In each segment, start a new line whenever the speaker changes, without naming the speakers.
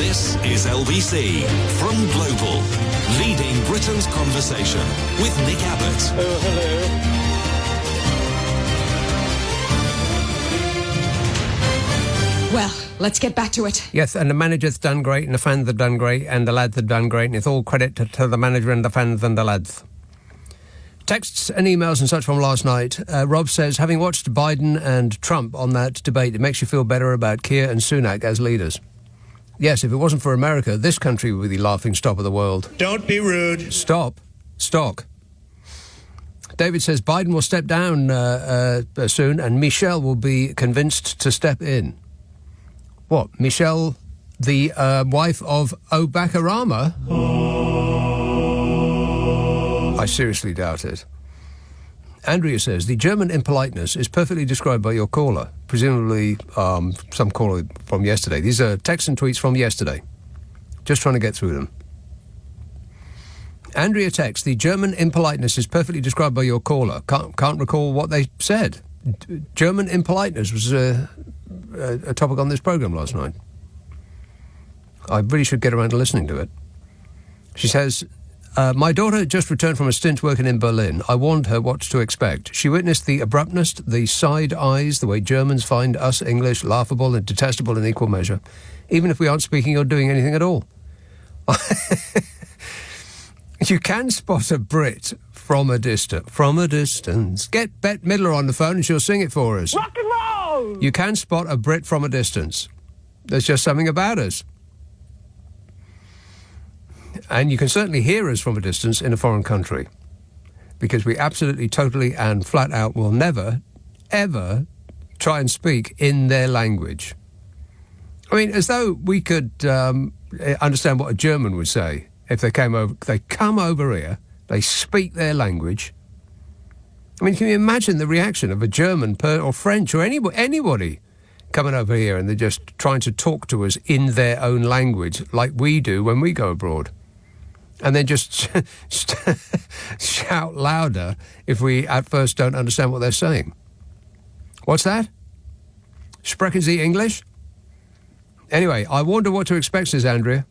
This is LBC from Global, leading Britain's conversation with Nick Abbot.
Oh, hello.
Well, let's get back to it.
Yes, and the manager's done great, and the fans have done great, and the lads have done great, and it's all credit to the manager and the fans and the lads. Texts and emails and such from last night. Rob says, having watched Biden and Trump on that debate, it makes you feel better about Keir and Sunak as leaders. Yes, if it wasn't for America, this country would be the laughing stock of the world.
Don't be rude.
Stock. David says Biden will step down soon, and Michelle will be convinced to step in. What, Michelle, the wife of Obama? I seriously doubt it. Andrea says, the German impoliteness is perfectly described by your caller, presumably some caller from yesterday. These are texts and tweets from yesterday. Just trying to get through them. Andrea texts, the German impoliteness is perfectly described by your caller. Can't recall what they said. German impoliteness was a topic on this programme last night. I really should get around to listening to it. She says, my daughter just returned from a stint working in Berlin. I warned her what to expect. She witnessed the abruptness, the side eyes, the way Germans find us English laughable and detestable in equal measure, even if we aren't speaking or doing anything at all. You can spot a Brit from a distance. Get Bette Midler on the phone and she'll sing it for us.
Rock and roll!
You can spot a Brit from a distance. There's just something about us. And you can certainly hear us from a distance in a foreign country. Because we absolutely, totally and flat out will never, ever try and speak in their language. I mean, as though we could understand what a German would say if they came over. They come over here, they speak their language. I mean, can you imagine the reaction of a German or French or anybody coming over here and they're just trying to talk to us in their own language like we do when we go abroad? And then just shout louder if we at first don't understand what they're saying. What's that? Sprechen Sie English? Anyway, I wonder what to expect, says Andrea.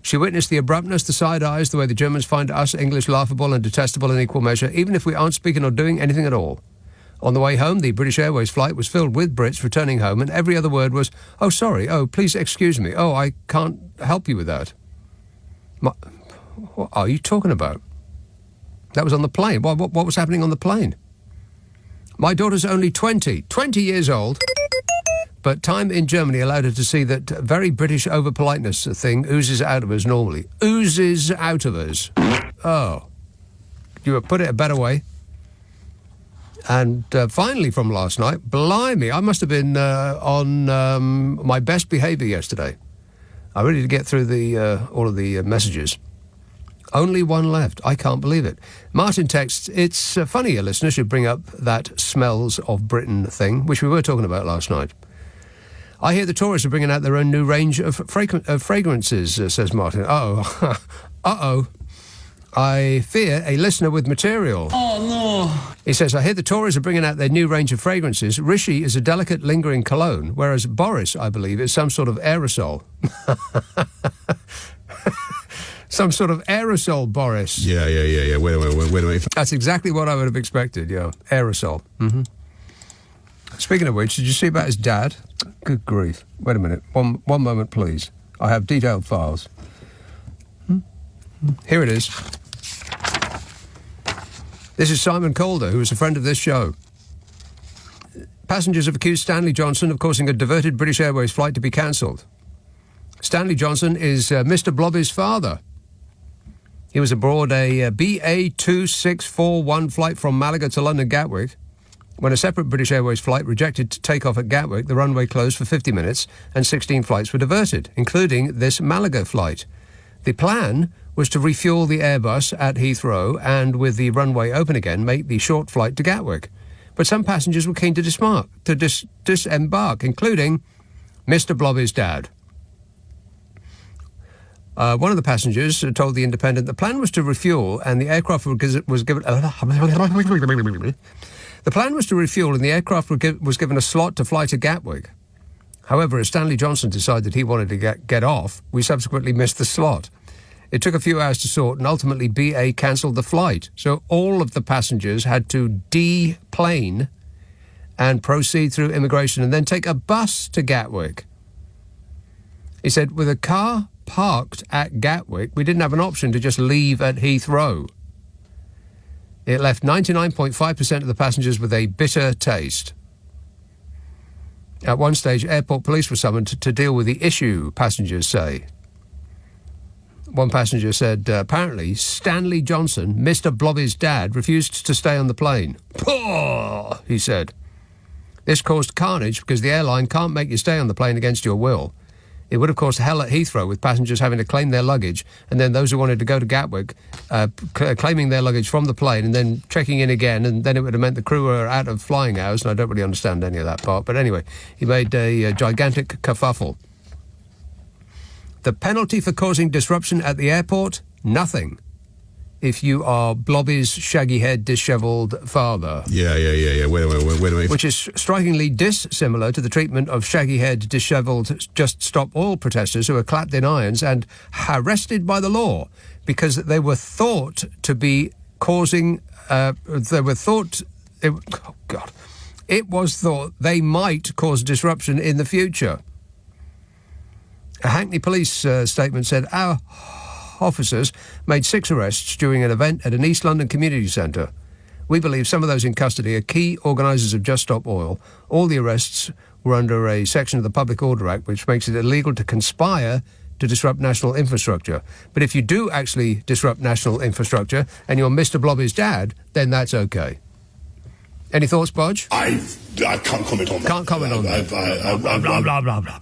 She witnessed the abruptness, the side eyes, the way the Germans find us English laughable and detestable in equal measure, even if we aren't speaking or doing anything at all. On the way home, the British Airways flight was filled with Brits returning home, and every other word was, oh, sorry, oh, please excuse me, oh, I can't help you with that. What are you talking about? That was on the plane. What was happening on the plane? My daughter's only 20 years old, but time in Germany allowed her to see that very British over-politeness thing oozes out of us normally. Oozes out of us. Oh. You would put it a better way. And finally from last night, blimey, I must have been on my best behaviour yesterday. I really did get through all of the messages. Only one left. I can't believe it. Martin texts, it's funny a listener should bring up that smells of Britain thing, which we were talking about last night. I hear the Tories are bringing out their own new range of fragrances, says Martin. Oh, uh-oh. I fear a listener with material.
Oh, no.
He says, I hear the Tories are bringing out their new range of fragrances. Rishi is a delicate, lingering cologne, whereas Boris, I believe, is some sort of aerosol. Some sort of aerosol, Boris.
Yeah. Wait a minute.
That's exactly what I would have expected, yeah. Aerosol. Mm-hmm. Speaking of which, did you see about his dad? Good grief. Wait a minute. One moment, please. I have detailed files. Here it is. This is Simon Calder, who is a friend of this show. Passengers have accused Stanley Johnson of causing a diverted British Airways flight to be cancelled. Stanley Johnson is Mr. Blobby's father. He was aboard a BA 2641 flight from Malaga to London Gatwick. When a separate British Airways flight rejected to take off at Gatwick, the runway closed for 50 minutes and 16 flights were diverted, including this Malaga flight. The plan was to refuel the Airbus at Heathrow and, with the runway open again, make the short flight to Gatwick. But some passengers were keen to disembark, including Mr. Blobby's dad. One of the passengers told The Independent the plan was to refuel and the aircraft was given... The plan was to refuel and the aircraft was given a slot to fly to Gatwick. However, as Stanley Johnson decided he wanted to get off, we subsequently missed the slot. It took a few hours to sort, and ultimately BA cancelled the flight. So all of the passengers had to deplane and proceed through immigration and then take a bus to Gatwick. He said, with a car parked at Gatwick, we didn't have an option to just leave at Heathrow. It left 99.5% of the passengers with a bitter taste. At one stage, airport police were summoned to deal with the issue, passengers say. One passenger said, apparently, Stanley Johnson, Mr. Blobby's dad, refused to stay on the plane. Poor, he said. This caused carnage because the airline can't make you stay on the plane against your will. It would have caused hell at Heathrow with passengers having to claim their luggage and then those who wanted to go to Gatwick claiming their luggage from the plane and then checking in again, and then it would have meant the crew were out of flying hours, and I don't really understand any of that part. But anyway, he made a gigantic kerfuffle. The penalty for causing disruption at the airport? Nothing. If you are Blobby's shaggy-haired, dishevelled father.
Yeah. Wait a minute.
Which is strikingly dissimilar to the treatment of shaggy-haired, dishevelled, Just Stop Oil protesters who were clapped in irons and arrested by the law because they were thought to be causing... It was thought they might cause disruption in the future. A Hackney police statement said, our officers made 6 arrests during an event at an East London community centre. We believe some of those in custody are key organisers of Just Stop Oil. All the arrests were under a section of the Public Order Act which makes it illegal to conspire to disrupt national infrastructure. But if you do actually disrupt national infrastructure and you're Mr. Blobby's dad, then that's OK. Any thoughts, Bodge?
I can't comment on that.
Can't comment on that. Blah.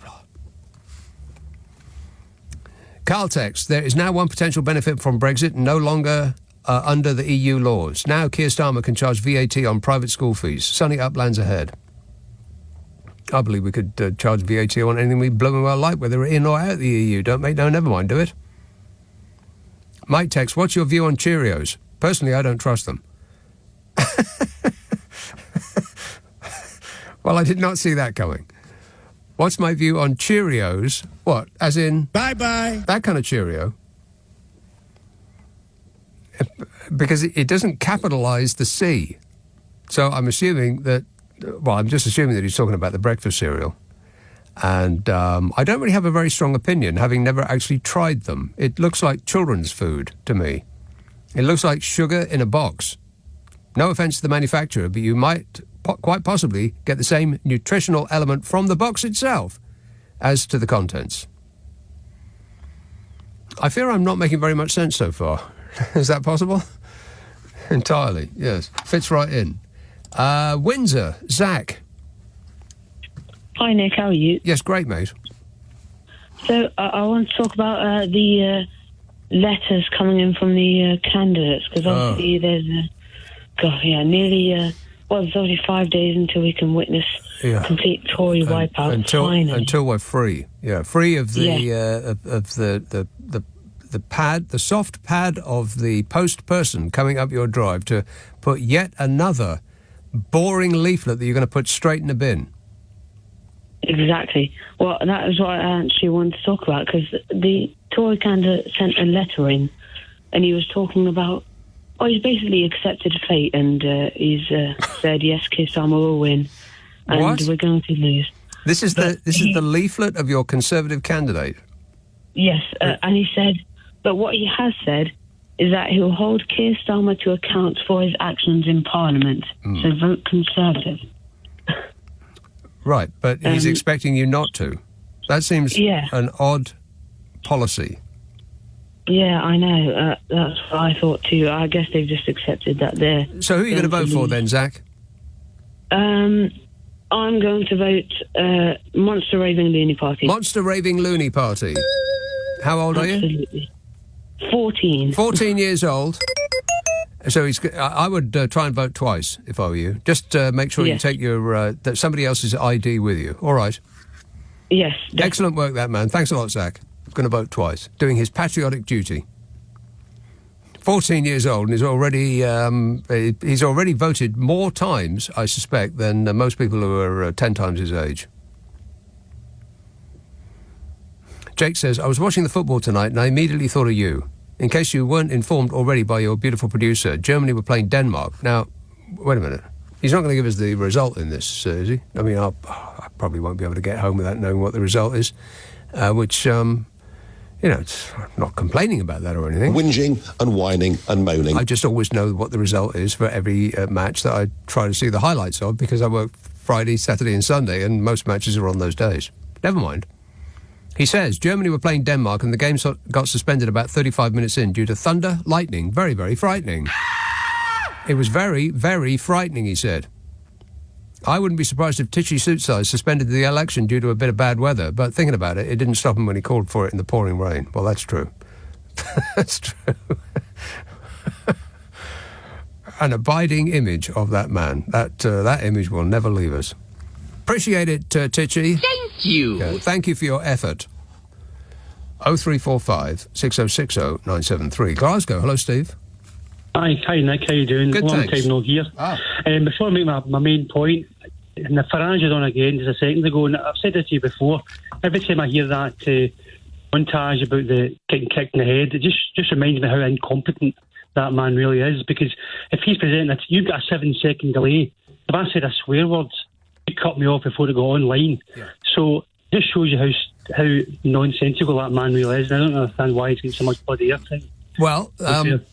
Carl texts, there is now one potential benefit from Brexit, no longer under the EU laws. Now Keir Starmer can charge VAT on private school fees. Sunny uplands ahead. I believe we could charge VAT on anything we blooming well like, whether we're in or out of the EU. Never mind, do it. Mike texts, what's your view on Cheerios? Personally, I don't trust them. Well, I did not see that coming. What's my view on Cheerios? What, as in...
Bye-bye.
That kind of Cheerio. Because it doesn't capitalise the C. So I'm assuming that... Well, I'm just assuming that he's talking about the breakfast cereal. And I don't really have a very strong opinion, having never actually tried them. It looks like children's food to me. It looks like sugar in a box. No offence to the manufacturer, but you might... quite possibly get the same nutritional element from the box itself as to the contents. I fear I'm not making very much sense so far. Is that possible? Entirely, yes. Fits right in. Windsor, Zach.
Hi, Nick. How are you?
Yes, great, mate.
So I want to talk about the letters coming in from the candidates, because obviously there's nearly... it's only 5 days until we can witness complete Tory wipeout.
Until we're free, free of the pad, the soft pad of the post person coming up your drive to put yet another boring leaflet that you're going to put straight in the bin.
Exactly. Well, that is what I actually wanted to talk about, because the Tory candidate sent a letter in, and he was talking about. Oh, he's basically accepted fate, and he's said, yes, Keir Starmer will win, and we're going to lose.
This is the leaflet of your Conservative candidate?
Yes, and he said, but what he has said is that he'll hold Keir Starmer to account for his actions in Parliament, so vote Conservative.
Right, but he's expecting you not to. That seems an odd policy.
Yeah, I know. That's what I thought too. I guess they've just accepted that they're...
So who are you going to vote for then, Zach?
I'm going to vote Monster Raving Loony Party.
Monster Raving Loony Party. How old are you?
Absolutely. 14.
14 years old. So I would try and vote twice if I were you. Just make sure you take your somebody else's ID with you. All right.
Yes. Definitely.
Excellent work, that man. Thanks a lot, Zach. Going to vote twice, doing his patriotic duty. 14 years old, and he's already voted more times, I suspect, than most people who are 10 times his age. Jake says, I was watching the football tonight and I immediately thought of you. In case you weren't informed already by your beautiful producer, Germany were playing Denmark. Now, wait a minute. He's not going to give us the result in this, is he? I mean, I probably won't be able to get home without knowing what the result is, which, it's I'm not complaining about that or anything.
Whinging and whining and moaning.
I just always know what the result is for every match that I try to see the highlights of, because I work Friday, Saturday and Sunday, and most matches are on those days. Never mind. He says, Germany were playing Denmark and the game got suspended about 35 minutes in due to thunder, lightning. Very, very frightening. It was very, very frightening, he said. I wouldn't be surprised if Tichy Suitsai suspended the election due to a bit of bad weather, but thinking about it, it didn't stop him when he called for it in the pouring rain. Well, that's true. That's true. An abiding image of that man. That image will never leave us. Appreciate it, Tichy.
Thank you.
Yeah, thank you for your effort. 0345 6060 973. Glasgow. Hello, Steve.
Hi, Nick. How you doing?
Good,
Long
thanks.
time no here. Before I make my main point, and the Farage is on again just a second ago, and I've said this to you before. Every time I hear that montage about the getting kicked in the head, it just reminds me how incompetent that man really is. Because if he's presenting it, you've got a 7-second delay. If I said a swear word, you cut me off before it got online. Yeah. So it just shows you how nonsensical that man really is. And I don't understand why he's getting so much bloody airtime.
Well,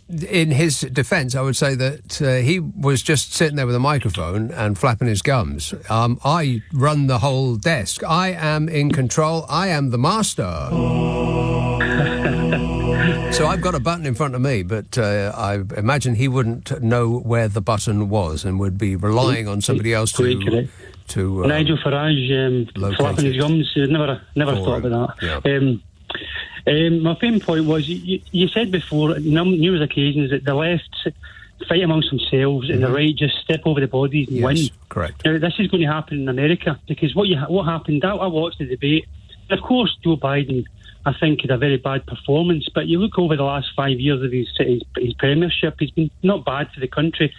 in his defence, I would say that he was just sitting there with a microphone and flapping his gums. I run the whole desk. I am in control. I am the master. So I've got a button in front of me, but I imagine he wouldn't know where the button was and would be relying on somebody else to
Nigel Farage flapping his gums. Never thought about that. Yeah. My main point was you said before on numerous occasions that the left fight amongst themselves and the right just step over the bodies and win.
Correct.
Now, this is going to happen in America because what happened, I watched the debate, and of course Joe Biden, I think, had a very bad performance, but you look over the last 5 years of his premiership, he's been not bad for the country,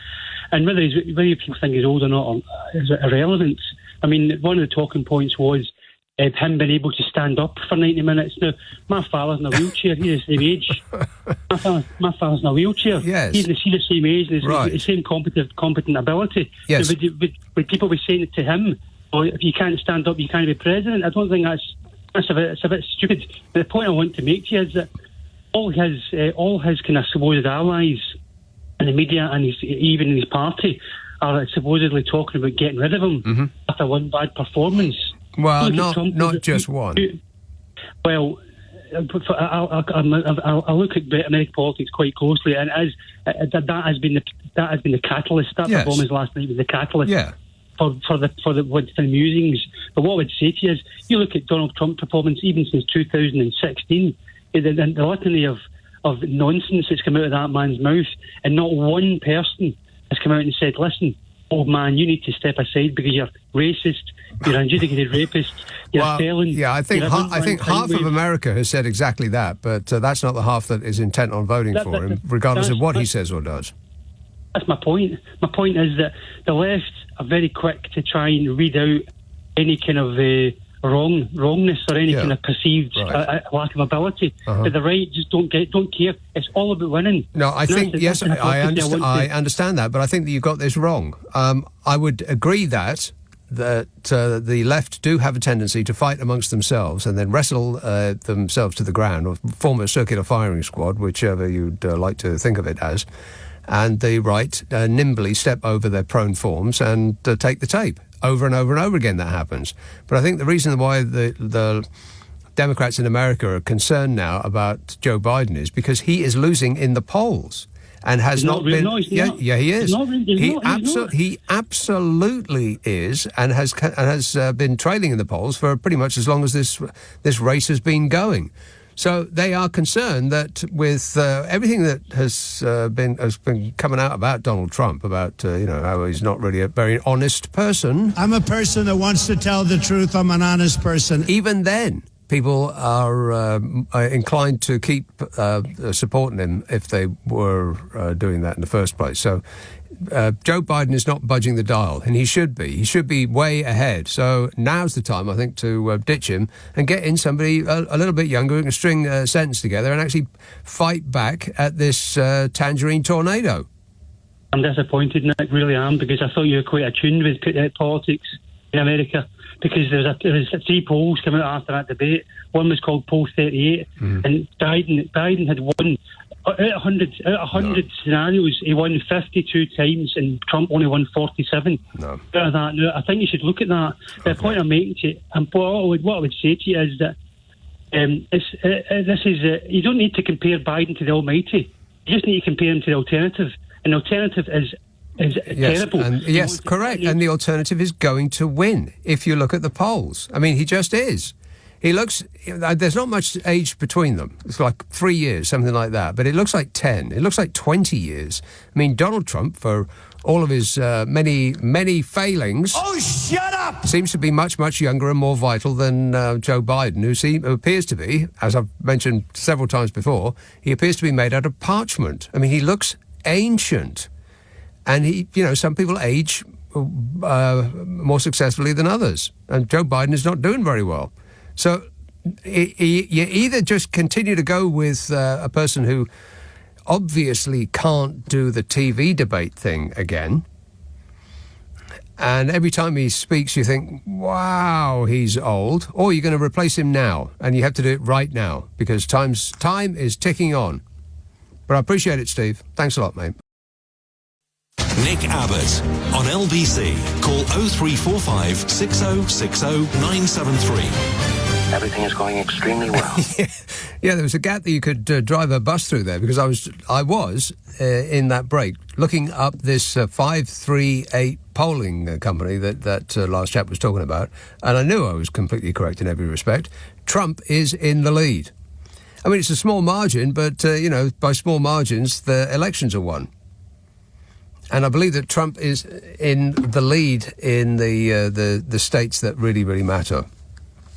and whether people think he's old or not is irrelevant. I mean, one of the talking points was him being able to stand up for 90 minutes. Now, my father's in a wheelchair. He's the same age. My father's in a wheelchair.
Yes.
He's the same age and the same competent ability.
Yes.
So would people be saying it to him, or if you can't stand up, you can't be president? I don't think that's a bit stupid. The point I want to make to you is that all his kind of supposed allies in the media and even in his party are supposedly talking about getting rid of him after one bad performance.
Well, not just one.
Well, I look at American politics quite closely, and that has been the catalyst. That performance last night was the catalyst. Yeah. For the musings. But what I would say to you is, you look at Donald Trump's performance even since 2016, the litany of nonsense that's come out of that man's mouth, and not one person has come out and said, listen, old man, you need to step aside because you're racist, you're an adjudicated rapist, you're a felon.
Yeah, I think half of America has said exactly that, but that's not the half that is intent on voting for him, regardless of what he says or does.
That's my point. My point is that the left are very quick to try and read out any kind of wrongness or any kind of perceived lack of ability. But the right just don't care. It's all about winning.
No, I think, yes, I understand that, but I think that you've got this wrong. I would agree that the left do have a tendency to fight amongst themselves and then wrestle themselves to the ground, or form a circular firing squad, whichever you'd like to think of it as. And the right nimbly step over their prone forms and take the tape. Over and over and over again that happens. But I think the reason why the Democrats in America are concerned now about Joe Biden is because he is losing in the polls and has not been... He is. He absolutely is, and has been trailing in the polls for pretty much as long as this race has been going. So they are concerned that with everything that has been coming out about Donald Trump, about how he's not really a very honest person.
I'm a person that wants to tell the truth. I'm an honest person.
Even then, people are inclined to keep supporting him if they were doing that in the first place. So Joe Biden is not budging the dial, and he should be. He should be way ahead. So now's the time, I think, to ditch him and get in somebody a little bit younger who can string a sentence together and actually fight back at this tangerine tornado.
I'm disappointed, Nick, really am, because I thought you were quite attuned with politics in America, because there was 3 polls coming out after that debate. One was called Poll 38, and Biden had won. Out of 100 scenarios, he won 52 times, and Trump only won 47.
No.
I think you should look at that. The point I'm making to you, and what I would say to you is that you don't need to compare Biden to the Almighty. You just need to compare him to the alternative. And the alternative is terrible.
Yes, correct. And the alternative is going to win, if you look at the polls. I mean, he just is. He looks... There's not much age between them. It's like 3 years, something like that. But it looks like 10. It looks like 20 years. I mean, Donald Trump, for all of his many, many failings...
Oh, shut up!
...seems to be much, much younger and more vital than Joe Biden, who appears to be, as I've mentioned several times before, he appears to be made out of parchment. I mean, he looks ancient. And some people age more successfully than others. And Joe Biden is not doing very well. So you either just continue to go with a person who obviously can't do the TV debate thing again, and every time he speaks you think, wow, he's old, or you're going to replace him now, and you have to do it right now, because time is ticking on. But I appreciate it, Steve. Thanks a lot, mate.
Nick Abbot on LBC. Call 0345 6060 973.
Everything is going extremely well.
Yeah, there was a gap that you could drive a bus through there, because I was in that break looking up this 538 polling company that last chap was talking about, and I knew I was completely correct in every respect. Trump is in the lead. I mean, it's a small margin, but by small margins the elections are won. And I believe that Trump is in the lead in the states that really, really matter.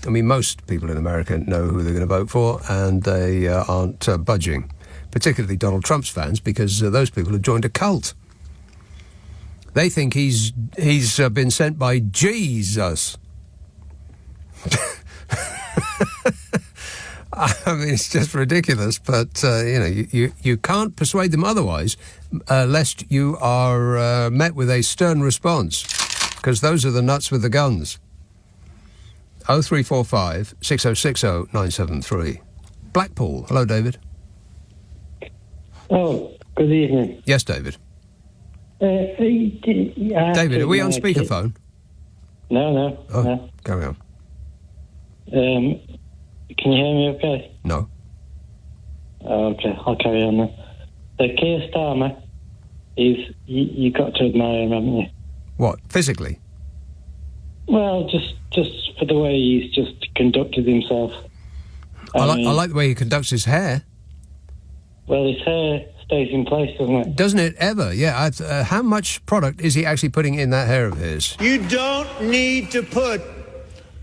I mean, most people in America know who they're going to vote for, and they aren't budging, particularly Donald Trump's fans, because those people have joined a cult. They think he's been sent by Jesus. I mean, it's just ridiculous, but, you can't persuade them otherwise, lest you are met with a stern response, because those are the nuts with the guns. 0345 6060 973. Blackpool. Hello, David.
Oh, good evening.
Yes, David. David, are we on speakerphone?
No.
Oh,
no.
Carry on.
Can you hear me okay?
No.
Okay, I'll carry on then. So Keir Starmer, you got to admire him, haven't you?
What, physically?
Well, just for the way he's just conducted himself.
I like the way he conducts his hair.
Well, his hair stays in place, doesn't it?
Doesn't it ever? Yeah. How much product is he actually putting in that hair of his?
You don't need to put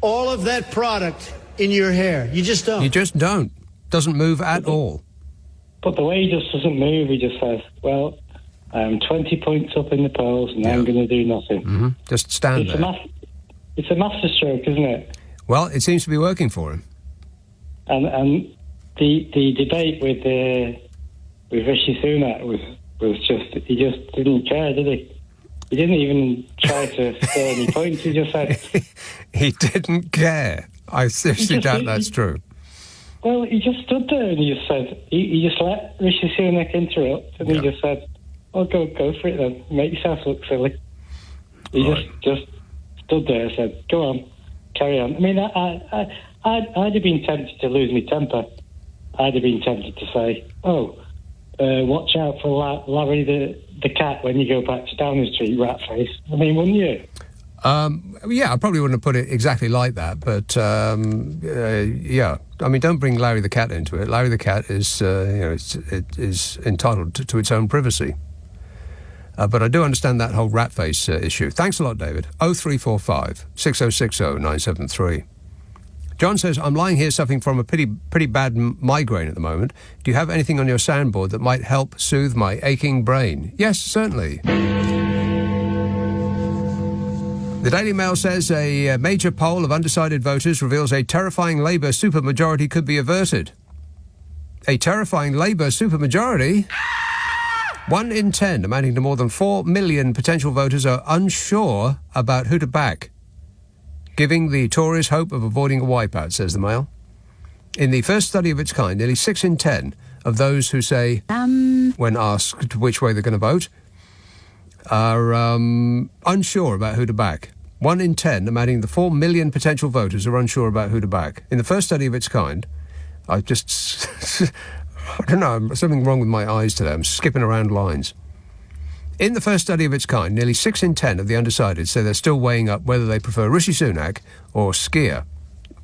all of that product in your hair. You just don't.
You just don't. Doesn't move at all.
But the way he just doesn't move, he just says, well, I'm 20 points up in the polls and I'm going to do nothing.
Mm-hmm. Just stand there.
It's a masterstroke, isn't it?
Well, it seems to be working for him.
And the debate with Rishi Sunak was just, he just didn't care, did he? He didn't even try to score any points. He just said...
He didn't care. I seriously doubt that's true.
Well, he just stood there and he just said... He just let Rishi Sunak interrupt, and he just said, "Oh, go for it then. Make yourself look silly." He just stood there and said, "Go on, carry on." I mean, I'd have been tempted to lose my temper. I'd have been tempted to say, watch out for Larry the cat when you go back to Downing Street, rat face. I mean, wouldn't you?
Yeah, I probably wouldn't have put it exactly like that, but yeah. I mean, don't bring Larry the cat into it. Larry the cat is, it is entitled to its own privacy. But I do understand that whole rat face issue. Thanks a lot, David. 0345 6060 973. John says, I'm lying here suffering from a pretty bad migraine at the moment. Do you have anything on your soundboard that might help soothe my aching brain? Yes, certainly. The Daily Mail says a major poll of undecided voters reveals a terrifying Labour supermajority could be averted. A terrifying Labour supermajority? 1 in 10, amounting to more than 4 million potential voters, are unsure about who to back, giving the Tories hope of avoiding a wipeout, says the Mail. In the first study of its kind, nearly 6 in 10 of those who say, when asked which way they're going to vote, are unsure about who to back. 1 in 10, amounting to 4 million potential voters, are unsure about who to back. In the first study of its kind, I don't know, something wrong with my eyes today. I'm skipping around lines. In the first study of its kind, nearly 6 in 10 of the undecided say they're still weighing up whether they prefer Rishi Sunak or Skier,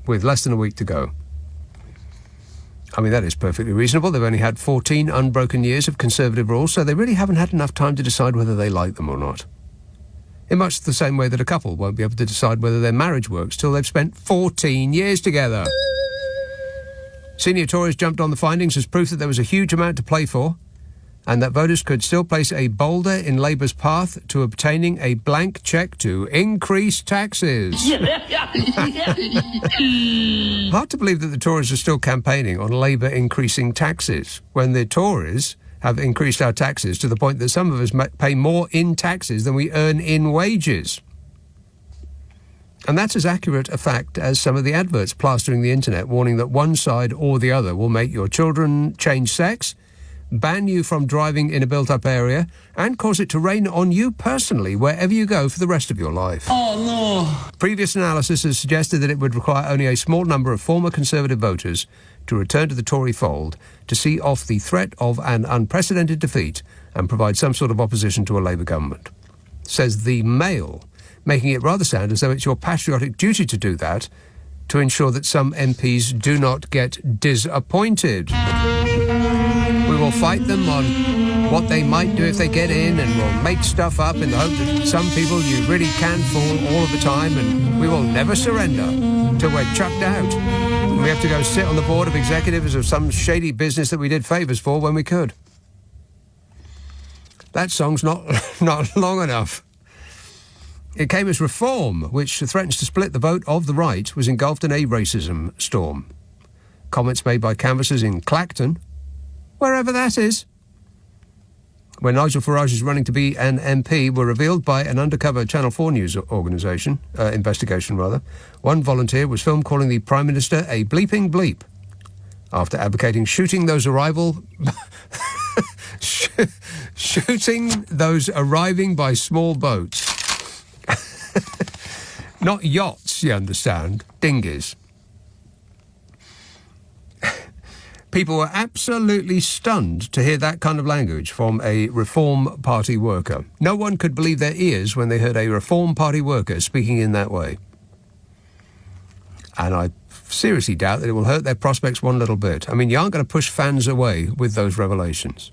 with less than a week to go. I mean, that is perfectly reasonable. They've only had 14 unbroken years of Conservative rule, so they really haven't had enough time to decide whether they like them or not. In much the same way that a couple won't be able to decide whether their marriage works till they've spent 14 years together. Senior Tories jumped on the findings as proof that there was a huge amount to play for, and that voters could still place a boulder in Labour's path to obtaining a blank cheque to increase taxes. Hard to believe that the Tories are still campaigning on Labour increasing taxes, when the Tories have increased our taxes to the point that some of us pay more in taxes than we earn in wages. And that's as accurate a fact as some of the adverts plastering the internet warning that one side or the other will make your children change sex, ban you from driving in a built-up area, and cause it to rain on you personally wherever you go for the rest of your life.
Oh, no.
Previous analysis has suggested that it would require only a small number of former Conservative voters to return to the Tory fold to see off the threat of an unprecedented defeat and provide some sort of opposition to a Labour government. Says the Mail, making it rather sound as though it's your patriotic duty to do that to ensure that some MPs do not get disappointed. We will fight them on what they might do if they get in, and we'll make stuff up in the hope that some people you really can fool all of the time, and we will never surrender till we're chucked out. And we have to go sit on the board of executives of some shady business that we did favours for when we could. That song's not long enough. It came as Reform, which threatens to split the vote of the right, was engulfed in a racism storm. Comments made by canvassers in Clacton, wherever that is, where Nigel Farage is running to be an MP, were revealed by an undercover Channel 4 news investigation. One volunteer was filmed calling the Prime Minister a bleeping bleep after advocating shooting those shooting those arriving by small boats. Not yachts, you understand, dinghies. People were absolutely stunned to hear that kind of language from a Reform Party worker. No one could believe their ears when they heard a Reform Party worker speaking in that way. And I seriously doubt that it will hurt their prospects one little bit. I mean, you aren't going to push fans away with those revelations.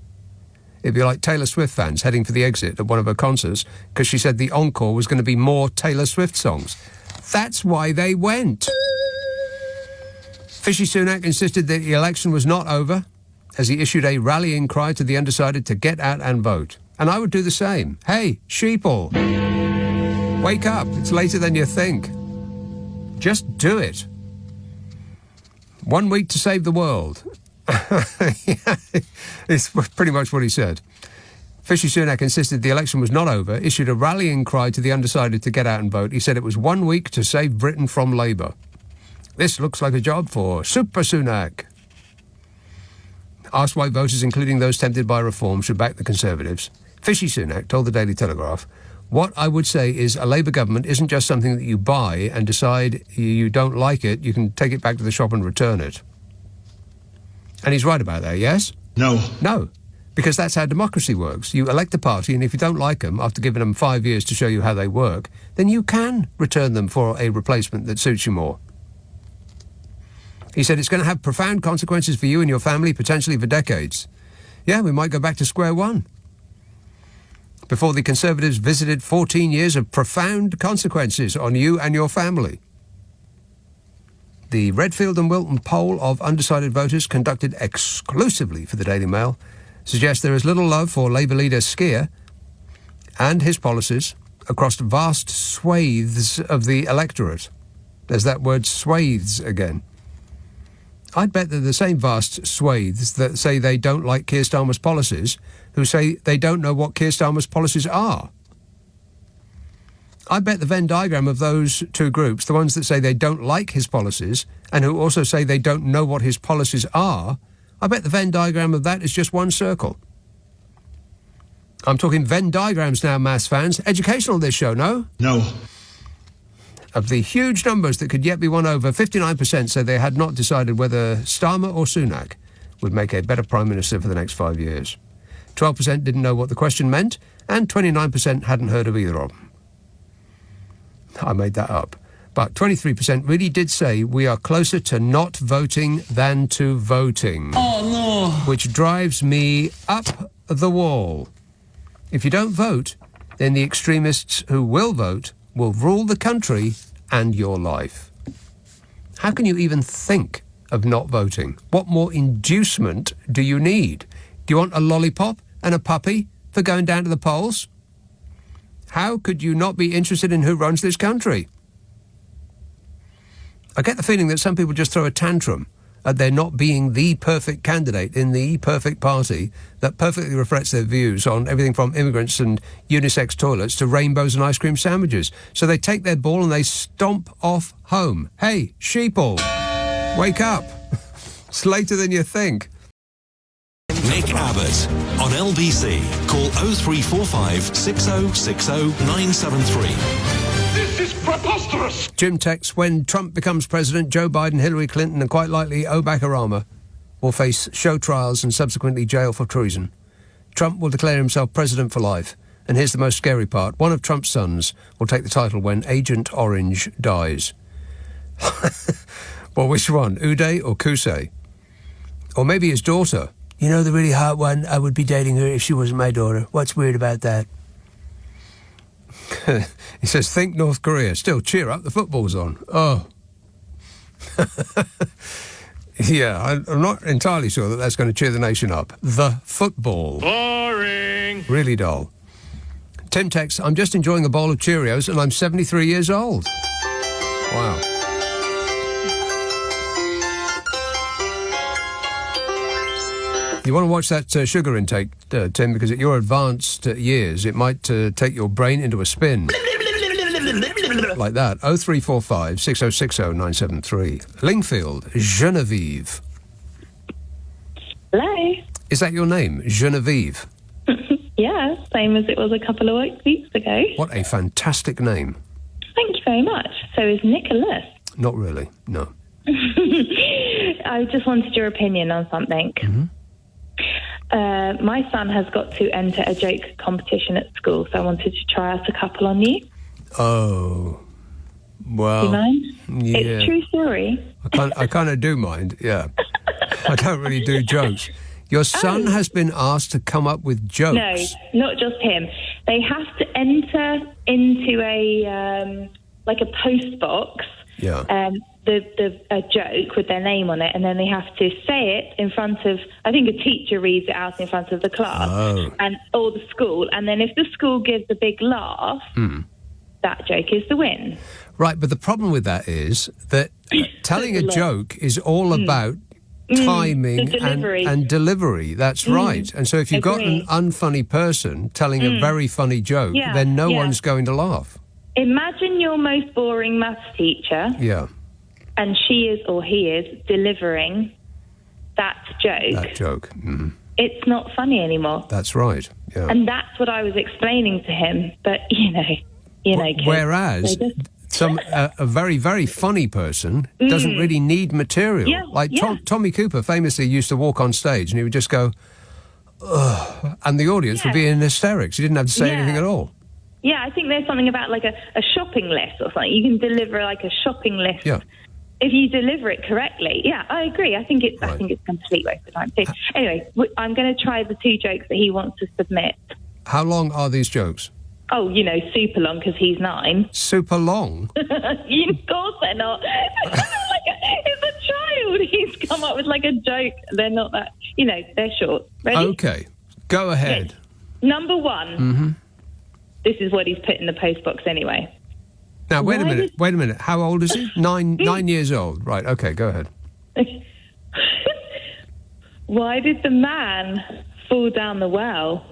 It'd be like Taylor Swift fans heading for the exit at one of her concerts because she said the encore was going to be more Taylor Swift songs. That's why they went. Rishi Sunak insisted that the election was not over as he issued a rallying cry to the undecided to get out and vote. And I would do the same. Hey, sheeple, wake up. It's later than you think. Just do it. 1 week to save the world. It's pretty much what he said. Rishi Sunak insisted the election was not over, issued a rallying cry to the undecided to get out and vote. He said it was 1 week to save Britain from Labour. This looks like a job for Super Sunak. Asked why voters, including those tempted by reform, should back the Conservatives, Rishi Sunak told the Daily Telegraph, "What I would say is a Labour government isn't just something that you buy and decide you don't like it, you can take it back to the shop and return it." And he's right about that, yes?
No.
No, because that's how democracy works. You elect a party, and if you don't like them, after giving them 5 years to show you how they work, then you can return them for a replacement that suits you more. He said it's going to have profound consequences for you and your family, potentially for decades. Yeah, we might go back to square one. Before the Conservatives visited 14 years of profound consequences on you and your family. The Redfield and Wilton poll of undecided voters, conducted exclusively for the Daily Mail, suggests there is little love for Labour leader Skier and his policies, across vast swathes of the electorate. There's that word swathes again. I'd bet they're the same vast swathes that say they don't like Keir Starmer's policies, who say they don't know what Keir Starmer's policies are. I bet the Venn diagram of those two groups, the ones that say they don't like his policies and who also say they don't know what his policies are, I bet the Venn diagram of that is just one circle. I'm talking Venn diagrams now, maths fans. Educational, this show, no?
No.
Of the huge numbers that could yet be won over, 59% said they had not decided whether Starmer or Sunak would make a better Prime Minister for the next 5 years. 12% didn't know what the question meant, and 29% hadn't heard of either of them. I made that up. But 23% really did say we are closer to not voting than to voting.
Oh, no.
Which drives me up the wall. If you don't vote, then the extremists who will vote will rule the country and your life. How can you even think of not voting? What more inducement do you need? Do you want a lollipop and a puppy for going down to the polls? How could you not be interested in who runs this country? I get the feeling that some people just throw a tantrum at there not being the perfect candidate in the perfect party that perfectly reflects their views on everything from immigrants and unisex toilets to rainbows and ice cream sandwiches. So they take their ball and they stomp off home. Hey, sheeple, wake up. It's later than you think.
Nick Abbott on LBC. Call 0345 6060 973.
This is preposterous.
Jim texts, when Trump becomes president, Joe Biden, Hillary Clinton and quite likely Barack Obama will face show trials and subsequently jail for treason. Trump will declare himself president for life. And here's the most scary part. One of Trump's sons will take the title when Agent Orange dies. Well, which one? Uday or Kusei? Or maybe his daughter. You know, the really hot one, I would be dating her if she wasn't my daughter. What's weird about that? He says, think North Korea. Still, cheer up, the football's on. Oh. Yeah, I'm not entirely sure that that's going to cheer the nation up. The football.
Boring.
Really dull. Tim texts, I'm just enjoying a bowl of Cheerios and I'm 73 years old. Wow. You want to watch that sugar intake, Tim, because at your advanced years, it might take your brain into a spin. Like that. 0345 6060 973. Lingfield, Genevieve.
Hello.
Is that your name, Genevieve?
Yeah, same as it was a couple of weeks ago.
What a fantastic name.
Thank you very much. So is Nicholas.
Not really, no.
I just wanted your opinion on something.
Mm-hmm.
My son has got to enter a joke competition at school, so I wanted to try out a couple on you.
Oh, well.
Do you mind?
Yeah.
It's a true story.
I kind of do mind, yeah. I don't really do jokes. Your son has been asked to come up with jokes.
No, not just him. They have to enter into a post box.
Yeah.
A joke with their name on it, and then they have to say it in front of, I think a teacher reads it out in front of the class or the school, and then if the school gives a big laugh, that joke is the win.
Right, but the problem with that is that telling a joke is all about timing and delivery. That's right. And so if you've got an unfunny person telling a very funny joke, then no one's going to laugh.
Imagine your most boring maths teacher.
Yeah.
And she is, or he is, delivering that joke.
That joke. Mm.
It's not funny anymore.
That's right. Yeah.
And that's what I was explaining to him. But, you know, kids,
whereas a very, very funny person doesn't really need material. Yeah, Tommy Cooper famously used to walk on stage and he would just go, ugh, and the audience would be in hysterics. He didn't have to say anything at all.
Yeah, I think there's something about like a shopping list or something. You can deliver like a shopping list.
Yeah.
If you deliver it correctly. Yeah, I agree. I think it's a complete waste of time too. Anyway, I'm going to try the two jokes that he wants to submit.
How long are these jokes?
Oh, super long because he's 9.
Super long?
Of course they're not. It's a child. He's come up with like a joke. They're not that, they're short. Ready?
Okay, go ahead.
Number 1.
Mm-hmm.
this is what he's put in the postbox anyway.
Now, wait a minute. How old is he? 9 years old. Right, okay, go ahead.
Why did the man fall down the well?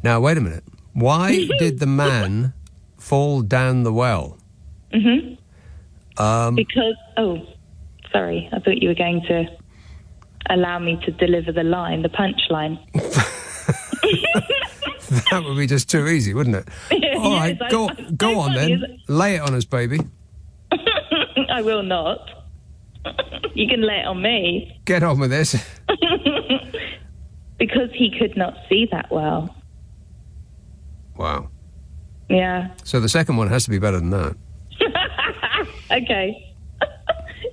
Now, wait a minute. Why did the man fall down the well?
Because, sorry, I thought you were going to allow me to deliver the punchline.
That would be just too easy, wouldn't it? All right, go on then. Lay it on us, baby.
I will not. You can lay it on me.
Get on with this.
Because he could not see that well.
Wow.
Yeah.
So the second one has to be better than that.
Okay.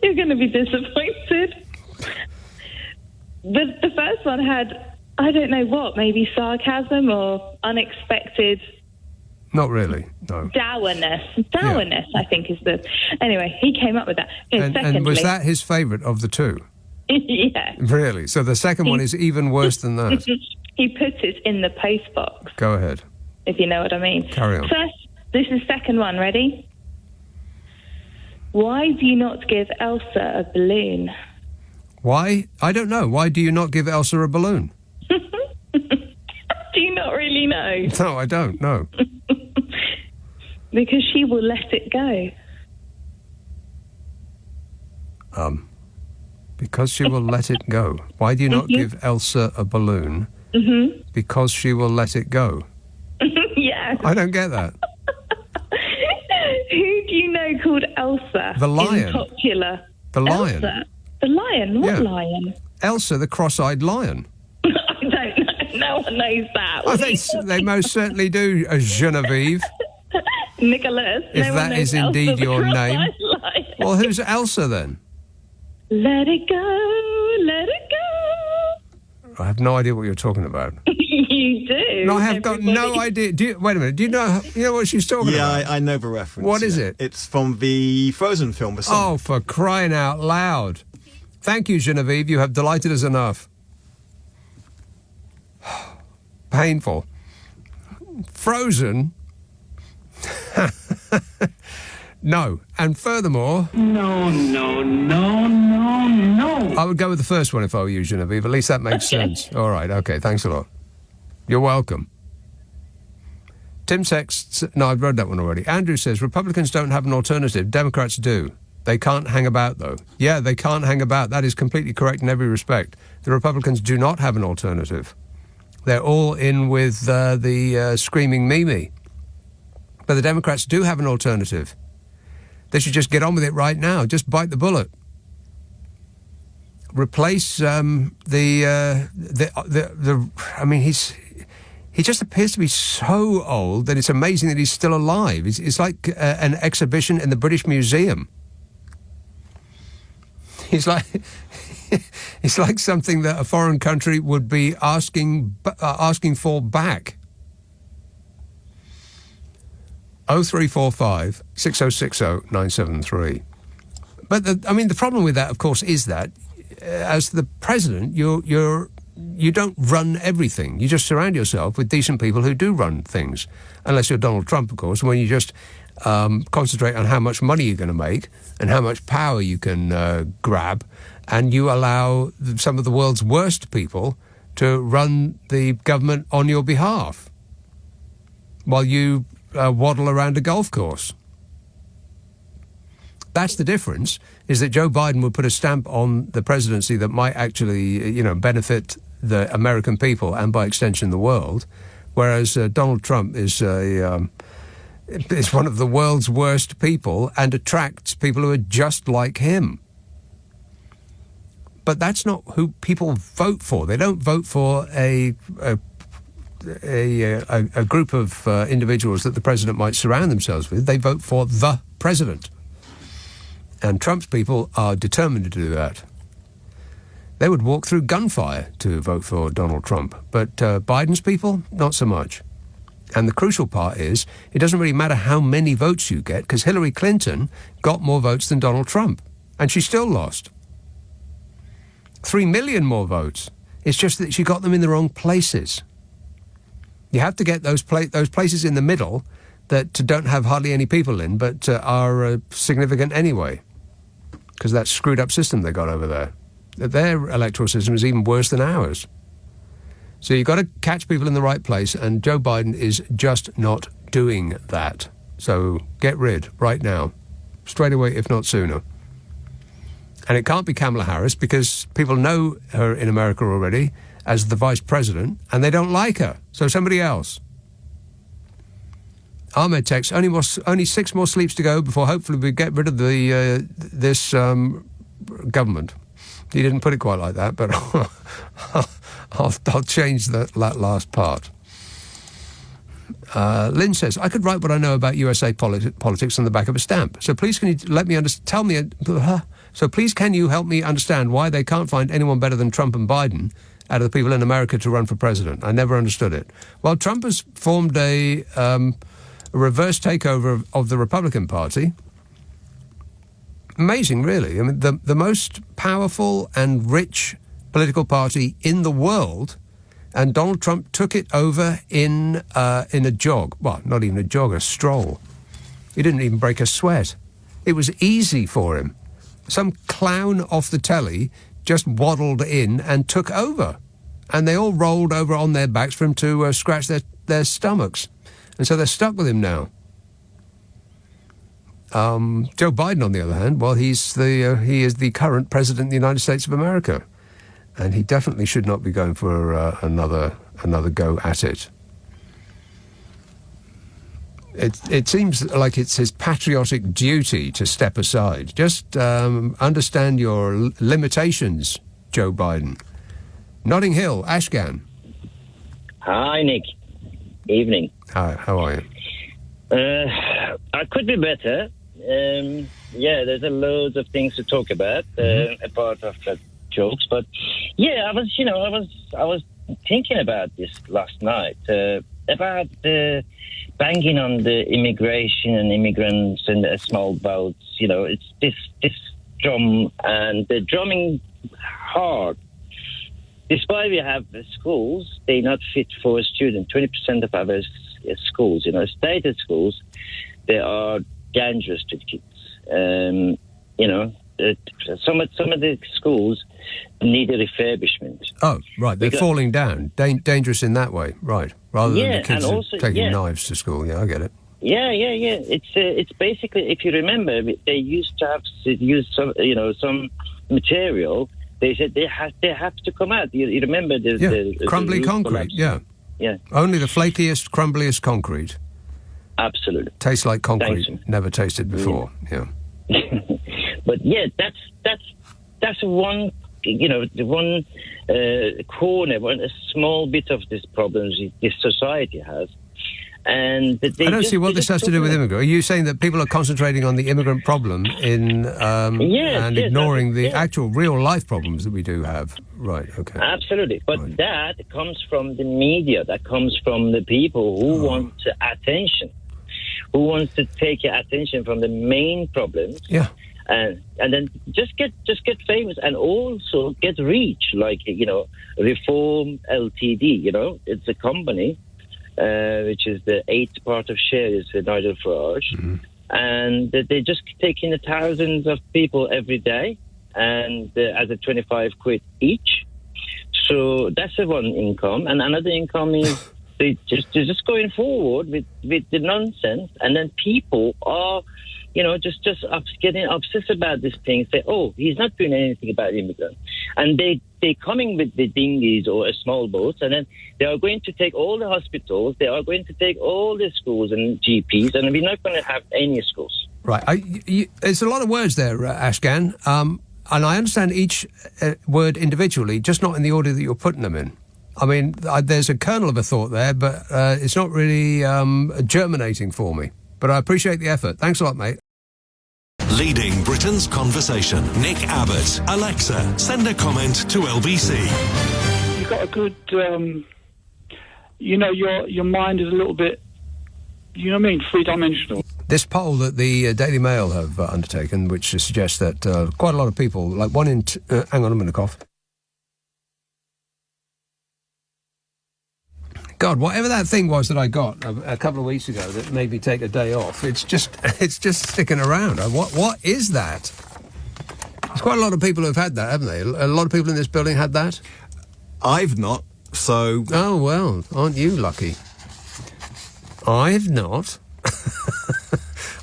You're going to be disappointed. The first one had, I don't know what, maybe sarcasm or unexpected...
Not really, no.
Dourness, I think is the... Anyway, he came up with that.
And was that his favourite of the two?
Yeah.
Really? So the second one is even worse than that?
He put it in the postbox.
Go ahead.
If you know what I mean.
Carry on.
First, this is second one, ready? Why do you not give Elsa a balloon?
Why? I don't know. Why do you not give Elsa a balloon?
Do you not really know?
No, I don't, no.
Because she will let it go.
Because she will let it go. Why do you not give Elsa a balloon? Because she will let it go.
Yeah.
I don't get that.
Who do you know called Elsa?
The lion.
In popular.
The lion.
Elsa? The lion? What lion?
Elsa, the cross-eyed lion.
I don't know. No one knows that.
I think they most certainly do, Genevieve.
Nicholas.
If that is indeed your name.
Lion.
Well, who's Elsa then?
Let it go, let it go.
I have no idea what you're talking about.
You do.
No, I have got no idea. Wait a minute. Do you know what she's talking about?
Yeah, I know the reference.
What is it?
It's from the Frozen film. The song.
Oh, for crying out loud. Thank you, Genevieve. You have delighted us enough. Painful. Frozen? No. And furthermore...
No.
I would go with the first one if I were you, Genevieve. At least that makes sense. All right, okay, thanks a lot. You're welcome. Tim texts... No, I've read that one already. Andrew says, Republicans don't have an alternative. Democrats do. They can't hang about, though. Yeah, they can't hang about. That is completely correct in every respect. The Republicans do not have an alternative. They're all in with the screaming Mimi. But the Democrats do have an alternative. They should just get on with it right now. Just bite the bullet. Replace I mean, he just appears to be so old that it's amazing that he's still alive. It's like an exhibition in the British Museum. He's like it's like something that a foreign country would be asking for back. 0345 6060 973. But the problem with that, of course, is that as the president, you don't run everything. You just surround yourself with decent people who do run things. Unless you're Donald Trump, of course, when you just concentrate on how much money you're going to make and how much power you can grab, and you allow some of the world's worst people to run the government on your behalf while you waddle around a golf course. That's the difference, is that Joe Biden would put a stamp on the presidency that might actually, benefit the American people and by extension the world, whereas Donald Trump is one of the world's worst people and attracts people who are just like him. But that's not who people vote for. They don't vote for a group of individuals that the president might surround themselves with. They vote for the president. And Trump's people are determined to do that. They would walk through gunfire to vote for Donald Trump. But Biden's people, not so much. And the crucial part is, it doesn't really matter how many votes you get, because Hillary Clinton got more votes than Donald Trump. And she still lost. 3 million more votes. It's just that she got them in the wrong places. You have to get those places in the middle that don't have hardly any people in, but are significant anyway, because that screwed up system they got over there. Their electoral system is even worse than ours. So you've got to catch people in the right place, and Joe Biden is just not doing that. So get rid right now, straight away, if not sooner. And it can't be Kamala Harris, because people know her in America already as the vice president, and they don't like her. So somebody else. Ahmed texts, only 6 more sleeps to go before hopefully we get rid of this government. He didn't put it quite like that, but I'll change that last part. Lynn says, I could write what I know about USA politics on the back of a stamp. So please can you let me So please can you help me understand why they can't find anyone better than Trump and Biden out of the people in America to run for president? I never understood it. Well, Trump has formed a reverse takeover of the Republican Party. Amazing, really. I mean, the most powerful and rich political party in the world, and Donald Trump took it over in a jog. Well, not even a jog, a stroll. He didn't even break a sweat. It was easy for him. Some clown off the telly just waddled in and took over. And they all rolled over on their backs for him to scratch their stomachs. And so they're stuck with him now. Joe Biden, on the other hand, well, he is the current president of the United States of America. And he definitely should not be going for another go at it. It seems like it's his patriotic duty to step aside. Just understand your limitations, Joe Biden. Notting Hill, Ashgan.
Hi, Nick. Evening.
Hi, how are you?
I could be better. There's loads of things to talk about, apart of the jokes. But yeah, I was thinking about this last night about banging on the immigration and immigrants and the small boats. It's this drum, and the drumming hard. Despite we have schools, they're not fit for a student. 20% of our schools, stated schools, they are dangerous to kids. Some of the schools need a refurbishment.
Oh, right. They're falling down. Dangerous in that way, right? Rather than the kids
also,
taking knives to school. Yeah, I get it.
Yeah. It's basically, if you remember, they used to have to use some material. They said they have to come out. You remember the
crumbly concrete.
Collapse. Yeah.
Only the flakiest, crumbliest concrete.
Absolutely.
Tastes like concrete. Never tasted before. Yeah.
But yeah, that's one. The one corner, a small bit of these problems this society has. And I
don't see what this has to do with immigrants. Are you saying that people are concentrating on the immigrant problem and ignoring the actual real life problems that we do have? Right, okay.
Absolutely. But that comes from the media. That comes from the people who want attention, who wants to take your attention from the main problems.
Yeah.
And then just get famous and also get reach, like, Reform Ltd, it's a company. Which is the 8th part of shares with Nigel Farage. And they're just taking thousands of people every day, and as a 25 quid each. So that's the one income. And another income is they're just going forward with the nonsense, and then people are, just getting obsessed about this thing. Say, oh, he's not doing anything about immigrants. And they're coming with the dinghies or small boats, and then they are going to take all the hospitals, they are going to take all the schools and GPs, and we're not going to have any schools.
Right. There's a lot of words there, Ashgan, and I understand each word individually, just not in the order that you're putting them in. I mean, there's a kernel of a thought there, but it's not really germinating for me. But I appreciate the effort. Thanks a lot, mate.
Leading Britain's conversation. Nick Abbot. Alexa, send a comment to LBC.
You've got a good, your mind is a little bit, three-dimensional.
This poll that the Daily Mail have undertaken, which suggests that quite a lot of people, like one in... hang on, I'm going to cough. God, whatever that thing was that I got a couple of weeks ago that made me take a day off, it's just sticking around. What is that? There's quite a lot of people who've had that, haven't they? A lot of people in this building had that?
I've not, so...
Oh, well, aren't you lucky? I've not.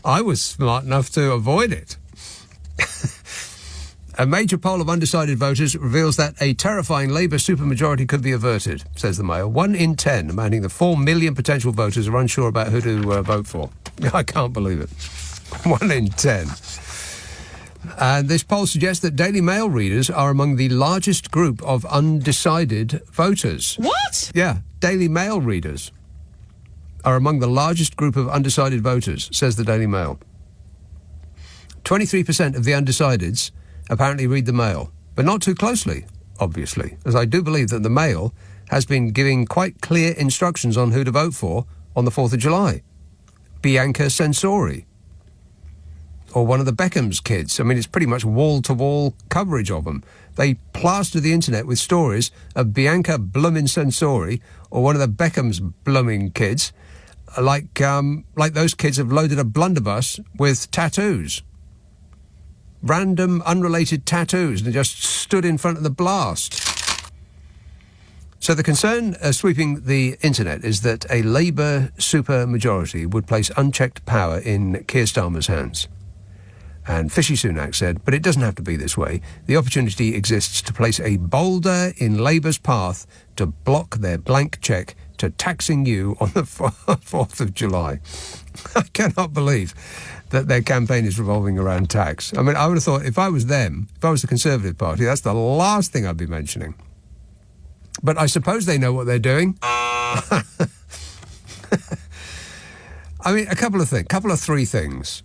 I was smart enough to avoid it. A major poll of undecided voters reveals that a terrifying Labour supermajority could be averted, says the Mail. 1 in 10, amounting to 4 million potential voters, are unsure about who to vote for. I can't believe it. 1 in 10. And this poll suggests that Daily Mail readers are among the largest group of undecided voters.
What?
Yeah, Daily Mail readers are among the largest group of undecided voters, says the Daily Mail. 23% of the undecideds apparently read the Mail, but not too closely, obviously, as I do believe that the Mail has been giving quite clear instructions on who to vote for on the 4th of July. Bianca Censori, or one of the Beckham's kids. I mean, it's pretty much wall-to-wall coverage of them. They plaster the internet with stories of Bianca Bloomin' Censori, or one of the Beckham's blooming kids, like those kids have loaded a blunderbuss with tattoos. Random, unrelated tattoos, and just stood in front of the blast. So the concern sweeping the internet is that a Labour supermajority would place unchecked power in Keir Starmer's hands. And Fishy Sunak said, but it doesn't have to be this way. The opportunity exists to place a boulder in Labour's path to block their blank cheque to taxing you on the 4th of July. I cannot believe that their campaign is revolving around tax. I mean, I would have thought if I was them, if I was the Conservative Party, that's the last thing I'd be mentioning. But I suppose they know what they're doing. I mean, a couple of three things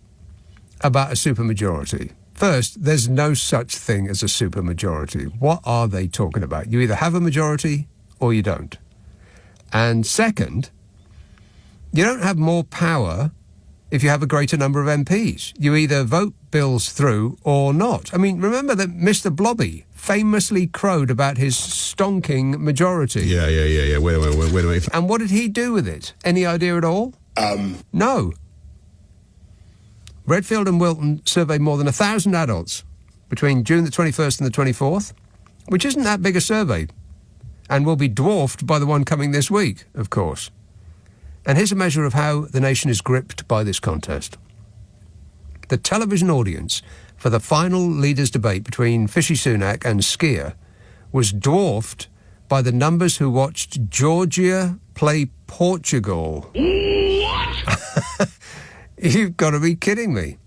about a supermajority. First, there's no such thing as a supermajority. What are they talking about? You either have a majority or you don't. And second, you don't have more power if you have a greater number of MPs. You either vote bills through or not. I mean, remember that Mr. Blobby famously crowed about his stonking majority.
Yeah. Wait a minute.
And what did he do with it? Any idea at all? No. Redfield and Wilton surveyed more than 1,000 adults between June the 21st and the 24th, which isn't that big a survey, and will be dwarfed by the one coming this week, of course. And here's a measure of how the nation is gripped by this contest. The television audience for the final leaders' debate between Fishy Sunak and Skier was dwarfed by the numbers who watched Georgia play Portugal. What? You've got to be kidding me.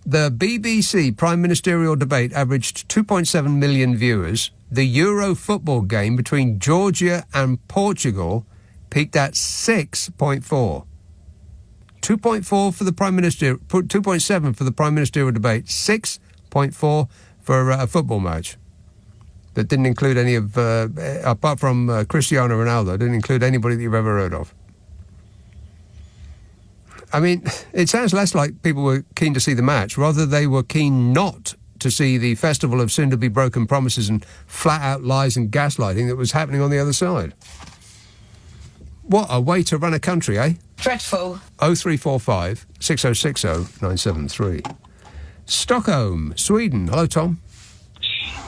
The BBC Prime Ministerial debate averaged 2.7 million viewers. The Euro football game between Georgia and Portugal peaked at 6.4. 2.4 for the Prime Minister, 2.7 for the Prime Ministerial debate, 6.4 for a football match. That didn't include any of, apart from Cristiano Ronaldo, didn't include anybody that you've ever heard of. I mean, it sounds less like people were keen to see the match, rather they were keen not to see the festival of soon-to-be-broken promises and flat-out lies and gaslighting that was happening on the other side. What a way to run a country, eh?
Dreadful.
0345 6060 973. Stockholm, Sweden. Hello, Tom.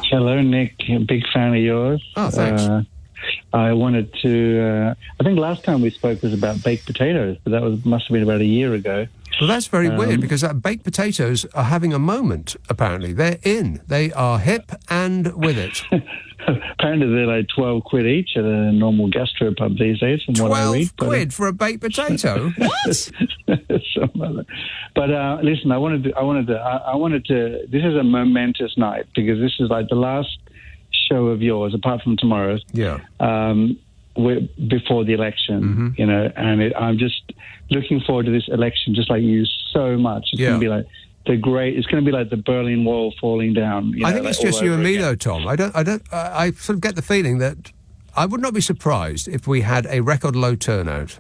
Hello, Nick. A big fan of yours.
Oh, thanks.
I wanted to... I think last time we spoke was about baked potatoes, but that must have been about a year ago.
Well, that's very weird, because baked potatoes are having a moment, apparently. They're in. They are hip and with it.
Apparently they're like 12 quid each at a normal gastro pub these days, from what I read.
12 quid for a baked potato? What?
But listen, I wanted to... This is a momentous night, because this is like the last show of yours, apart from tomorrow's.
Yeah.
Before the election, you know, and I'm just looking forward to this election, just like you, so much. It's going to be like it's going to be like the Berlin Wall falling down.
I think it's just you and me, though, Tom. I sort of get the feeling that I would not be surprised if we had a record low turnout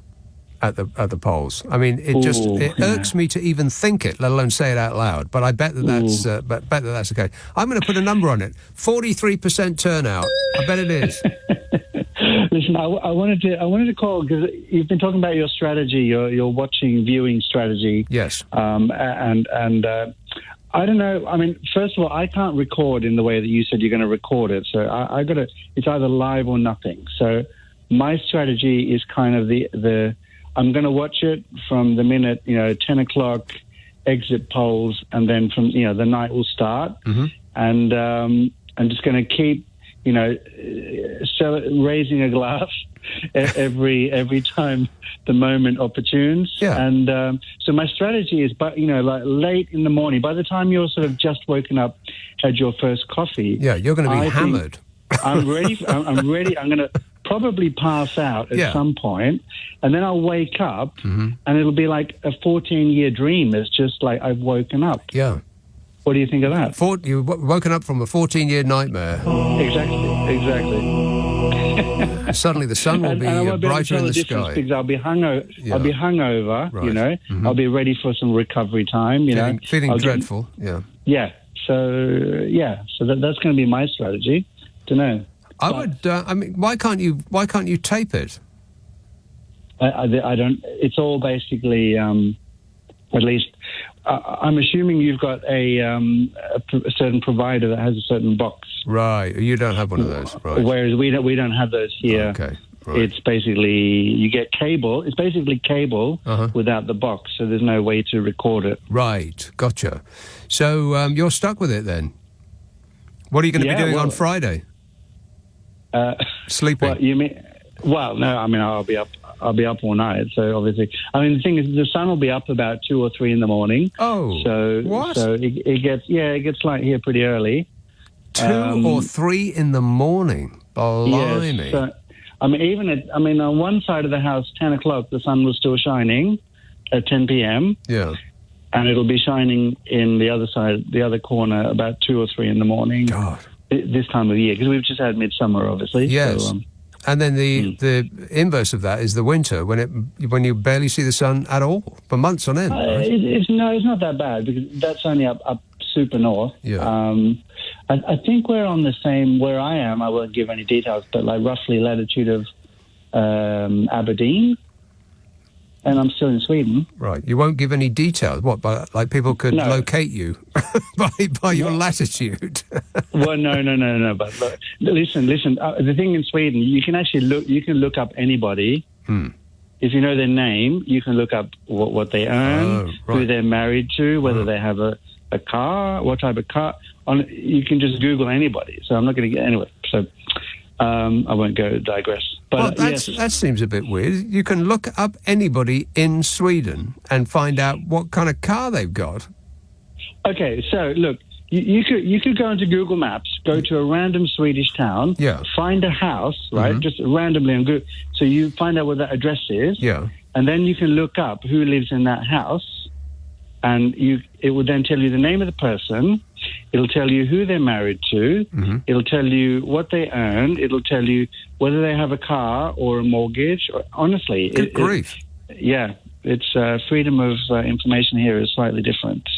at the polls. I mean, it irks me to even think it, let alone say it out loud. But I bet that's the case. I'm going to put a number on it: 43% turnout. I bet it is.
Listen, I wanted to call because you've been talking about your strategy, your watching, viewing strategy.
Yes.
And I don't know. I mean, first of all, I can't record in the way that you said you're going to record it. So I got to. It's either live or nothing. So my strategy is kind of the I'm going to watch it from the minute 10 o'clock exit polls, and then from the night will start, and I'm just going to keep raising a glass every time the moment opportunes.
Yeah.
And so my strategy is, but like late in the morning, by the time you're sort of just woken up, had your first coffee.
Yeah, you're going to be hammered.
I'm ready. I'm ready. I'm going to probably pass out at some point, and then I'll wake up, and it'll be like a 14-year dream. It's just like I've woken up.
Yeah.
What do you think of that?
You've woken up from a 14-year nightmare.
Exactly.
Suddenly the sun will be brighter in the sky.
Because I'll be hungover. I'll be hungover. Right. I'll be ready for some recovery time.
Feeling dreadful.
Yeah. So that's going to be my strategy. Don't know.
I would. Why can't you tape it?
I don't. It's all basically. At least, I'm assuming you've got a certain provider that has a certain box.
Right. You don't have one of those. Right.
Whereas we don't have those here.
Okay. Right.
It's basically you get cable. It's basically cable without the box, so there's no way to record it.
Right. Gotcha. So you're stuck with it then. What are you going to be doing on Friday? Sleeping.
What you mean? Well, no. I mean, I'll be up all night. So obviously, I mean, the thing is, the sun will be up about 2 or 3 in the morning.
Oh,
so
what?
So it gets light here pretty early.
2 or 3 in the morning. Blimey.
Yes, so, on one side of the house, 10 o'clock, the sun was still shining at 10 p.m.
Yeah.
And it'll be shining in the other side, the other corner, about 2 or 3 in the morning.
God.
This time of year, because we've just had midsummer, obviously.
Yes.
So,
and then the inverse of that is the winter, when you barely see the sun at all for months on end. Right?
It's not that bad, because that's only up super north.
Yeah.
I think we're on the same, where I am, I won't give any details, but like roughly latitude of Aberdeen, and I'm still in Sweden.
Right. You won't give any details? What, like people could locate you by your latitude?
Well, no. But listen. The thing in Sweden, you can actually look up anybody. If you know their name, you can look up what they earn, who they're married to, whether they have a car, what type of car. You can just Google anybody. So I'm not going to get anywhere. So I won't digress. But
that seems a bit weird. You can look up anybody in Sweden and find out what kind of car they've got.
Okay, so look, you could go into Google Maps, go to a random Swedish town, find a house, right, just randomly on Google. So you find out what that address is, and then you can look up who lives in that house, and it will then tell you the name of the person. It'll tell you who they're married to. It'll tell you what they earn. It'll tell you whether they have a car or a mortgage. Honestly,
good grief.
It's freedom of information here is slightly different.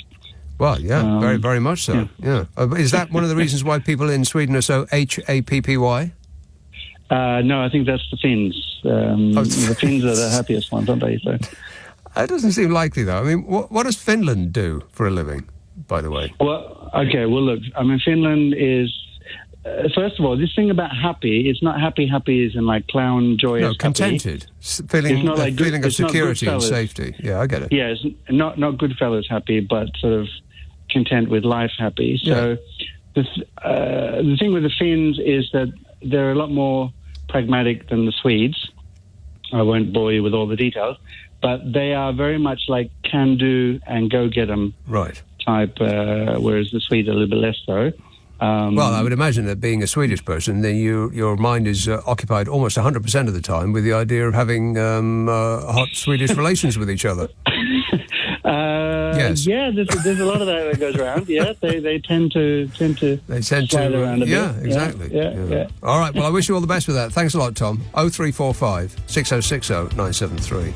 Well, yeah, very, very much so. Yeah. Is that one of the reasons why people in Sweden are so happy?
No, I think that's the Finns. The Finns are the happiest ones, aren't they? So.
That doesn't seem likely, though. I mean, what does Finland do for a living, by the way?
Well, okay. Well, look, I mean, Finland is, first of all, this thing about happy, it's not happy is in like clown, joyous,
no, contented. Feeling of security and safety. Yeah, I get it.
Yeah, it's not Goodfellas happy, but sort of content with life happy. So the thing with the Finns is that they're a lot more pragmatic than the Swedes. I won't bore you with all the details, but they are very much like can do and go get them type, whereas the Swedes are a little bit less so.
Well, I would imagine that being a Swedish person, then your mind is occupied almost 100% of the time with the idea of having hot Swedish relations with each other. Yes.
Yeah, there's a lot of that goes around. Yeah, they tend to slide around a bit.
Yeah, exactly.
Yeah.
All right. Well, I wish you all the best with that. Thanks a lot, Tom. 0345 6060 973.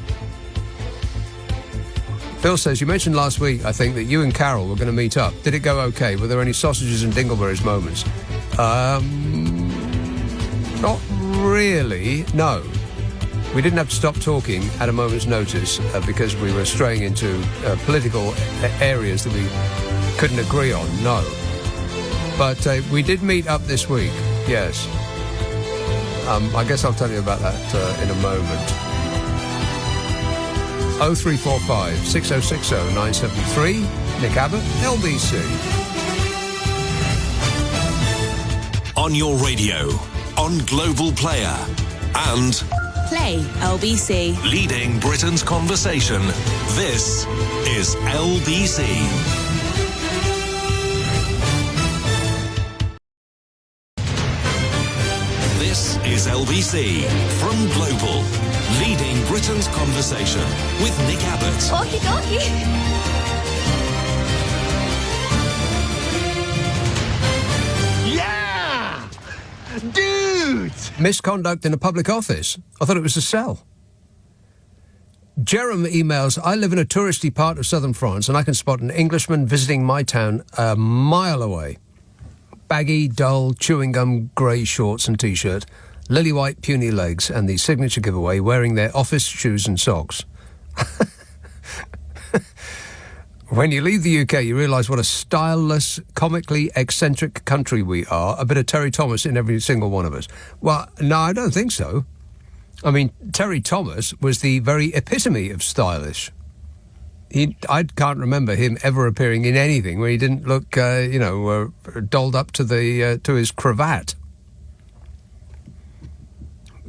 Phil says, you mentioned last week, I think, that you and Carol were going to meet up. Did it go okay? Were there any sausages and dingleberries moments? Not really, no. We didn't have to stop talking at a moment's notice because we were straying into political areas that we couldn't agree on, no. But we did meet up this week, yes. I guess I'll tell you about that in a moment. 0345 6060 973. Nick Abbot, LBC.
On your radio, on Global Player, and...
Play LBC.
Leading Britain's conversation. This is LBC. This is LBC from Global. Leading Britain's conversation with Nick Abbot.
Okie dokie.
Dude!
Misconduct in a public office. I thought it was a cell. Jerem emails, I live in a touristy part of southern France and I can spot an Englishman visiting my town a mile away. Baggy, dull, chewing gum, grey shorts and T-shirt, lily-white, puny legs and the signature giveaway wearing their office shoes and socks. When you leave the UK, you realise what a styleless, comically eccentric country we are. A bit of Terry Thomas in every single one of us. Well, no, I don't think so. I mean, Terry Thomas was the very epitome of stylish. I can't remember him ever appearing in anything where he didn't look, dolled up to his cravat.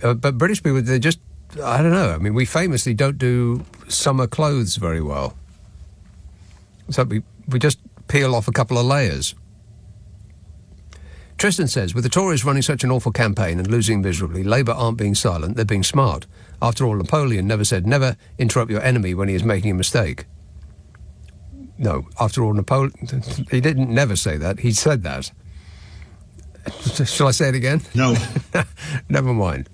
But British people, they just, I don't know. I mean, we famously don't do summer clothes very well. So we just peel off a couple of layers. Tristan says, with the Tories running such an awful campaign and losing miserably, Labour aren't being silent, they're being smart. After all, Napoleon never said, never interrupt your enemy when he is making a mistake. No, after all, Napoleon... He didn't never say that. He said that. Shall I say it again?
No.
Never mind.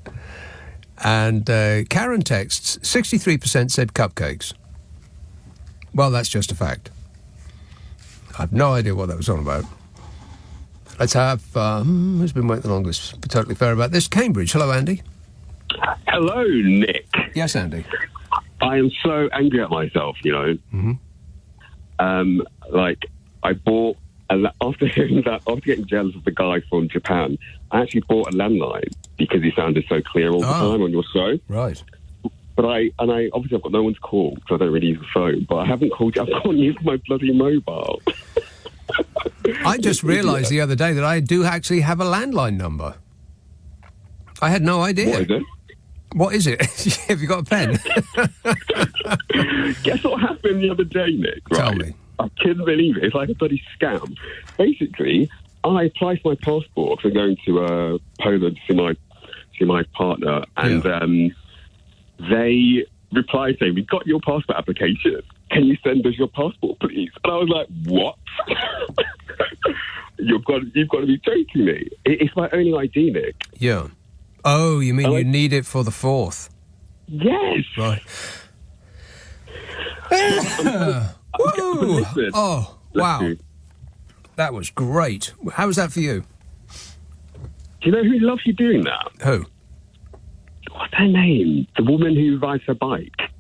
And Karen texts, 63% said cupcakes. Well, that's just a fact. I have no idea what that was on about. Let's have... who's been waiting the longest? Be totally fair about this. Cambridge. Hello, Andy.
Hello, Nick.
Yes, Andy.
I am so angry at myself, you know.
Mm-hmm.
I bought... After getting jealous of the guy from Japan, I actually bought a landline because he sounded so clear all the time on your show.
Right.
But I obviously I've got no one to call because I don't really use the phone. But I haven't called you. I've gone use my bloody mobile.
I just realised the other day that I do actually have a landline number. I had no idea.
What is it?
What is it? Have you got a pen?
Guess what happened the other day, Nick? Right?
Tell me.
I couldn't believe it. It's like a bloody scam. Basically, I applied for my passport because I'm going to Poland to see my partner, and they replied saying, "We got your passport application. Can you send us your passport, please?" And I was like, "What? You've got to be joking me. It's my only ID, Nick."
Yeah. Oh, you mean you need it for the 4th?
Yes.
Right. Woo! Oh, wow. That was great. How was that for you?
Do you know who loves you doing that?
Who?
What's her name? The woman who rides her bike.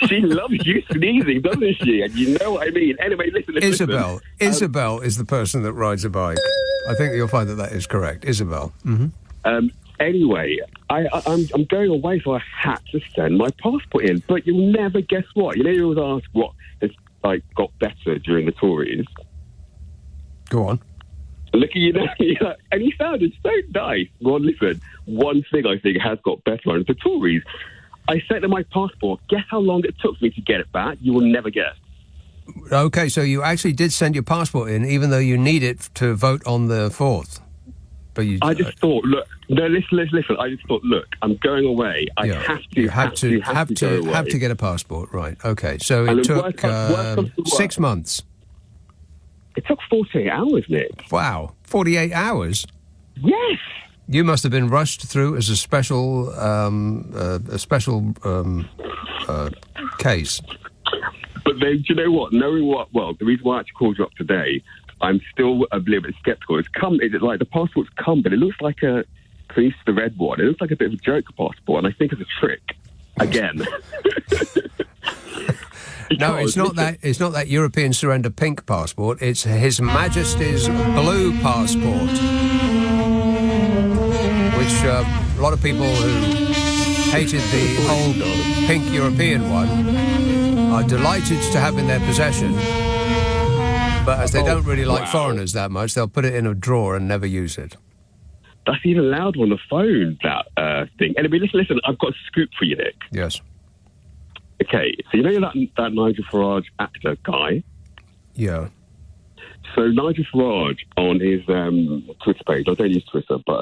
She loves you sneezing, doesn't she? And you know what I mean. Anyway, listen.
Isabel. Isabel is the person that rides a bike. I think you'll find that is correct. Isabel. Mm-hmm.
Anyway, I'm going away, so I had to send my passport in. But you'll never guess what. You know, you always ask what has got better during the Tories.
Go on.
Look at you now, and he sounded so nice. Well, listen, one thing I think has got better under the Tories. I sent them my passport. Guess how long it took me to get it back? You will never guess.
Okay, so you actually did send your passport in, even though you need it to vote on the 4th. But
I just thought, look, no, listen. I just thought, look, I'm going away. I have to
get a passport, right? Okay, so it took 6 months.
It took 48 hours, Nick.
Wow, 48 hours?
Yes.
You must have been rushed through as a special case.
But then, do you know what? Well, the reason why I actually called you up today, I'm still a little bit sceptical. It's like the passport's come, but it looks like a increased the red one. It looks like a bit of a joke passport, and I think it's a trick. Again.
No, it's not that. It's not that European surrender pink passport. It's His Majesty's blue passport, which a lot of people who hated the old pink European one are delighted to have in their possession. But as they don't really like foreigners that much, they'll put it in a drawer and never use it.
That's even allowed on the phone, that thing. Anyway, listen, I've got a scoop for you, Nick.
Yes.
Okay, so you know that Nigel Farage actor guy?
Yeah.
So Nigel Farage, on his Twitter page, I don't use Twitter, but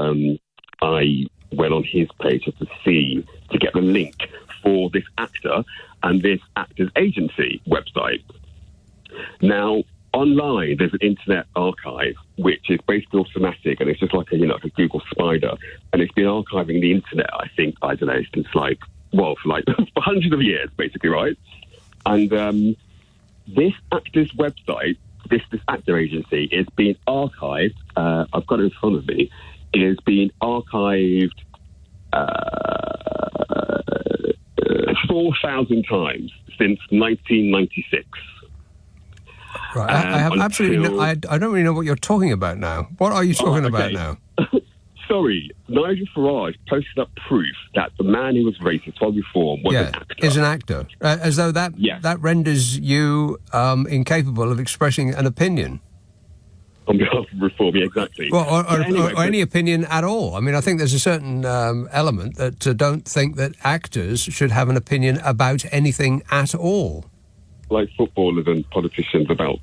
I went on his page to get the link for this actor and this actor's agency website. Now, online, there's an internet archive, which is basically automatic, and it's just like a Google spider, and it's been archiving the internet, I don't know, since for hundreds of years, basically, right? And this actor's website, this actor agency, is being archived. I've got it in front of me. It is being archived 4,000 times since 1996.
Right, I have absolutely. I don't really know what you're talking about now. What are you talking about now?
Sorry, Nigel Farage posted up proof that the man who was racist while reform was an actor.
Is an actor, as though that renders you incapable of expressing an opinion.
On behalf of reform, exactly.
Well, or any opinion at all. I mean, I think there's a certain element that don't think that actors should have an opinion about anything at all.
Like footballers and politicians about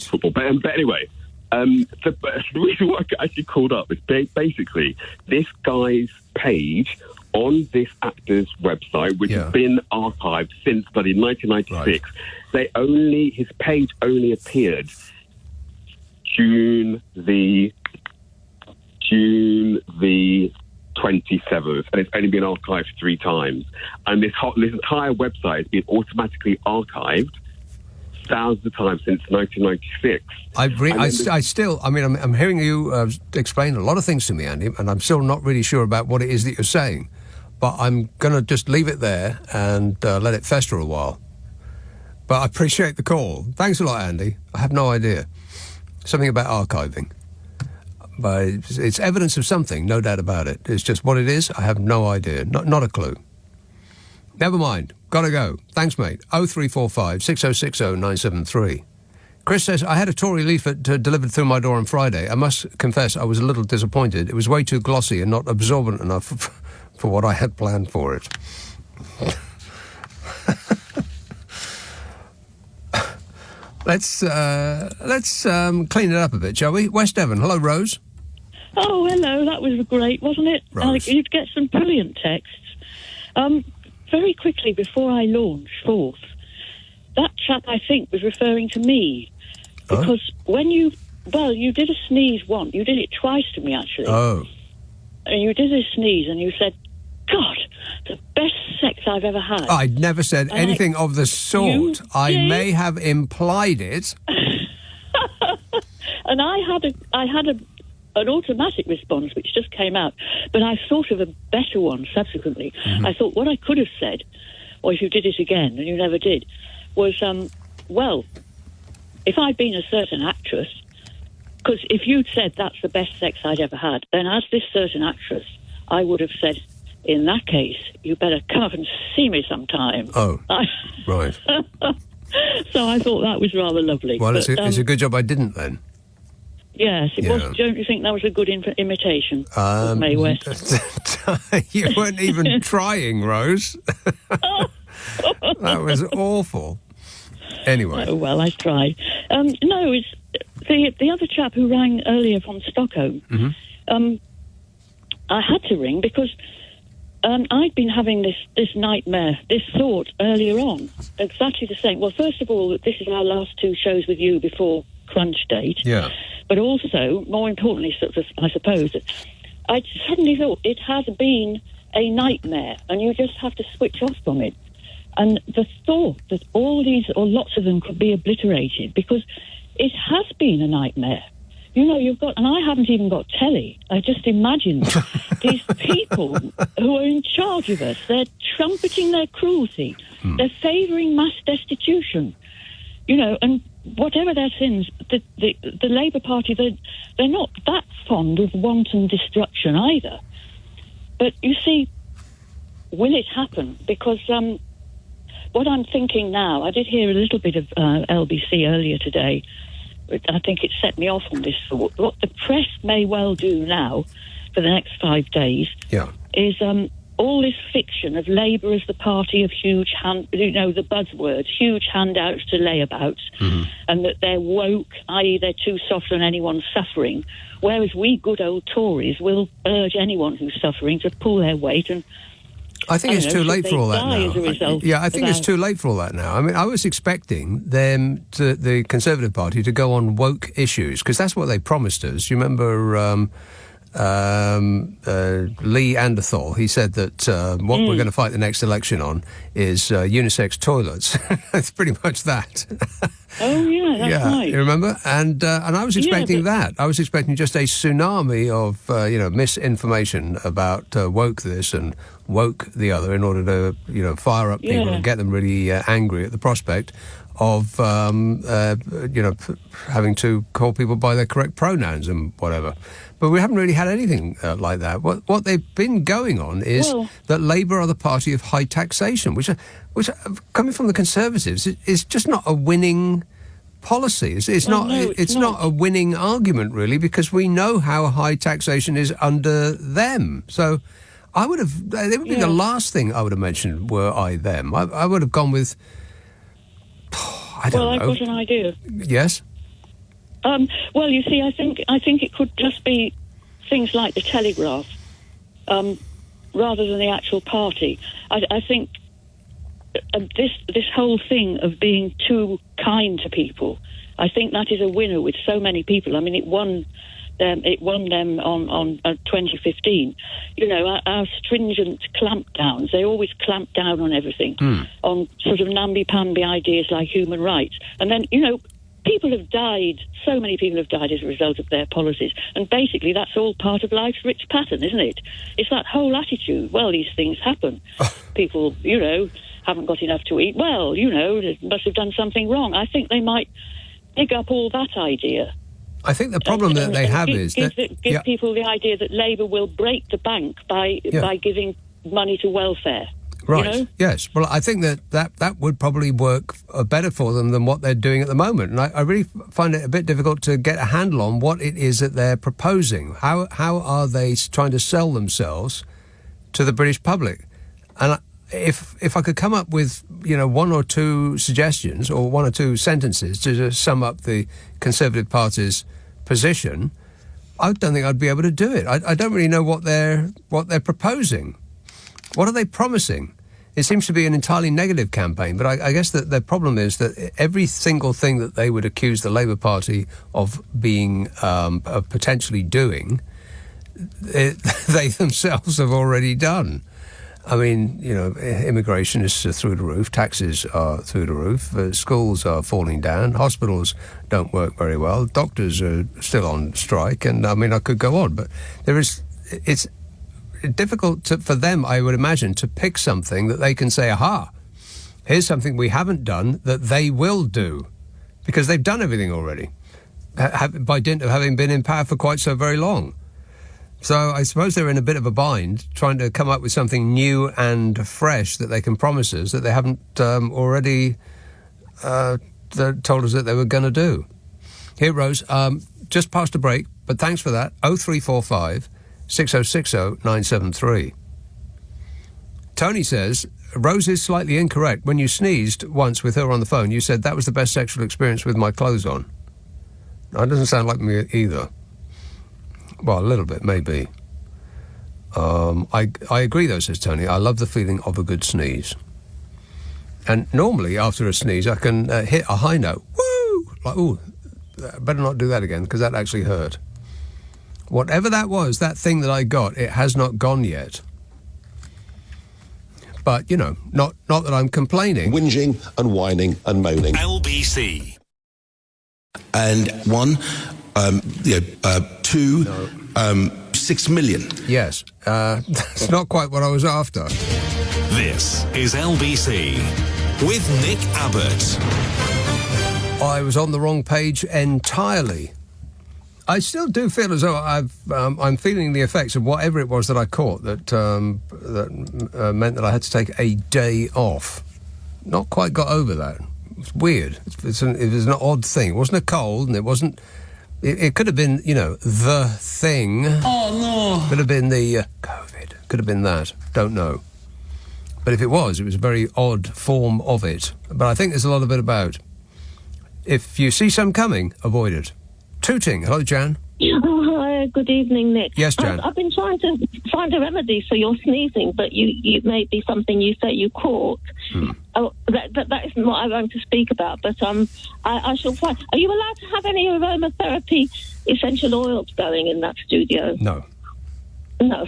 football. But anyway, the reason why I actually called up is basically this guy's page on this actor's website, which has been archived since bloody 1996. Right. His page only appeared June the 27th, and it's only been archived 3 times. And this entire website has been automatically archived thousands of times since 1996. I'm hearing you explain a lot of things to me, Andy, and I'm still not really sure about what it is that you're saying. But I'm going to just leave it there and let it fester a while. But I appreciate the call. Thanks a lot, Andy. I have no idea. Something about archiving. But it's evidence of something, no doubt about it. It's just what it is, I have no idea. Not a clue. Never mind. Gotta go. Thanks, mate. 0345 6060 973. Chris says, I had a Tory leaflet delivered through my door on Friday. I must confess I was a little disappointed. It was way too glossy and not absorbent enough for what I had planned for it. Let's clean it up a bit, shall we? West Devon. Hello, Rose.
Oh, hello. That was great, wasn't it? You'd get some brilliant texts. Very quickly, before I launch forth, that chap, I think, was referring to me. Because when you did a sneeze once. You did it twice to me, actually.
Oh.
And you did a sneeze, and you said, God, the best sex I've ever had.
I'd never said anything of the sort. I may have implied it.
And I had an automatic response which just came out, but I thought of a better one subsequently. Mm-hmm. I thought what I could have said, or if you did it again, and you never did, was, well, if I'd been a certain actress, because if you'd said that's the best sex I'd ever had, then as this certain actress, I would have said, in that case, you better come up and see me sometime.
Oh, right.
So I thought that was rather lovely.
Well, it's a good job I didn't then.
Yes, it was. Don't you think that was a good imitation of Mae West?
You weren't even trying, Rose. That was awful. Anyway.
Oh, well, I tried. No, it's the other chap who rang earlier from Stockholm. Mm-hmm. I had to ring because I'd been having this nightmare, this thought earlier on, exactly the same. Well, first of all, this is our last 2 shows with you before crunch date.
Yeah.
But also, more importantly, I suppose, I suddenly thought it has been a nightmare, and you just have to switch off from it. And the thought that all these, or lots of them, could be obliterated, because it has been a nightmare. You know, and I haven't even got telly. I just imagined these people who are in charge of us, they're trumpeting their cruelty. They're favouring mass destitution. You know, and whatever their sins, the Labour Party, they're not that fond of wanton destruction either. But you see, will it happen? Because what I'm thinking now, I did hear a little bit of LBC earlier today. I think it set me off on this thought. What the press may well do now for the next 5 days is all this fiction of Labour as the party of huge the buzzwords, huge handouts to layabouts, and that they're woke, i.e. they're too soft on anyone suffering, whereas we good old Tories will urge anyone who's suffering to pull their weight. And
I think it's too late for all that now. I think it's too late for all that now. I mean, I was expecting them, the Conservative Party, to go on woke issues, because that's what they promised us. You remember Lee Anderthal? He said that what we're going to fight the next election on is unisex toilets. It's pretty much that.
Oh, yeah, that's right.
You remember? And I was expecting that. I was expecting just a tsunami of, misinformation about woke this and woke the other in order to, fire up people and get them really angry at the prospect of, having to call people by their correct pronouns and whatever. But we haven't really had anything like that. What they've been going on is that Labour are the party of high taxation, which coming from the Conservatives, is just not a winning policy. It's not a winning argument, really, because we know how high taxation is under them. So they would be the last thing I would have mentioned were I them. I would have gone with, I don't know.
Well, I've got an idea.
Yes?
Well, you see, I think it could just be things like the Telegraph, rather than the actual party. I think this whole thing of being too kind to people, I think that is a winner with so many people. I mean, it won them on 2015. You know, our stringent clampdowns, they always clamp down on everything, on sort of namby-pamby ideas like human rights. And then, people have died, so many people have died as a result of their policies. And basically that's all part of life's rich pattern, isn't it? It's that whole attitude. Well, these things happen. People, haven't got enough to eat. Well, they must have done something wrong. I think they might dig up all that idea.
I think the problem that they have is that...
Give people the idea that Labour will break the bank by giving money to welfare.
Right, yes. Well, I think that would probably work better for them than what they're doing at the moment. And I really find it a bit difficult to get a handle on what it is that they're proposing. How are they trying to sell themselves to the British public? And if I could come up with, one or two suggestions or one or two sentences to just sum up the Conservative Party's position, I don't think I'd be able to do it. I don't really know what they're proposing. What are they promising? It seems to be an entirely negative campaign, but I guess that their problem is that every single thing that they would accuse the Labour Party of being of potentially doing, they themselves have already done. I mean, immigration is through the roof, taxes are through the roof, schools are falling down, hospitals don't work very well, doctors are still on strike, and I could go on, but it's difficult for them, I would imagine, to pick something that they can say, aha, here's something we haven't done that they will do, because they've done everything already, by dint of having been in power for quite so very long. So I suppose they're in a bit of a bind, trying to come up with something new and fresh that they can promise us that they haven't already told us that they were going to do. Here, Rose, just past a break, but thanks for that. 0345 6060 973. Tony says, Rose is slightly incorrect. When you sneezed once with her on the phone, you said that was the best sexual experience with my clothes on. That doesn't sound like me either. Well, a little bit, maybe. I agree, though, says Tony. I love the feeling of a good sneeze. And normally, after a sneeze, I can hit a high note. Woo! Like, ooh, better not do that again, because that actually hurt. Whatever that was, that thing that I got, it has not gone yet. But, not that I'm complaining.
Whinging and whining and moaning.
LBC.
And one, two, 6 million.
Yes. That's not quite what I was after.
This is LBC with Nick Abbott.
I was on the wrong page entirely. I still do feel as though I'm feeling the effects of whatever it was that I caught that meant that I had to take a day off. Not quite got over that. It's weird. It was an odd thing. It wasn't a cold, and it wasn't... It could have been, the thing.
Oh, no.
Could have been the COVID. Could have been that. Don't know. But if it was a very odd form of it. But I think there's a lot of it about. If you see some coming, avoid it. Tooting. Hello, Jan.
Oh, hi. Good evening, Nick.
Yes, Jan.
I've been trying to find a remedy for your sneezing, but you may be something you say you caught. Oh, that isn't what I'm going to speak about, but I shall find... Are you allowed to have any aromatherapy essential oils going in that studio?
No.
No.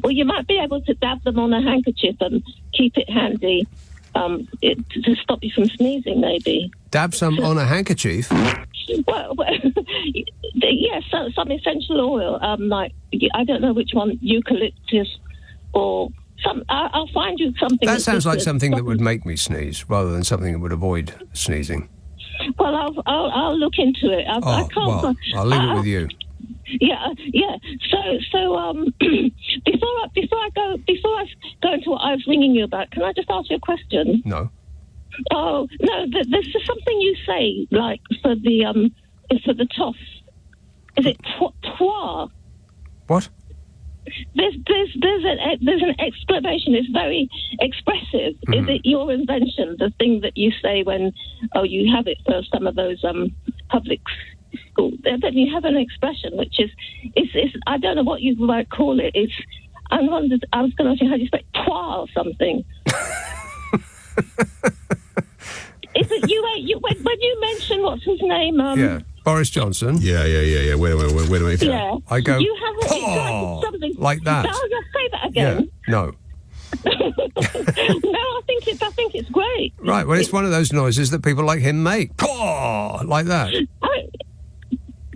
Well, you might be able to dab them on a handkerchief and keep it handy to stop you from sneezing, maybe.
Dab some on a handkerchief?
Well, yes, some essential oil, like, I don't know which one, eucalyptus or some. I'll find you something.
That sounds like something that would make me sneeze rather than something that would avoid sneezing.
Well, I'll look into it. I can't.
Well, I'll leave it with you.
Yeah. So before I go into what I was ringing you about, can I just ask you a question?
No.
Oh no, there's just something you say, like for the toss. Is it trois?
What?
There's an exclamation. It's very expressive. Is it your invention? The thing that you say when you have it for some of those public schools. Then you have an expression which is I don't know what you might call it. I was going to say how do you say trois or something. Is it you? When you mention what's his name?
Yeah, Boris Johnson.
Yeah. Wait a minute.
Yeah.
I go.
You have something
like that.
No, just say that again.
Yeah. No.
No, I think it's great.
Right. Well, it's one of those noises that people like him make. Like that.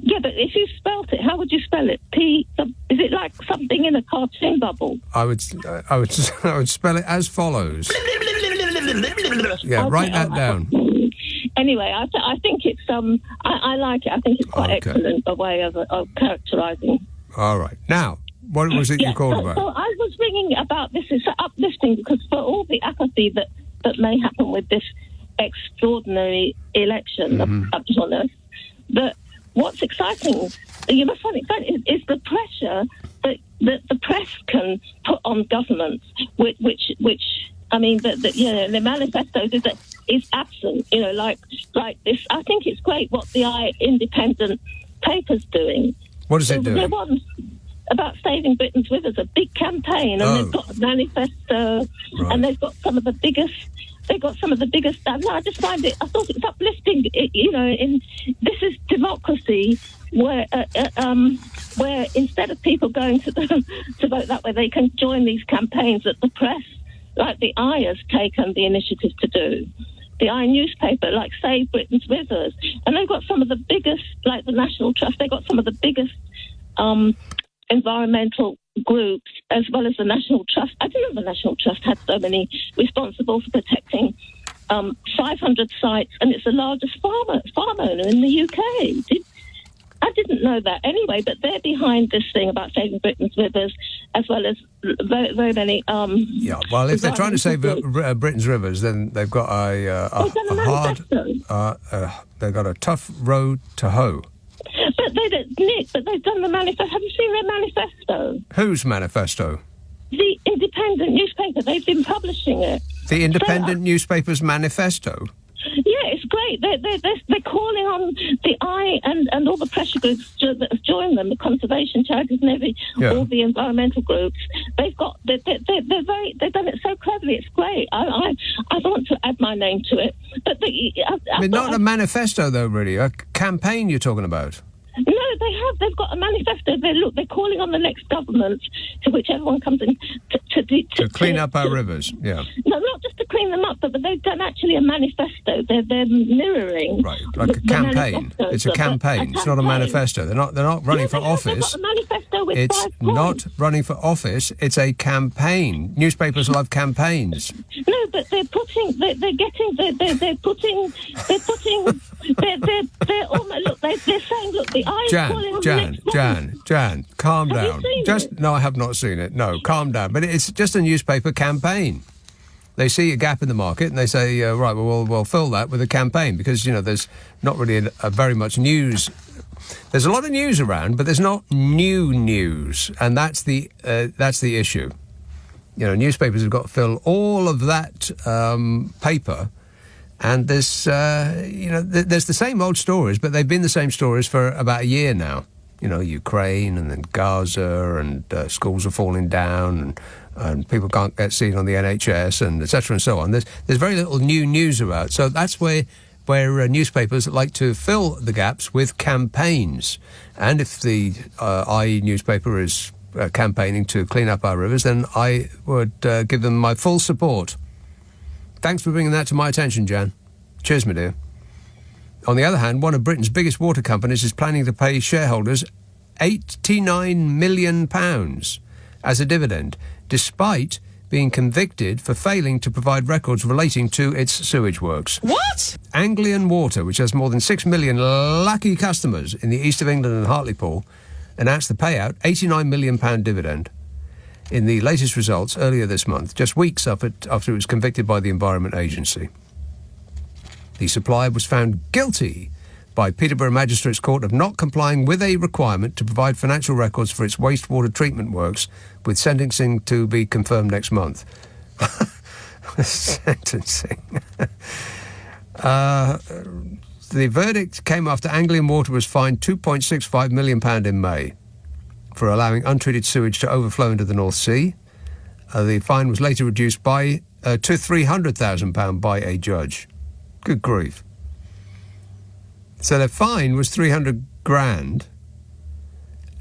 Yeah, but if you spelt it, how would you spell it? Is it like something in a cartoon bubble?
I would spell it as follows. Yeah,
Okay,
write that down.
Anyway, I think it's I like it. I think it's quite excellent a way of characterising.
All right. Now, what was it you called about?
So I was ringing about this. It's uplifting because for all the apathy that may happen with this extraordinary election up to on earth, but what's exciting, you must find exciting, is the pressure that the press can put on governments, which I mean, the manifestos is absent. Like this. I think it's great what the independent paper's doing.
What is it doing?
They're one about saving Britain's rivers, a big campaign, and they've got a manifesto, and they've got some of the biggest. I just find it. I thought it was uplifting. This is democracy, where instead of people going to vote that way, they can join these campaigns that the press, like the Eye, has taken the initiative to do. The Eye newspaper, like Save Britain's Rivers, and they've got some of the biggest, like the National Trust. They've got some of the biggest environmental groups, as well as the National Trust. I didn't know the National Trust had so many responsible for protecting 500 sites, and it's the largest farm owner in the UK. I didn't know that anyway, but they're behind this thing about saving Britain's rivers, as well as very, very many...
yeah, well, if they're trying to save Britain's rivers, then they've got they've got a tough road to hoe.
But they've done the manifesto. Have you seen their manifesto?
Whose manifesto?
The Independent newspaper. They've been publishing it.
The Independent newspaper's manifesto?
Yeah, it's great. They're calling on the Eye and all the pressure groups that have joined them, the conservation charities and all the environmental groups. They've done it so cleverly. It's great. I want to add my name to it, but
not a manifesto though, really. A campaign you're talking about.
No, they have. They've got a manifesto. They're calling on the next government, to which everyone comes in to clean
up our rivers. Yeah.
No, not just to clean them up, but they've done actually a manifesto. They're mirroring.
Right, like a campaign. It's a campaign. It's not a manifesto. They're not running for office.
They've got a manifesto with
It's
5 points.
not running for office. It's a campaign. Newspapers love campaigns.
No, but they're putting. They're almost look. They're saying, look, the eyes falling on the next button.
Jan, calm
Have you
down.
seen it?
No, I have not seen it. No, calm down. But it's just a newspaper campaign. They see a gap in the market and they say, right, well, we'll fill that with a campaign because, there's not really very much news. There's a lot of news around, but there's not new news, and that's the issue. Newspapers have got to fill all of that paper, and there's the same old stories, but they've been the same stories for about a year now. Ukraine and then Gaza, and schools are falling down, and people can't get seen on the NHS, and etc. and so on. There's very little new news about. So that's where newspapers like to fill the gaps with campaigns. And if the IE newspaper is campaigning to clean up our rivers, then I would give them my full support. Thanks for bringing that to my attention, Jan. Cheers, my dear. On the other hand, one of Britain's biggest water companies is planning to pay shareholders £89 million as a dividend, despite being convicted for failing to provide records relating to its sewage works.
What?
Anglian Water, which has more than 6 million lucky customers in the east of England and Hartlepool, announced the payout £89 million dividend in the latest results earlier this month, just weeks after it was convicted by the Environment Agency. The supplier was found guilty by Peterborough Magistrates Court of not complying with a requirement to provide financial records for its wastewater treatment works, with sentencing to be confirmed next month. Sentencing. The verdict came after Anglian Water was fined £2.65 million in May for allowing untreated sewage to overflow into the North Sea. The fine was later reduced to £300,000 by a judge. Good grief. So their fine was 300 grand,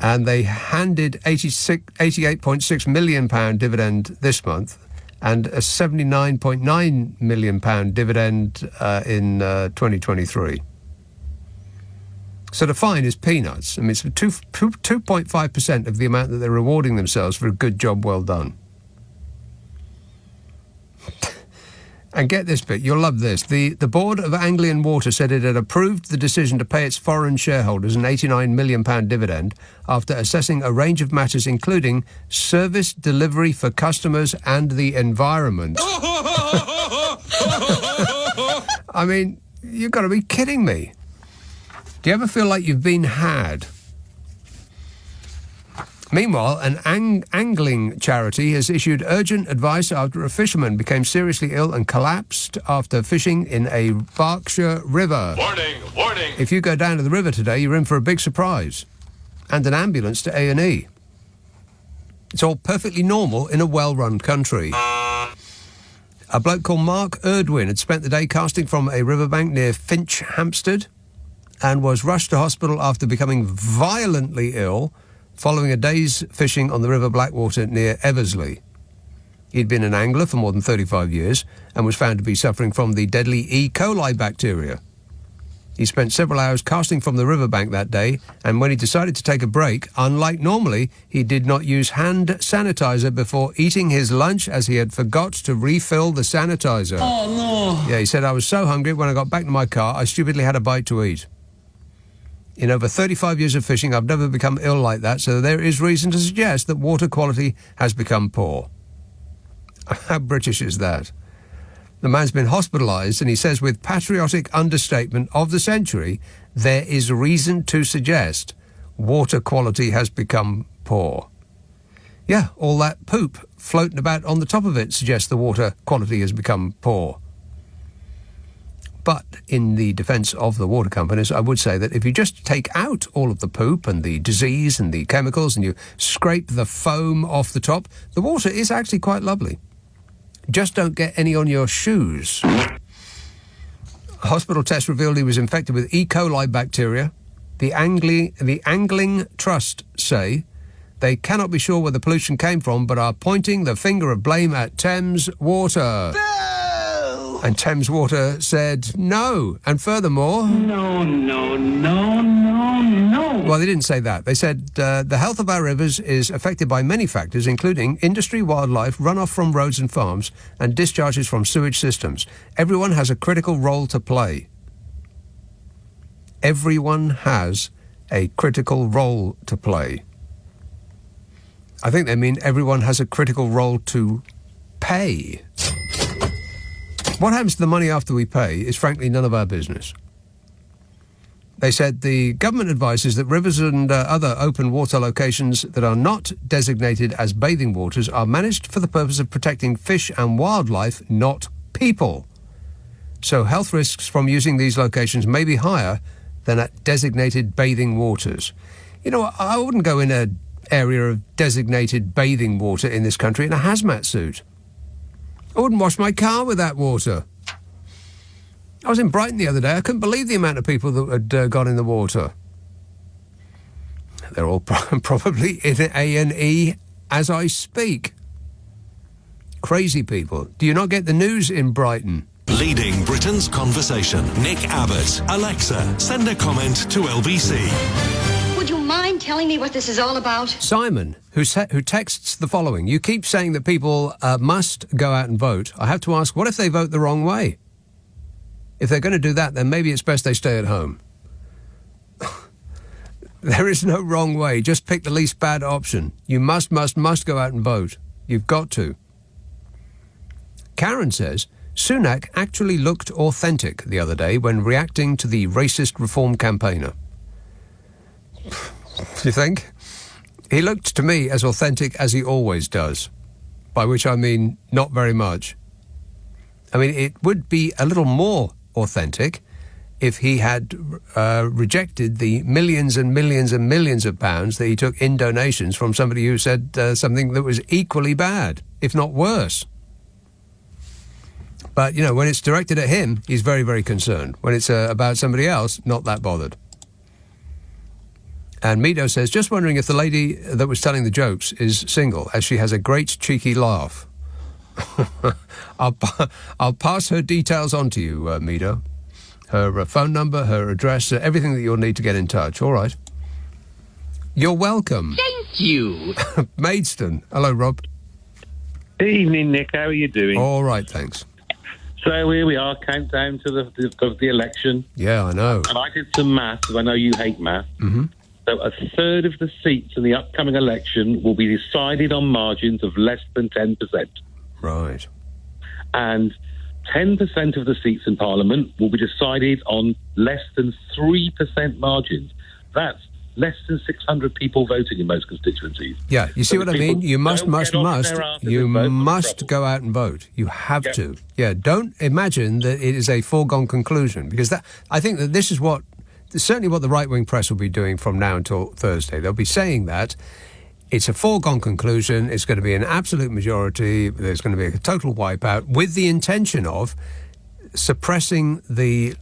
and they handed £88.6 million dividend this month, and a £79.9 million dividend in 2023. So the fine is peanuts. I mean, it's 2.5% of the amount that they're rewarding themselves for a good job well done. And get this bit, you'll love this. The board of Anglian Water said it had approved the decision to pay its foreign shareholders an £89 million dividend after assessing a range of matters, including service delivery for customers and the environment. I mean, you've got to be kidding me. Do you ever feel like you've been had? Meanwhile, an angling charity has issued urgent advice after a fisherman became seriously ill and collapsed after fishing in a Berkshire river.
Warning, warning.
If you go down to the river today, you're in for a big surprise. And an ambulance to A&E. It's all perfectly normal in a well-run country. A bloke called Mark Erdwin had spent the day casting from a riverbank near Finch, Hampstead, and was rushed to hospital after becoming violently ill following a day's fishing on the River Blackwater near Eversley. He'd been an angler for more than 35 years and was found to be suffering from the deadly E. coli bacteria. He spent several hours casting from the riverbank that day, and when he decided to take a break, unlike normally, he did not use hand sanitizer before eating his lunch, as he had forgot to refill the sanitizer.
Oh, no.
Yeah, he said, I was so hungry when I got back to my car, I stupidly had a bite to eat. In over 35 years of fishing, I've never become ill like that, so there is reason to suggest that water quality has become poor. How British is that? The man's been hospitalised, and he says with patriotic understatement of the century, there is reason to suggest water quality has become poor. Yeah, all that poop floating about on the top of it suggests the water quality has become poor. But in the defence of the water companies, I would say that if you just take out all of the poop and the disease and the chemicals and you scrape the foam off the top, the water is actually quite lovely. Just don't get any on your shoes. A hospital test revealed he was infected with E. coli bacteria. The Angling Trust say they cannot be sure where the pollution came from, but are pointing the finger of blame at Thames Water. And Thames Water said no. And furthermore...
No.
Well, they didn't say that. They said the health of our rivers is affected by many factors, including industry, wildlife, runoff from roads and farms, and discharges from sewage systems. Everyone has a critical role to play. Everyone has a critical role to play. I think they mean everyone has a critical role to pay. What happens to the money after we pay is frankly none of our business. They said the government advises that rivers and other open water locations that are not designated as bathing waters are managed for the purpose of protecting fish and wildlife, not people. So health risks from using these locations may be higher than at designated bathing waters. You know, I wouldn't go in an area of designated bathing water in this country in a hazmat suit. I wouldn't wash my car with that water. I was in Brighton the other day. I couldn't believe the amount of people that had got in the water. They're all probably in A&E as I speak. Crazy people. Do you not get the news in Brighton?
Leading Britain's conversation. Nick Abbot. Alexa, send a comment to LBC.
Would you mind telling me what this is all about?
Simon, who texts the following. You keep saying that people must go out and vote. I have to ask, what if they vote the wrong way? If they're going to do that, then maybe it's best they stay at home. There is no wrong way. Just pick the least bad option. You must go out and vote. You've got to. Karen says, Sunak actually looked authentic the other day when reacting to the racist reform campaigner. You think? He looked to me as authentic as he always does, by which I mean not very much. I mean, it would be a little more authentic if he had rejected the millions and millions and millions of pounds that he took in donations from somebody who said something that was equally bad, if not worse. But, you know, when it's directed at him, he's very, very concerned. When it's about somebody else, not that bothered. And Mido says, just wondering if the lady that was telling the jokes is single, as she has a great cheeky laugh. I'll pass her details on to you, Mido. Her phone number, her address, everything that you'll need to get in touch. All right. You're welcome.
Thank you.
Maidstone. Hello, Rob.
Evening, Nick. How are you doing?
All right, thanks.
So here we are, countdown to the election.
Yeah, I know.
And I did some maths. I know you hate math.
Mm-hmm.
So a third of the seats in the upcoming election will be decided on margins of less than 10%.
Right.
And 10% of the seats in Parliament will be decided on less than 3% margins. That's less than 600 people voting in most constituencies.
Yeah, you see what I mean? You must go out and vote. You have to. Yeah, don't imagine that it is a foregone conclusion, because I think that this is certainly what the right-wing press will be doing from now until Thursday. They'll be saying that it's a foregone conclusion, it's going to be an absolute majority, there's going to be a total wipeout, with the intention of suppressing the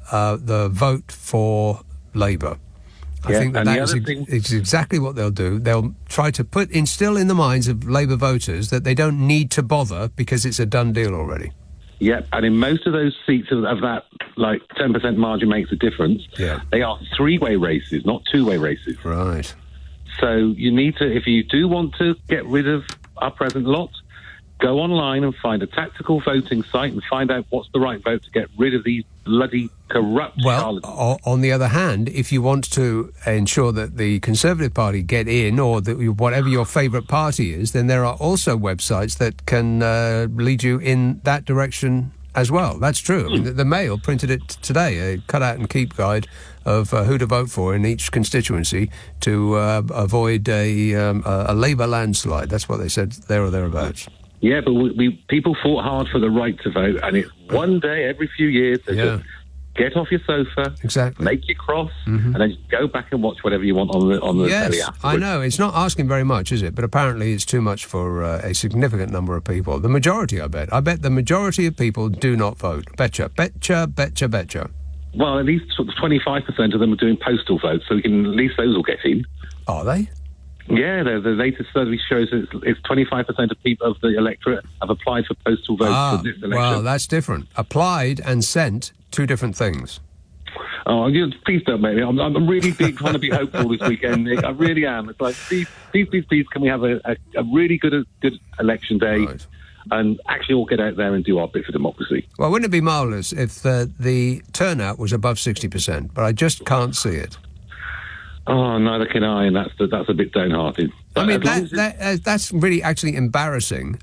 vote for Labour. I think that is exactly what they'll do. They'll try to instill in the minds of Labour voters that they don't need to bother because it's a done deal already.
Yep, and in most of those seats of that, like 10% margin makes a difference.
Yeah,
they are three-way races, not two-way races.
Right.
So you need to, if you do want to get rid of our present lot, go online and find a tactical voting site and find out what's the right vote to get rid of these bloody corrupt charlatans.
Well, on the other hand, if you want to ensure that the Conservative Party get in, or whatever your favourite party is, then there are also websites that can lead you in that direction as well. That's true. I mean, the Mail printed it today, a cut-out and keep guide of who to vote for in each constituency to avoid a Labour landslide. That's what they said there or thereabouts.
Yeah, but people fought hard for the right to vote, and it's one day every few years to just get off your sofa,
exactly,
make your cross, and then go back and watch whatever you want on the telly afterwards.
I know, it's not asking very much, is it? But apparently it's too much for a significant number of people. The majority, I bet the majority of people do not vote. Betcha.
Well, at least sort of 25% of them are doing postal votes, so at least those will get in.
Are they?
Yeah, the latest survey shows it's 25% of people of the electorate have applied for postal votes for this election.
Well, that's different. Applied and sent, two different things.
Oh, please don't make me. I'm really trying to be hopeful this weekend, Nick. I really am. It's like, please, can we have a really good election day and actually all get out there and do our bit for democracy?
Well, wouldn't it be marvellous if the turnout was above 60%? But I just can't see it.
Oh, neither can I, and that's a bit downhearted.
I mean, that's really actually embarrassing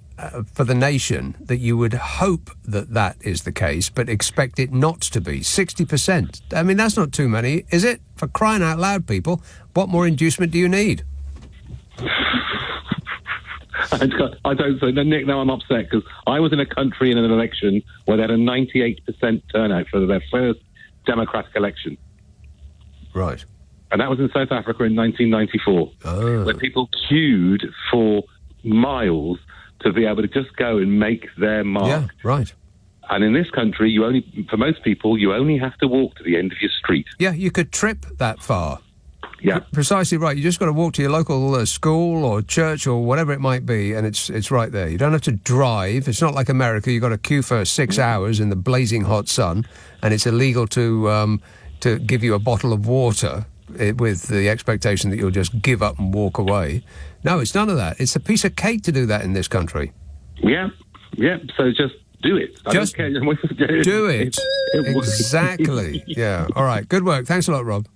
for the nation that you would hope that is the case, but expect it not to be. 60%. I mean, that's not too many, is it? For crying out loud, people, what more inducement do you need?
I don't say. No, Nick, now I'm upset because I was in a country in an election where they had a 98% turnout for their first democratic election.
Right.
And that was in South Africa in 1994, where people queued for miles to be able to just go and make their mark.
Yeah, right.
And in this country, for most people, you only have to walk to the end of your street.
Yeah, you could trip that far.
Yeah.
Precisely right. You just got to walk to your local school or church or whatever it might be, and it's right there. You don't have to drive. It's not like America. You've got to queue for 6 hours in the blazing hot sun, and it's illegal to give you a bottle of water with the expectation that you'll just give up and walk away. No, it's none of that. It's a piece of cake to do that in this country.
Yeah. So just do it.
Just
I don't care.
Do it. Exactly. Yeah. All right. Good work. Thanks a lot, Rob.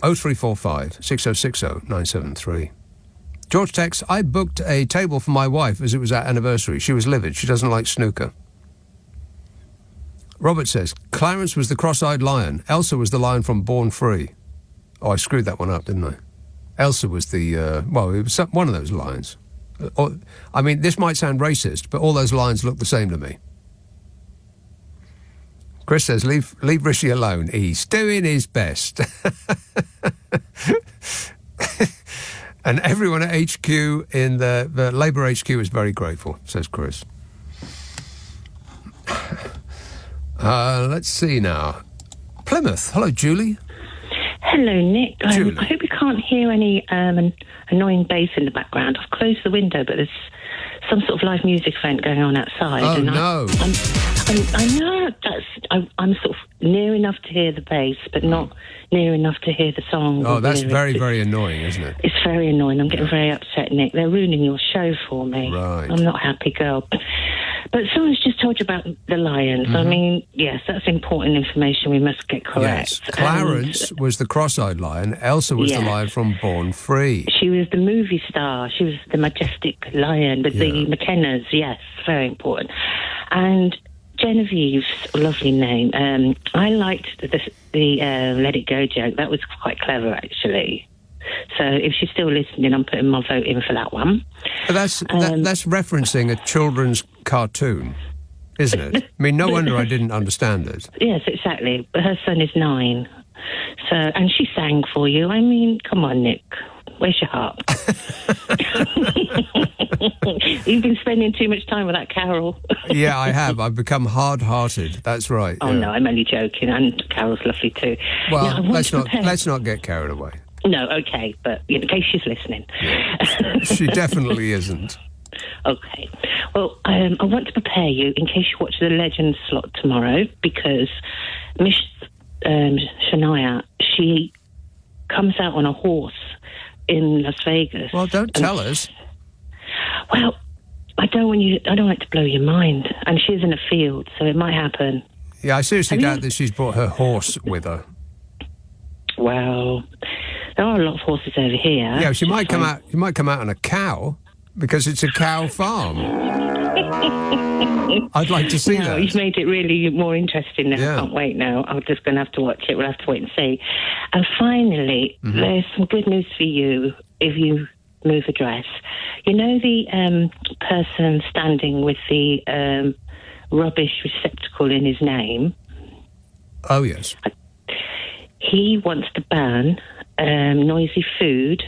0345 6060 973. George texts, I booked a table for my wife as it was our anniversary. She was livid. She doesn't like snooker. Robert says, Clarence was the cross-eyed lion. Elsa was the lion from Born Free. Oh, I screwed that one up, didn't I? Elsa was the, it was one of those lions. I mean, this might sound racist, but all those lions look the same to me. Chris says, leave Rishi alone. He's doing his best. And everyone at HQ in the Labour HQ is very grateful, says Chris. Let's see now. Plymouth. Hello, Julie.
Hello, Nick. I hope you can't hear any annoying bass in the background. I've closed the window, but there's some sort of live music event going on outside.
Oh, no.
I know I'm sort of near enough to hear the bass, but not near enough to hear the song.
Oh, that's very, very annoying, isn't it?
It's very annoying. I'm getting very upset, Nick. They're ruining your show for me.
Right.
I'm not a happy girl. But someone's just told you about the lions.
Mm-hmm.
I mean, yes, that's important information we must get correct.
Yes. Clarence was the cross-eyed lion. Elsa was the lion from Born Free.
She was the movie star. She was the majestic lion with the McKennas. Yes, very important. And Genevieve's lovely name. I liked the Let It Go joke. That was quite clever, actually. So if she's still listening, I'm putting my vote in for that one.
But that's referencing a children's cartoon, isn't it? I mean, no wonder I didn't understand it.
Yes, exactly. But her son is 9. So, and she sang for you. I mean, come on, Nick. Where's your heart? You've been spending too much time with that Carol.
Yeah, I have. I've become hard-hearted. That's right.
Oh, no, I'm only joking. And Carol's lovely too.
Well, let's not get carried away.
No, okay, but in case she's listening.
She definitely isn't.
Okay. Well, I want to prepare you in case you watch the Legends slot tomorrow, because Miss Shania, she comes out on a horse in Las Vegas.
Well, don't tell us.
Well, I don't want it to blow your mind. And she's in a field, so it might happen.
Yeah, I seriously doubt that she's brought her horse with her.
Well, there are a lot of horses over here.
Yeah, she might come out. She might come out on a cow because it's a cow farm. I'd like to see that.
You've made it really more interesting now. I can't wait now. I'm just going to have to watch it. We'll have to wait and see. And finally, there's some good news for you if you move address. You know the person standing with the rubbish receptacle in his name?
Oh, yes.
He wants to ban noisy food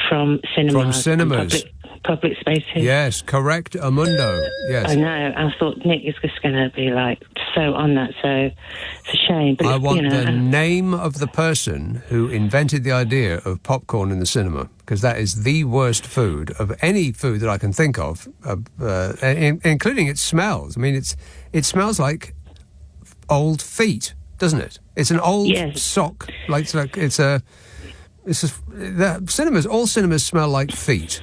from cinemas.
From cinemas.
Public spaces.
Yes, correct, Amundo. Yes.
I know. I thought Nick is just going to be like so on that, so it's a shame. But
I
it's,
want
you know,
the name of the person who invented the idea of popcorn in the cinema, because that is the worst food of any food that I can think of, including its smells. I mean, it smells like old feet, doesn't it? It's an old sock. All cinemas smell like feet.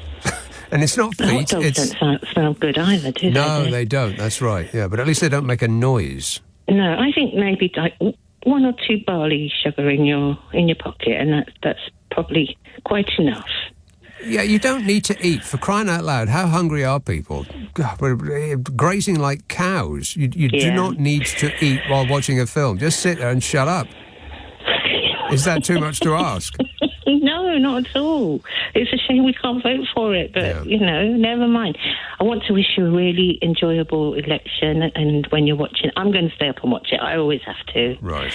And it's not feet.
Hot dogs don't smell good either, do they?
No, they don't. That's right. Yeah, but at least they don't make a noise.
No, I think maybe like 1 or 2 barley sugar in your pocket, and that's probably quite enough.
Yeah, you don't need to eat. For crying out loud, how hungry are people? God, we're grazing like cows. You do not need to eat while watching a film. Just sit there and shut up. Is that too much to ask?
No, not at all. It's a shame we can't vote for it, but, you know, never mind. I want to wish you a really enjoyable election, and when you're watching, I'm going to stay up and watch it. I always have to.
Right.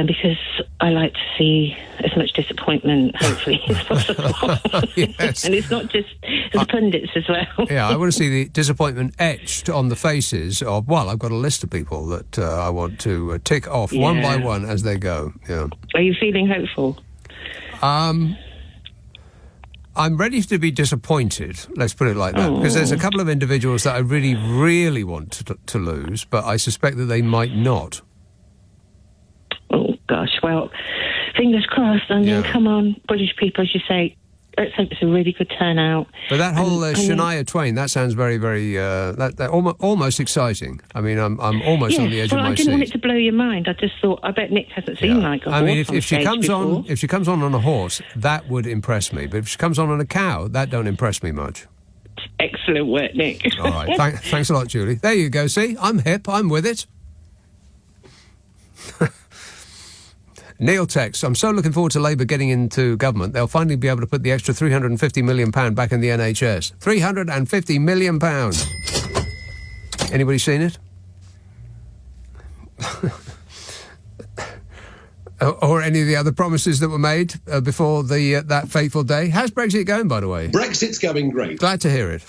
Because I like to see as much disappointment, hopefully, as possible.
Yes.
And it's not just the pundits as well.
Yeah, I want to see the disappointment etched on the faces of, well, I've got a list of people that I want to tick off one by one as they go. Yeah.
Are you feeling hopeful?
I'm ready to be disappointed, let's put it like that, because there's a couple of individuals that I really, really want to lose, but I suspect that they might not.
Oh, gosh. Well, fingers crossed. I mean, come on, British people, as you say, let's hope it's a really good turnout.
But that whole Shania Twain, that sounds very, very, that almost exciting. I mean, I'm almost on the edge of my seat.
I didn't want it to blow your mind. I just thought, I bet Nick hasn't seen like a horse.
I mean, if she comes
before.
if she comes on a horse, that would impress me. But if she comes on a cow, that don't impress me much.
Excellent work, Nick.
All right, thanks a lot, Julie. There you go. See, I'm hip. I'm with it. Neil texts, I'm so looking forward to Labour getting into government. They'll finally be able to put the extra £350 million back in the NHS. £350 million. Anybody seen it? Or any of the other promises that were made before that fateful day? How's Brexit going, by the way?
Brexit's going great.
Glad to hear it.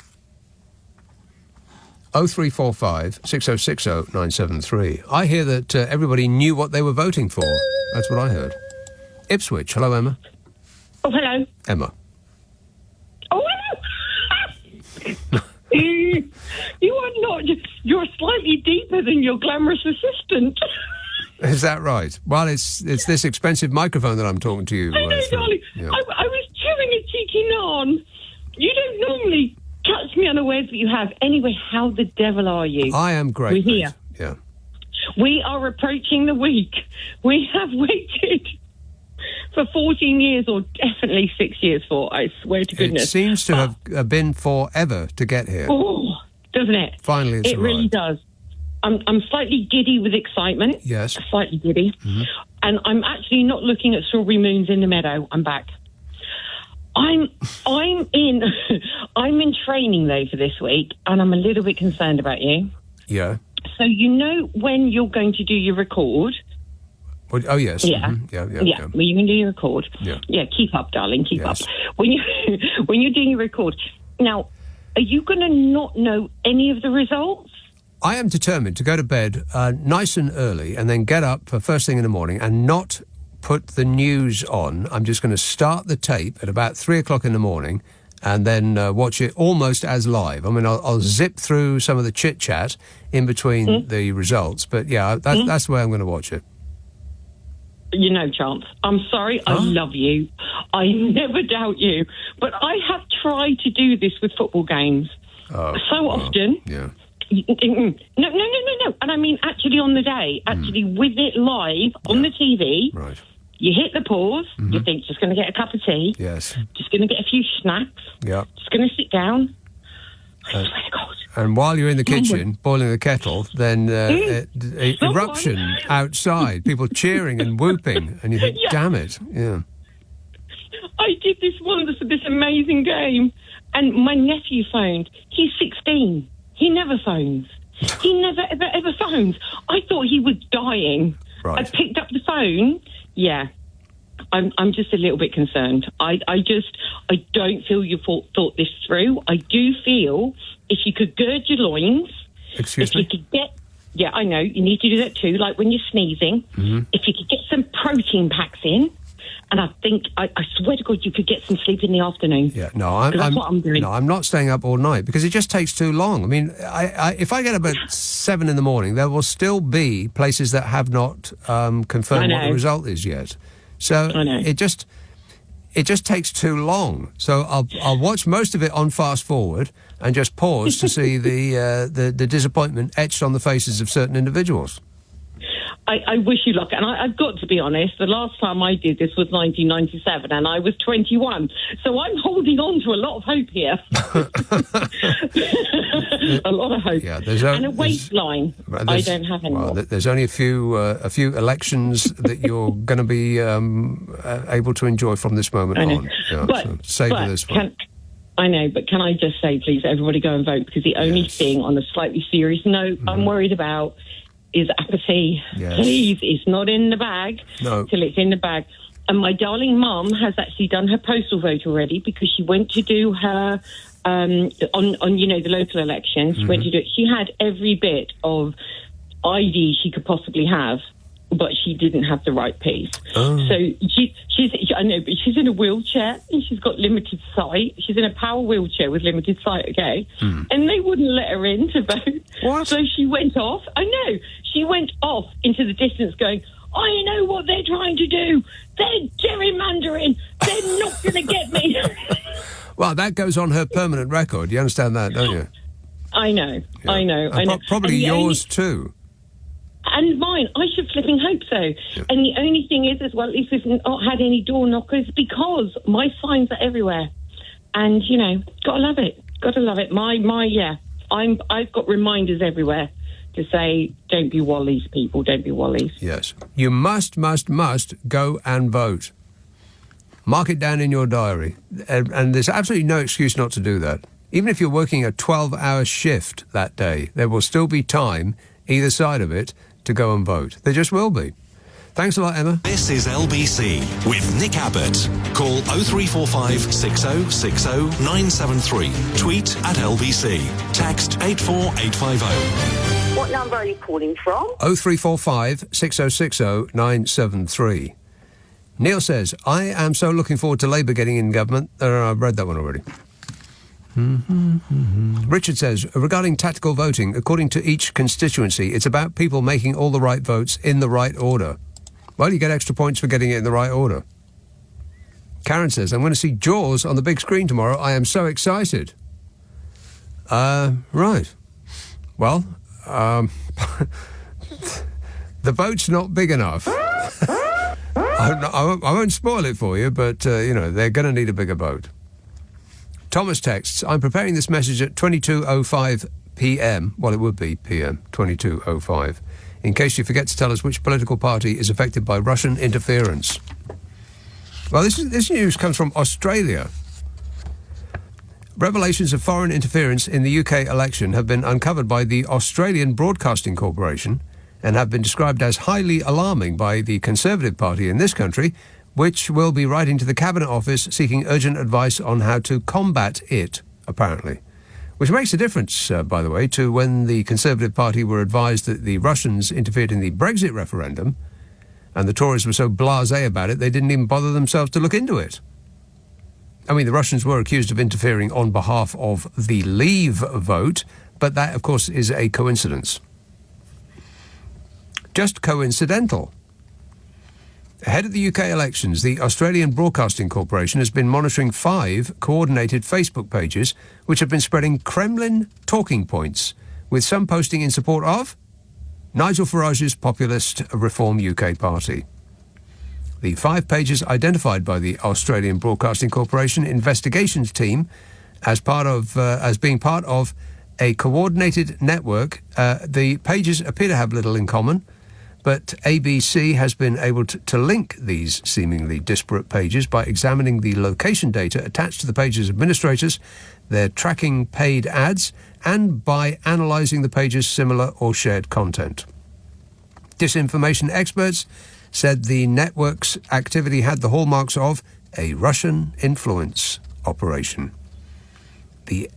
0345 6060 973. I hear that everybody knew what they were voting for. That's what I heard. Ipswich. Hello, Emma.
Oh, hello.
Emma.
Oh, hello. You are not. You're slightly deeper than your glamorous assistant.
Is that right? Well, it's this expensive microphone that I'm talking to you.
I know, darling.
Yeah.
I was chewing a cheeky naan. You don't normally catch me unawares, but you have. Anyway, how the devil are you?
I am great.
We're here.
Mate. Yeah.
We are approaching the week. We have waited for 14 years, or definitely 6 years for, I swear to goodness.
It seems to have been forever to get here.
Oh, doesn't it?
Finally, it's
It really does. I'm slightly giddy with excitement.
Yes.
Slightly giddy.
Mm-hmm.
And I'm actually not looking at strawberry moons in the meadow. I'm back. I'm in training, though, for this week, and I'm a little bit concerned about you.
Yeah.
So you know when you're going to do your record?
Well, oh, yes.
Yeah.
Mm-hmm. Yeah.
Well, you can do your record.
Yeah.
Yeah, keep up, darling, keep up. When you're doing your record. Now, are you going to not know any of the results?
I am determined to go to bed nice and early and then get up for first thing in the morning and not put the news on. I'm just going to start the tape at about 3 o'clock in the morning and then watch it almost as live. I mean, I'll zip through some of the chit-chat in between the results, but yeah, that's the way I'm going to watch it.
You know, Chance, I'm sorry, I love you. I never doubt you. But I have tried to do this with football games so often.
Yeah.
No. And I mean, actually on the day, with it live on the TV.
Right.
You hit the pause. You think, just going to get a cup of tea.
Yes.
Just going to get a few snacks.
Yeah.
Just going to sit down. I swear to God.
And while you're in the kitchen boiling the kettle, then eruption outside, people cheering and whooping, and you think, damn it, yeah.
I did this amazing game, and my nephew phoned. He's 16. He never phones. He never, ever phones. I thought he was dying.
Right.
I picked up the phone. Yeah. I'm just a little bit concerned. I don't feel you thought this through. I do feel if you could gird your loins,
Excuse me?
you could get Yeah, I know. You need to do that too, like when you're sneezing.
Mm-hmm.
If you could get some protein packs in, and I think, I swear to God, you could get some sleep in the afternoon.
Yeah, no,
'Cause that's what I'm doing.
No, I'm not staying up all night because it just takes too long. I mean, if I get up at 7 in the morning, there will still be places that have not confirmed what the result is yet. So it just takes too long. So I'll watch most of it on fast forward and just pause to see the disappointment etched on the faces of certain individuals.
I wish you luck. And I've got to be honest, the last time I did this was 1997 and I was 21. So I'm holding on to a lot of hope here. A lot of hope.
Yeah,
and a waistline. I don't have any more.
There's only a few elections that you're going to be able to enjoy from this moment on. Yeah, so savour this one.
I know, but can I just say, please, everybody go and vote, because the only thing, on a slightly serious note, I'm worried about is apathy.
Yes.
Please, it's not in the bag till it's in the bag. And my darling mum has actually done her postal vote already, because she went to do her on the local elections. She went to do it. She had every bit of ID she could possibly have, but she didn't have the right piece. So I know, but she's in a wheelchair and she's got limited sight. She's in a power wheelchair with limited sight, okay? And they wouldn't let her in to vote.
What?
So she went off. I know. She went off into the distance going, I know what they're trying to do. They're gerrymandering. They're not going to get me.
Well, that goes on her permanent record. You understand that, don't you?
I know.
Yeah.
I know.
Probably yours too.
And mine. I should flipping hope so. Yeah. And the only thing is, as well, at least we've not had any door knockers, because my signs are everywhere. And, gotta love it. Gotta love it. I've got reminders everywhere to say, don't be wallies, people, don't be wallies.
Yes. You must go and vote. Mark it down in your diary. And there's absolutely no excuse not to do that. Even if you're working a 12-hour shift that day, there will still be time, either side of it, to go and vote. There just will be. Thanks a lot, Emma.
This is LBC with Nick Abbott. Call 0345 6060 973. Tweet at LBC. Text 84850.
What number are you calling from?
0345 6060 973. Neil says, I am so looking forward to Labour getting in government. I've read that one already. Richard says, regarding tactical voting, according to each constituency, it's about people making all the right votes in the right order. Well, you get extra points for getting it in the right order. Karen says, I'm going to see Jaws on the big screen tomorrow. I am so excited. Right. Well, the boat's not big enough. I won't spoil it for you, but, they're going to need a bigger boat. Thomas texts, I'm preparing this message at 22:05 p.m. Well, it would be p.m., 22:05, in case you forget to tell us which political party is affected by Russian interference. Well, this news comes from Australia. Revelations of foreign interference in the UK election have been uncovered by the Australian Broadcasting Corporation and have been described as highly alarming by the Conservative Party in this country, which will be writing to the Cabinet Office seeking urgent advice on how to combat it, apparently. Which makes a difference, by the way, to when the Conservative Party were advised that the Russians interfered in the Brexit referendum, and the Tories were so blasé about it, they didn't even bother themselves to look into it. I mean, the Russians were accused of interfering on behalf of the Leave vote, but that, of course, is a coincidence. Just coincidental. Ahead of the UK elections, the Australian Broadcasting Corporation has been monitoring 5 coordinated Facebook pages which have been spreading Kremlin talking points, with some posting in support of Nigel Farage's populist Reform UK Party. The 5 pages identified by the Australian Broadcasting Corporation investigations team as being part of a coordinated network. The pages appear to have little in common, but ABC has been able to link these seemingly disparate pages by examining the location data attached to the page's administrators, their tracking paid ads, and by analysing the page's similar or shared content. Disinformation experts said the network's activity had the hallmarks of a Russian influence operation.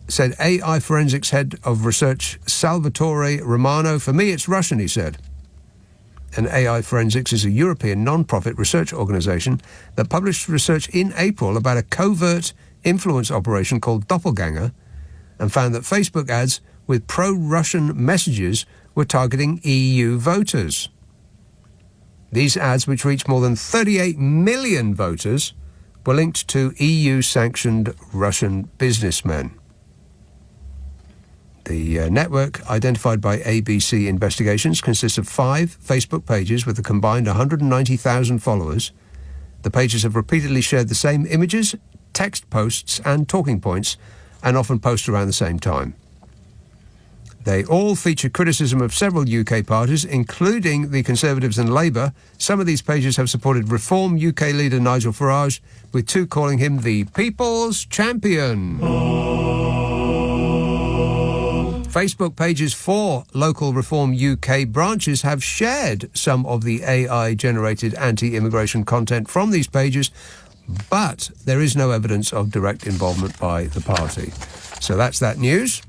Said AI forensics head of research Salvatore Romano. For me, it's Russian, he said. And AI Forensics is a European non-profit research organisation that published research in April about a covert influence operation called Doppelganger and found that Facebook ads with pro-Russian messages were targeting EU voters. These ads, which reached more than 38 million voters, were linked to EU-sanctioned Russian businessmen. The network, identified by ABC Investigations, consists of 5 Facebook pages with a combined 190,000 followers. The pages have repeatedly shared the same images, text posts and talking points, and often post around the same time. They all feature criticism of several UK parties, including the Conservatives and Labour. Some of these pages have supported Reform UK leader Nigel Farage, with 2 calling him the People's Champion. Facebook pages for local Reform UK branches have shared some of the AI-generated anti-immigration content from these pages, but there is no evidence of direct involvement by the party. So that's that news.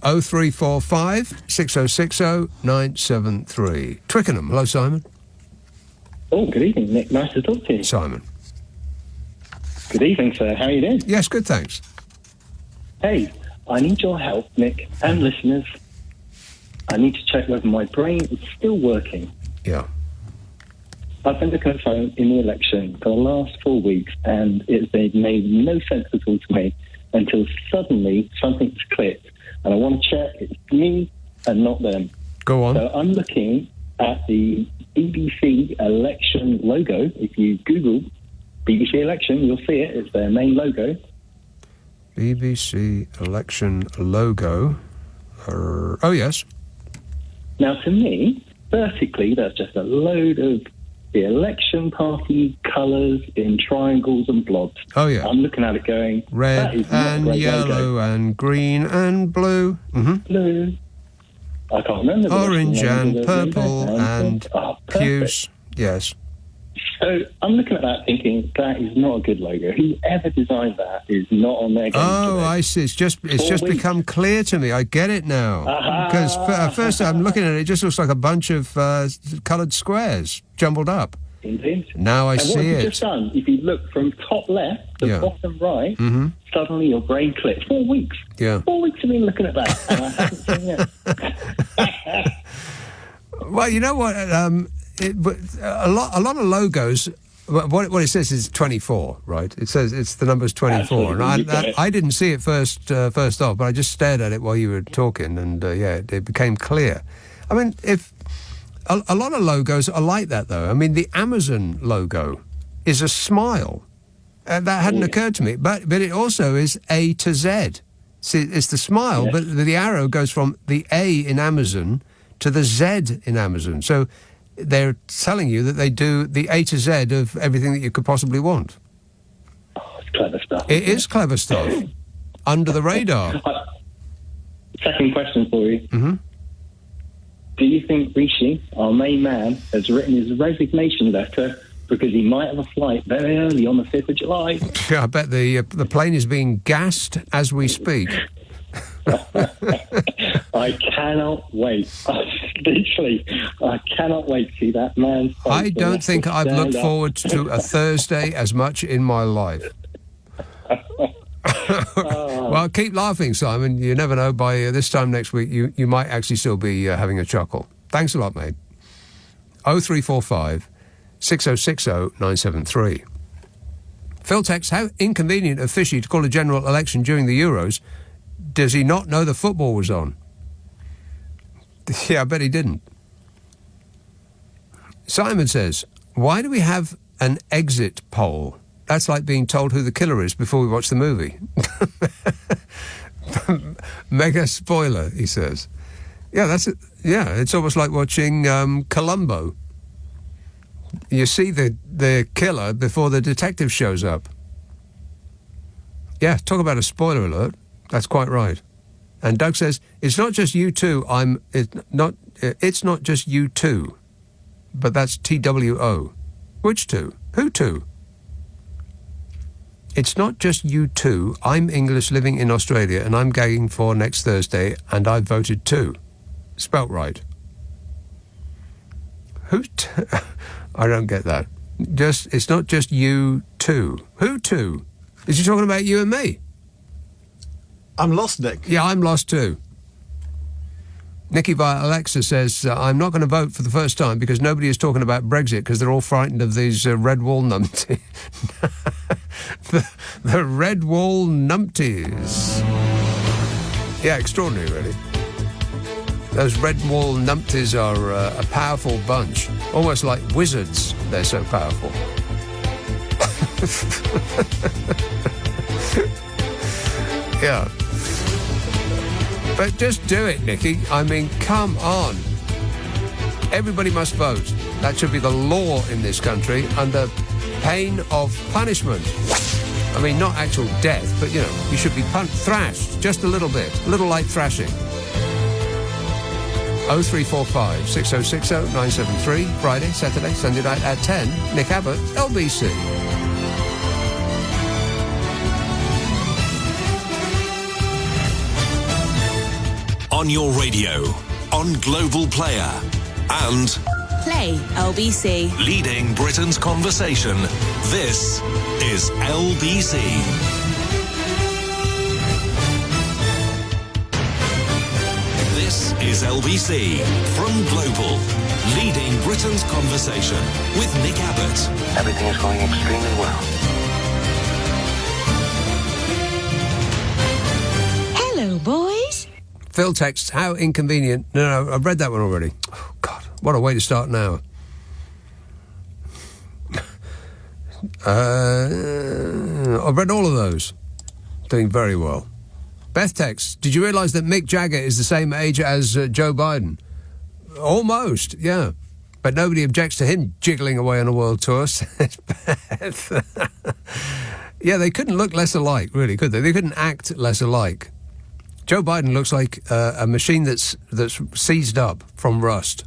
0345 6060 973. Twickenham. Hello, Simon.
Oh, good evening, Nick. Nice to talk to you.
Simon.
Good evening, sir. How are you doing?
Yes, good, thanks.
Hey, I need your help, Nick, and listeners. I need to check whether my brain is still working.
Yeah.
I've been looking at the phone in the election for the last 4 weeks, and it's made no sense at all to me until suddenly something's clicked. And I want to check it's me and not them.
Go on.
So I'm looking at the BBC election logo. If you Google BBC election, you'll see it. It's their main logo.
BBC election logo. Oh, yes.
Now, to me, vertically, that's just a load of the election party colours in triangles and blobs.
Oh, yeah.
I'm looking at it going,
red
that is not a
and
great
yellow
logo.
and green and blue. Mm-hmm.
Blue. I can't remember. the
Orange
rest of
and
the
purple
logo.
and puce. Yes.
So I'm looking at that thinking, that is not a good logo. Whoever designed that is not on their game
Oh,
today.
I see. It's just
4 weeks.
become clear to me. I get it now. Because first I'm looking at it, it just looks like a bunch of coloured squares jumbled up.
Indeed.
Now I
and
see
what you've
it.
just done, if you look from top left to
Yeah.
bottom right,
Mm-hmm.
suddenly your brain clicks. 4 weeks.
Yeah.
4 weeks I've been looking at that, and I haven't seen it.
Well, you know what? A lot of logos. What it says is 24, right? It says it's the number's 24,
Absolutely.
and I didn't see it first off, but I just stared at it while you were talking, and it became clear. I mean, if a lot of logos are like that, though. I mean, the Amazon logo is a smile. That hadn't occurred to me, but it also is A to Z. See, it's the smile, but the arrow goes from the A in Amazon to the Z in Amazon. So they're telling you that they do the A to Z of everything that you could possibly want.
Oh, it's clever stuff.
It is clever stuff. Under the radar.
Second question for you.
Mm-hmm.
Do you think Rishi, our main man, has written his resignation letter because he might have a flight very early on the 5th of July?
I bet the plane is being gassed as we speak.
I cannot wait. Literally, I cannot wait to see that man's face.
I don't think I've looked
Stand up.
forward to a Thursday as much in my life. Well, keep laughing, Simon. You never know. By this time next week, you might actually still be having a chuckle. Thanks a lot, mate. 0345 6060 973. Phil texts, how inconvenient of Fishy to call a general election during the Euros. Does he not know the football was on? Yeah, I bet he didn't. Simon says, why do we have an exit poll? That's like being told who the killer is before we watch the movie. Mega spoiler, he says. Yeah, that's it. Yeah, it's almost like watching Columbo. You see the killer before the detective shows up. Yeah, talk about a spoiler alert. That's quite right. And Doug says, it's not just you two, it's not just you two, but that's TWO. Which two? Who two? It's not just you two. I'm English living in Australia and I'm gagging for next Thursday and I voted too. Spelt right. I don't get that. It's not just you two. Who two? Is he talking about you and me?
I'm lost, Nick.
Yeah, I'm lost too. Nikki via Alexa says, I'm not going to vote for the first time because nobody is talking about Brexit because they're all frightened of these red wall numpties. the red wall numpties. Yeah, extraordinary, really. Those red wall numpties are a powerful bunch. Almost like wizards, they're so powerful. Yeah. But just do it, Nikki. I mean, come on. Everybody must vote. That should be the law in this country under pain of punishment. I mean, not actual death, but, you know, you should be thrashed just a little bit. A little like thrashing. 0345 6060 973. Friday, Saturday, Sunday night at 10. Nick Abbot, LBC.
On your radio, on Global Player, and
Play LBC.
Leading Britain's conversation. This is LBC. This is LBC from Global. Leading Britain's conversation with Nick Abbot.
Everything is going extremely well.
Hello, boys.
Phil texts, how inconvenient. No, I've read that one already. Oh, God, what a way to start now. I've read all of those. Doing very well. Beth texts, did you realise that Mick Jagger is the same age as Joe Biden? Almost, yeah. But nobody objects to him jiggling away on a world tour, says Beth. Yeah, they couldn't look less alike, really, could they? They couldn't act less alike. Joe Biden looks like a machine that's seized up from rust,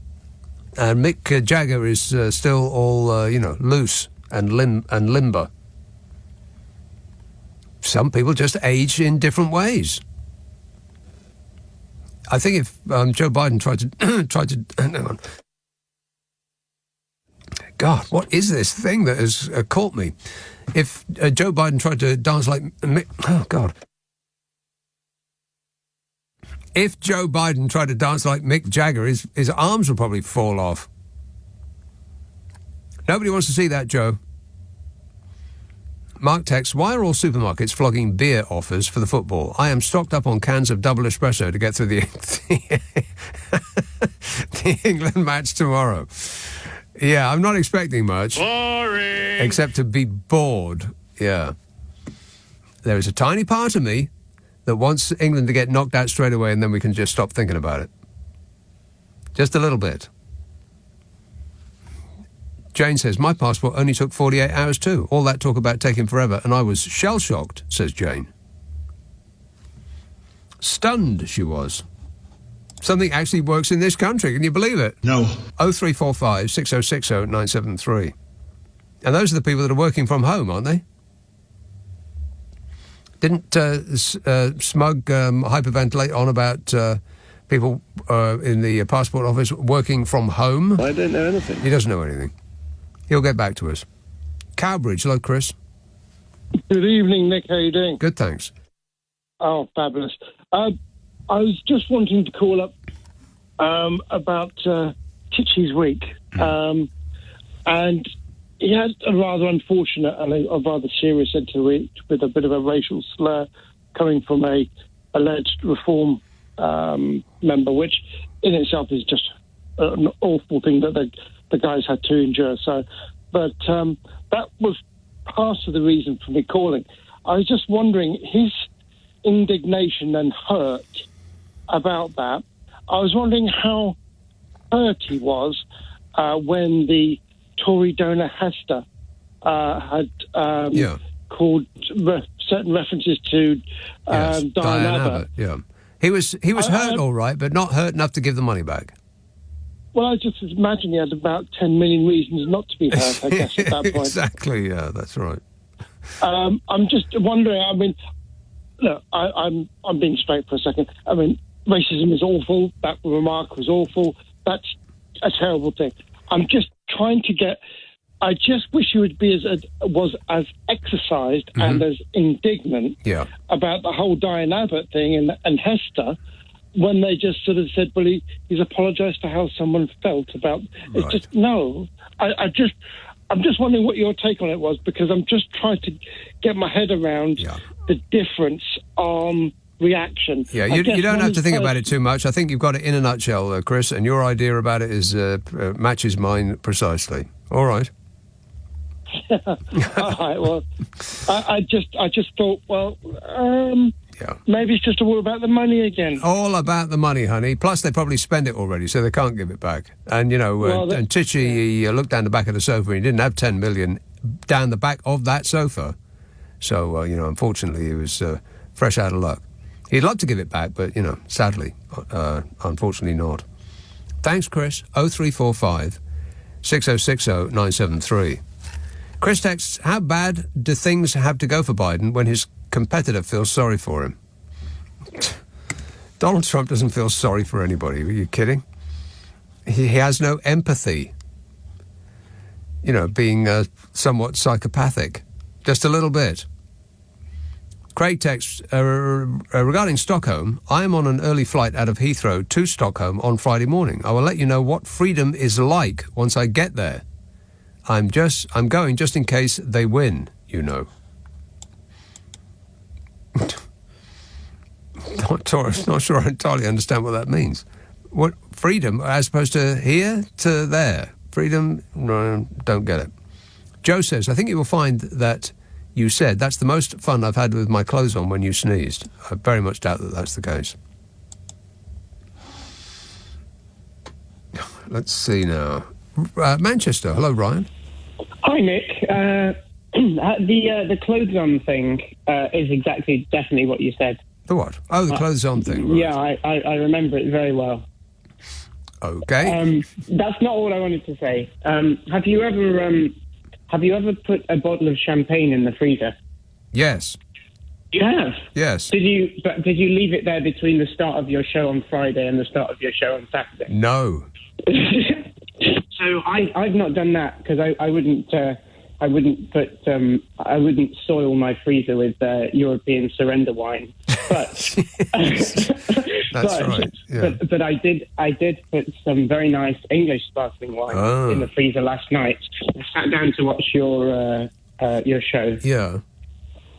and Mick Jagger is still all loose and limber. Some people just age in different ways. I think if Joe Biden tried to hang on. God, what is this thing that has caught me? If Joe Biden tried to dance like Mick, oh God. If Joe Biden tried to dance like Mick Jagger, his arms would probably fall off. Nobody wants to see that, Joe. Mark texts, why are all supermarkets flogging beer offers for the football? I am stocked up on cans of double espresso to get through the England match tomorrow. Yeah, I'm not expecting much.
Boring.
Except to be bored. Yeah. There is a tiny part of me that wants England to get knocked out straight away and then we can just stop thinking about it. Just a little bit. Jane says, my passport only took 48 hours too. All that talk about taking forever, and I was shell-shocked, says Jane. Stunned, she was. Something actually works in this country. Can you believe it?
No.
0345 6060 973. And those are the people that are working from home, aren't they? Didn't Smug hyperventilate on about people in the passport office working from home?
I don't know anything.
He doesn't know anything. He'll get back to us. Cowbridge, hello, Chris.
Good evening, Nick. How are you doing?
Good, thanks.
Oh, fabulous. I was just wanting to call up about Kitchy's week. And he had a rather unfortunate and a rather serious incident with a bit of a racial slur coming from a alleged Reform member, which in itself is just an awful thing that the guys had to endure. So, but that was part of the reason for me calling. I was just wondering his indignation and hurt about that. I was wondering how hurt he was when the Tory donor Hester had called certain references to Diane Abbott.
Yeah, he was hurt all right, but not hurt enough to give the money back.
Well, I just imagine he had about 10 million reasons not to be hurt, I guess, at that point.
Exactly, yeah, that's right.
I'm just wondering. I mean, look, I'm being straight for a second. I mean, racism is awful. That remark was awful. That's a terrible thing. I'm just trying to get. I just wish you would be as exercised and as indignant about the whole Diane Abbott thing and Hester, when they just sort of said, well, he's apologised for how someone felt about. It's just no. I'm just wondering what your take on it was, because I'm just trying to get my head around the difference on reaction.
Yeah, you don't have to think about it too much. I think you've got it in a nutshell, Chris, and your idea about it is matches mine precisely. All right.
All right. Well, I just thought, well, maybe it's just all about the money again.
All about the money, honey. Plus, they probably spent it already, so they can't give it back. And and Tichy, he looked down the back of the sofa, and he didn't have 10 million down the back of that sofa. So unfortunately, he was fresh out of luck. He'd love to give it back, but sadly, unfortunately not. Thanks, Chris. 0345 6060 973. Chris texts, how bad do things have to go for Biden when his competitor feels sorry for him? Donald Trump doesn't feel sorry for anybody. Are you kidding? He has no empathy. Being somewhat psychopathic. Just a little bit. Craig texts, regarding Stockholm, I am on an early flight out of Heathrow to Stockholm on Friday morning. I will let you know what freedom is like once I get there. I'm going just in case they win, Not sure I entirely understand what that means. What freedom as opposed to here to there? Freedom? No, don't get it. Joe says, I think you will find that you said that's the most fun I've had with my clothes on when you sneezed. I very much doubt that that's the case. Let's see now. Manchester. Hello, Ryan.
Hi, Nick. The clothes on thing is definitely what you said.
The what? Oh, the clothes on thing. Right.
Yeah, I remember it very well.
Okay.
That's not all I wanted to say. Have you ever put a bottle of champagne in the freezer?
Yes.
You have?
Yes.
Did you leave it there between the start of your show on Friday and the start of your show on Saturday?
No.
So I've not done that because I wouldn't soil my freezer with European surrender wine. But
that's right. Yeah.
But I did put some very nice English sparkling wine in the freezer last night. I sat down to watch your show.
Yeah.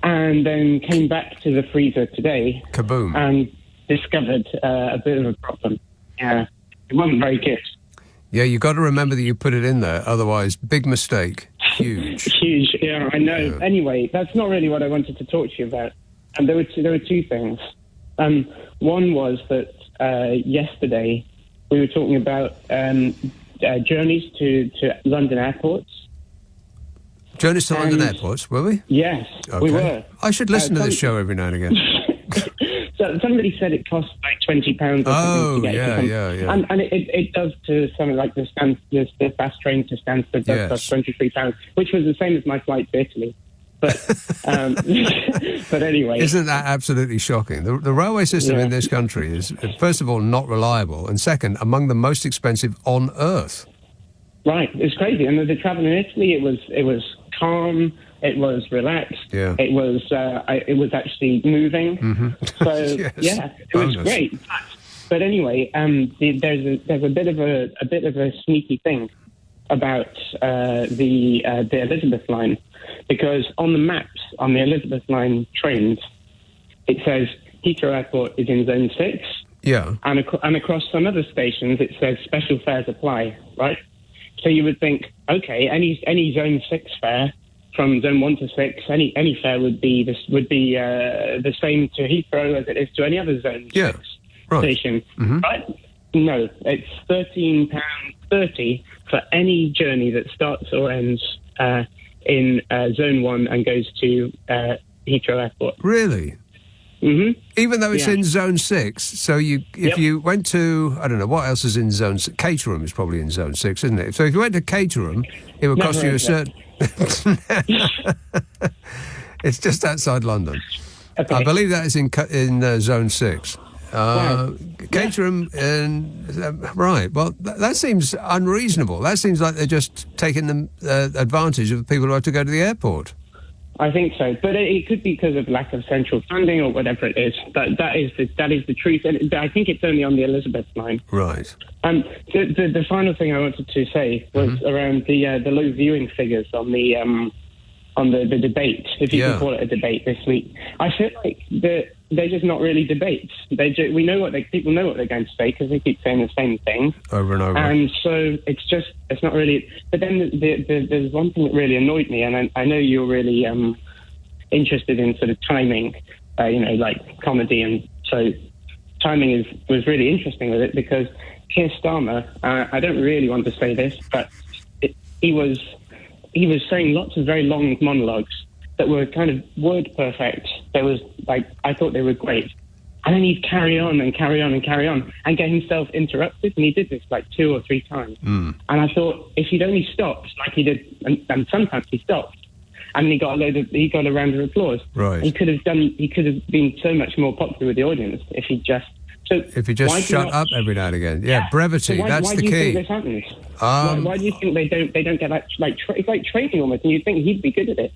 And then came back to the freezer today.
Kaboom.
And discovered a bit of a problem. Yeah, it wasn't very good.
Yeah, you've got to remember that you put it in there. Otherwise, big mistake. Huge.
Huge, yeah, I know.
Yeah.
Anyway, that's not really what I wanted to talk to you about. And there were two things. One was that yesterday we were talking about journeys to London airports.
Journeys to London airports, were we?
Yes,
okay.
We were.
I should listen to this show every now and again.
So somebody said it costs like £20 or something to get
yeah.
And it does to something like the fast train to Stansted does cost £23, which was the same as my flight to Italy. But but anyway,
isn't that absolutely shocking? The railway system in this country is, first of all, not reliable, and second, among the most expensive on earth.
Right, it's crazy. And the travel in Italy, it was calm. It was relaxed.
Yeah.
It was actually moving.
Mm-hmm.
So it was great. But anyway, there's a bit of a sneaky thing about the Elizabeth line, because on the maps on the Elizabeth line trains, it says Heathrow Airport is in Zone 6.
Yeah.
And across some other stations, it says special fares apply. Right. So you would think, okay, any Zone 6 fare from Zone 1 to 6, any fare would be the same to Heathrow as it is to any other Zone 6 station, right? No, it's £13.30 for any journey that starts or ends in Zone 1 and goes to Heathrow Airport.
Really?
Mm-hmm.
Even though it's in Zone 6, so if you went to, I don't know, what else is in Zone 6? Caterham is probably in Zone 6, isn't it? So if you went to Caterham, it would cost you a certain... It's just outside London.
Okay.
I believe that is in Zone 6.
Wow.
Caterham, right. Well, that seems unreasonable. That seems like they're just taking advantage of people who have to go to the airport.
I think so, but it could be because of lack of central funding or whatever it is. That is the truth, and I think it's only on the Elizabeth line.
Right.
The final thing I wanted to say was around the low viewing figures on the debate, if you can call it a debate this week. I feel like they're just not really debates. People know what they're going to say because they keep saying the same thing
over and over.
And so it's not really. But then there's one thing that really annoyed me, and I know you're really interested in sort of timing, like comedy, and so timing was really interesting with it because Keir Starmer, I don't really want to say this, but he was saying lots of very long monologues that were kind of word perfect. I thought they were great. And then he'd carry on and carry on and carry on and get himself interrupted. And he did this like 2 or 3 times. And I thought if he'd only stopped like he did, and sometimes he stopped, and he got a round of applause.
Right.
He could have been so much more popular with the audience if he just
shut up every now and again. Yeah, brevity.
So
that's the key.
Why do you think this happens? Why do you think they don't get that? It's like training almost, and you'd think he'd be good at it.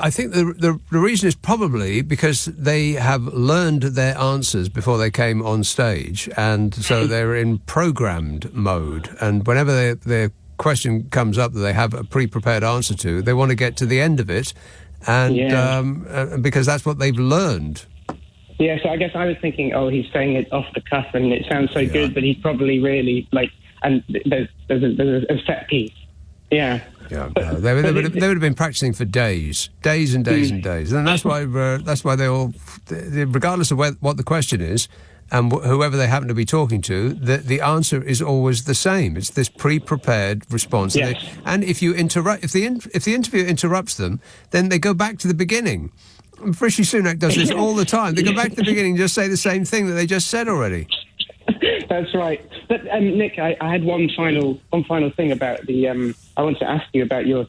I think the reason is probably because they have learned their answers before they came on stage, and so they're in programmed mode. And whenever their question comes up that they have a pre-prepared answer to, they want to get to the end of it, and because that's what they've learned.
Yeah, so I guess I was thinking, he's saying it off the cuff, and it sounds so good, but he's probably really and there's a set piece. Yeah.
Yeah, they would have been practicing for days and days and days, and that's why they all, regardless of what the question is, and whoever they happen to be talking to, the answer is always the same. It's this pre-prepared response, and if the interviewer interrupts them, then they go back to the beginning. Rishi Sunak does this all the time. They go back to the beginning and just say the same thing that they just said already.
That's right. But Nick, I had one final thing about the. I want to ask you about your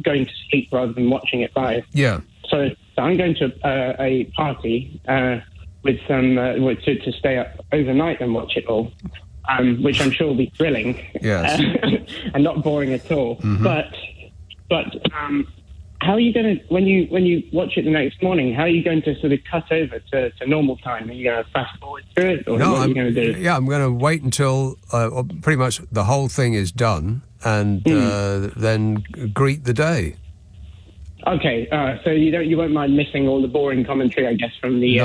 going to sleep rather than watching it live.
Yeah.
So I'm going to a party with some to stay up overnight and watch it all, which I'm sure will be thrilling.
Yes.
And not boring at all.
Mm-hmm.
But how are you going to when you watch it the next morning? How are you going to sort of cut over to normal time? Are you going to fast forward through it, or what are you going to do?
Yeah, I'm going to wait until pretty much the whole thing is done, and then greet the day.
Okay, so you won't mind missing all the boring commentary, I guess, from the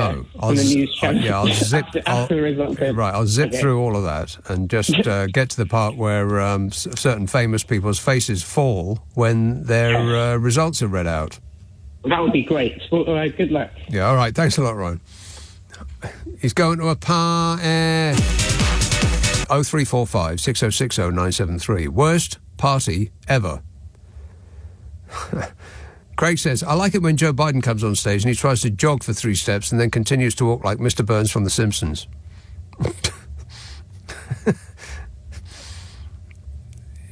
news channel.
I'll zip.
after the results.
I'll zip through all of that and just get to the part where certain famous people's faces fall when their results are read out.
That would be great. Well, all right, good luck.
Yeah, all right. Thanks a lot, Ryan. He's going to a party. 0345 6060 973. Worst party ever. Craig says, I like it when Joe Biden comes on stage and he tries to jog for 3 steps and then continues to walk like Mr. Burns from The Simpsons.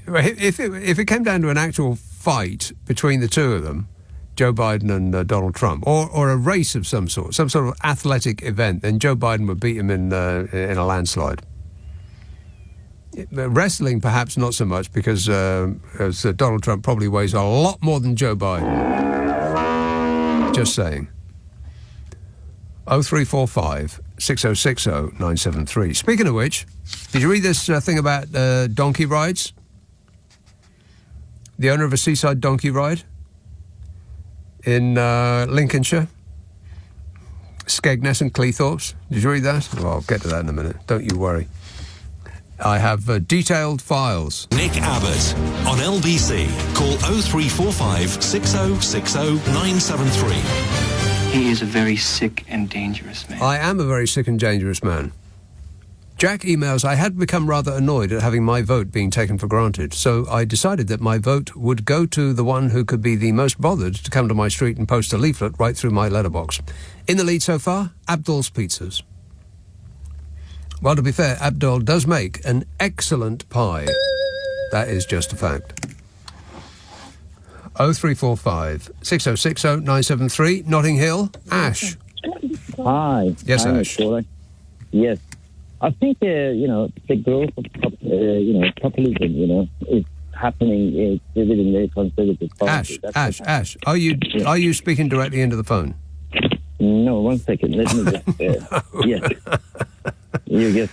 If it came down to an actual fight between the two of them, Joe Biden and Donald Trump, or a race of some sort of athletic event, then Joe Biden would beat him in a landslide. Wrestling, perhaps not so much, because Donald Trump probably weighs a lot more than Joe Biden. Just saying. 0345 6060 973. Speaking of which, did you read this thing about donkey rides? The owner of a seaside donkey ride in Lincolnshire, Skegness and Cleethorpes. Did you read that? Well, I'll get to that in a minute. Don't you worry. I have detailed files.
Nick Abbott on LBC. Call 0345 6060 973.
He is a very sick and dangerous man.
I am a very sick and dangerous man. Jack emails, I had become rather annoyed at having my vote being taken for granted, so I decided that my vote would go to the one who could be the most bothered to come to my street and post a leaflet right through my letterbox. In the lead so far, Abdul's Pizzas. Well, to be fair, Abdul does make an excellent pie. That is just a fact. 0345 6060 973. Notting Hill. Ash.
Hi.
Yes,
I'm
Ash.
Paula. Yes. I think, the growth of, populism, is happening within the Conservative Party.
Ash. Are you speaking directly into the phone?
No, 1 second. Let me just... yes. You get...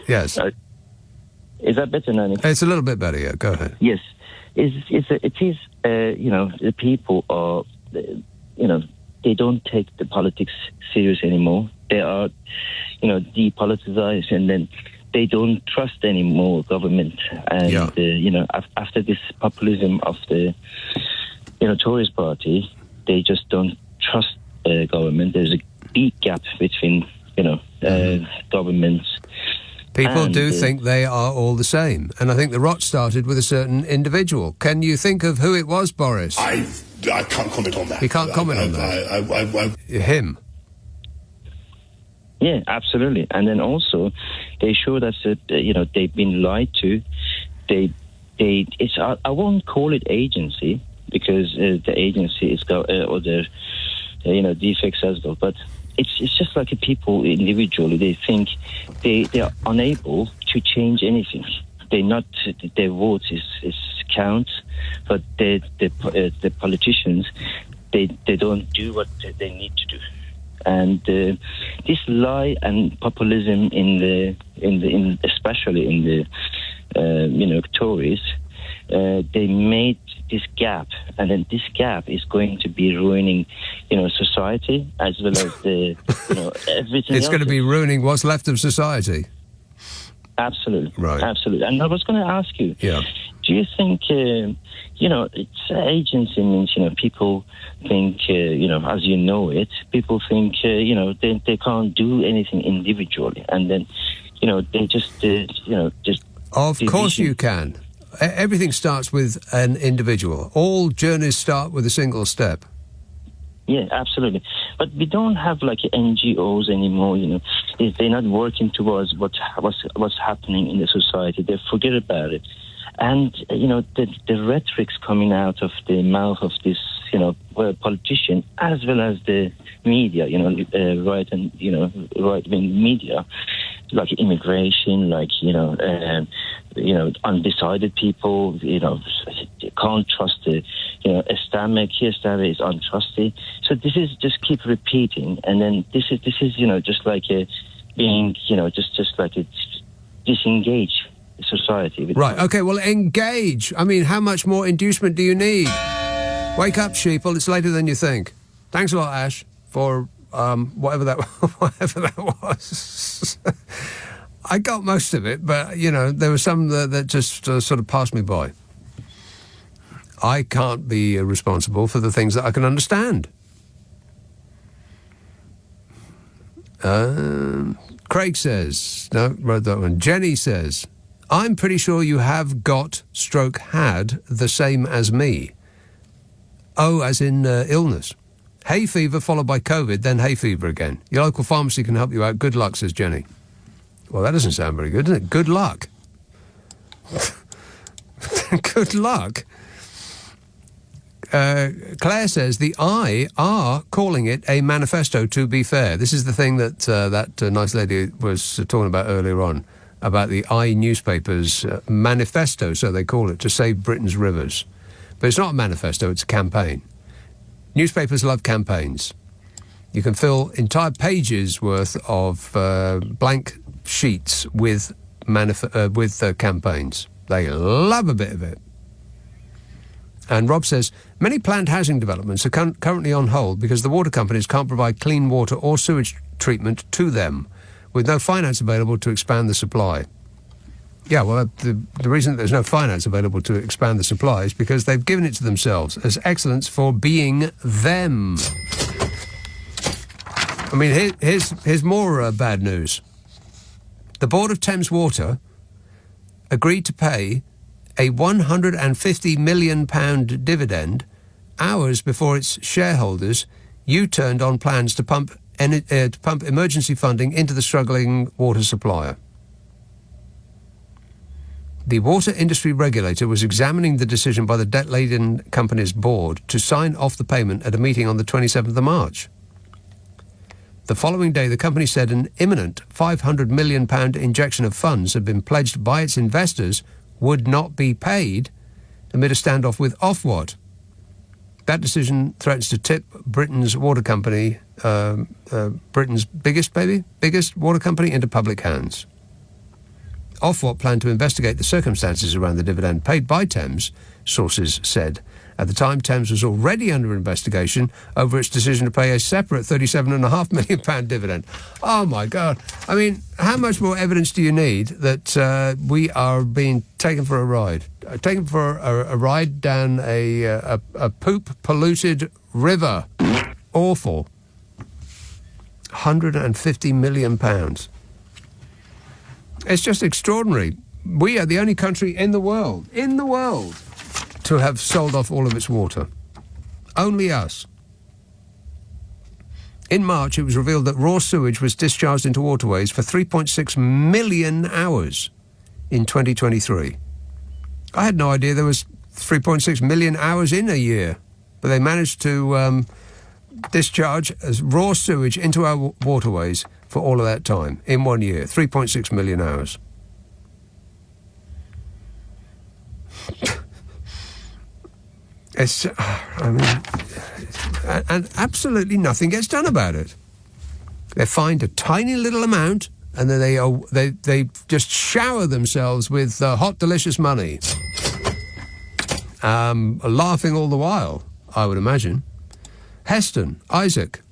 Yes.
Is that better, Nanny?
It's a little bit better, yeah. Go ahead.
Yes. The people are, they don't take the politics serious anymore. They are, depoliticized, and then they don't trust anymore government. And, after this populism of the, Tories party, they just don't trust government. There's a big gap between, governments.
People do think they are all the same. And I think the rot started with a certain individual. Can you think of who it was, Boris?
I can't comment on that.
You can't comment on that? Him?
Yeah, absolutely. And then also, they showed us that, they've been lied to. I won't call it agency, because the agency is, or the, defects as well, but it's just like people individually, they think they are unable to change anything. Their vote is counts, but the politicians, they don't do what they need to do. And this lie and populism especially in the Tories, they made this gap, and then this gap is going to be ruining, society as well as the, everything.
It's going to be ruining what's left of society.
Absolutely,
right?
Absolutely. And I was going to ask you,
do
you think, it's agency means, people think, as you know it, people think, they can't do anything individually, and then, they just, just.
Of course you can. Everything starts with an individual. All journeys start with a single step.
Yeah, absolutely. But we don't have like NGOs anymore. They're not working towards what's happening in the society. They forget about it. And the rhetoric's coming out of the mouth of this politician, as well as the media, right-wing media, like immigration, like undecided people, can't trust the Islamic is untrusty. So this is just keep repeating, and then this is just like being just like a disengage society.
Right. Okay. Well, engage. I mean, how much more inducement do you need? Wake up, sheeple. It's later than you think. Thanks a lot, Ash, for whatever that was. I got most of it, but, there was some that just sort of passed me by. I can't be responsible for the things that I can understand. Craig says, no, wrote that one. Jenny says, I'm pretty sure you have got /had the same as me. Oh, as in illness. Hay fever followed by COVID, then hay fever again. Your local pharmacy can help you out. Good luck, says Jenny. Well, that doesn't sound very good, does it? Good luck. Good luck. Claire says the I are calling it a manifesto, to be fair. This is the thing that that nice lady was talking about earlier on, about the I newspaper's manifesto, so they call it, to save Britain's rivers. But it's not a manifesto, it's a campaign. Newspapers love campaigns. You can fill entire pages worth of blank sheets with campaigns. They love a bit of it. And Rob says, many planned housing developments are currently on hold because the water companies can't provide clean water or sewage treatment to them, with no finance available to expand the supply. Yeah, well, the reason that there's no finance available to expand the supply is because they've given it to themselves as excellence for being them. I mean, here's more bad news. The Board of Thames Water agreed to pay a £150 million dividend hours before its shareholders U-turned on plans to pump emergency funding into the struggling water supplier. The water industry regulator was examining the decision by the debt-laden company's board to sign off the payment at a meeting on the 27th of March. The following day, the company said an imminent £500 million injection of funds had been pledged by its investors would not be paid amid a standoff with Ofwat. That decision threatens to tip Britain's water company, Britain's biggest water company, into public hands. Ofwat planned to investigate the circumstances around the dividend paid by Thames, sources said. At the time, Thames was already under investigation over its decision to pay a separate £37.5 million dividend. Oh, my God. I mean, how much more evidence do you need that we are being taken for a ride? Taken for a ride down a poop-polluted river. Awful. £150 million. It's just extraordinary. We are the only country in the world, to have sold off all of its water. Only us. In March, it was revealed that raw sewage was discharged into waterways for 3.6 million hours in 2023. I had no idea there was 3.6 million hours in a year, but they managed to discharge as raw sewage into our waterways for all of that time, in 1 year. 3.6 million hours. It's, and absolutely nothing gets done about it. They find a tiny little amount, and then they just shower themselves with hot, delicious money. Laughing all the while, I would imagine. Heston, Isaac.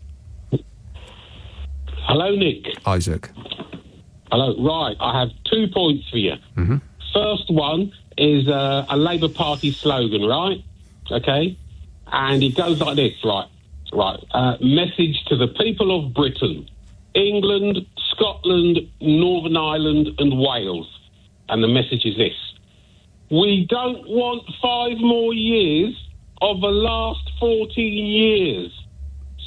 Hello, Nick.
Isaac.
Hello. Right, I have 2 points for you.
Mm-hmm.
First one is a Labour Party slogan, right? Okay? And it goes like this, right? Message to the people of Britain, England, Scotland, Northern Ireland and Wales. And the message is this. We don't want 5 more years of the last 14 years.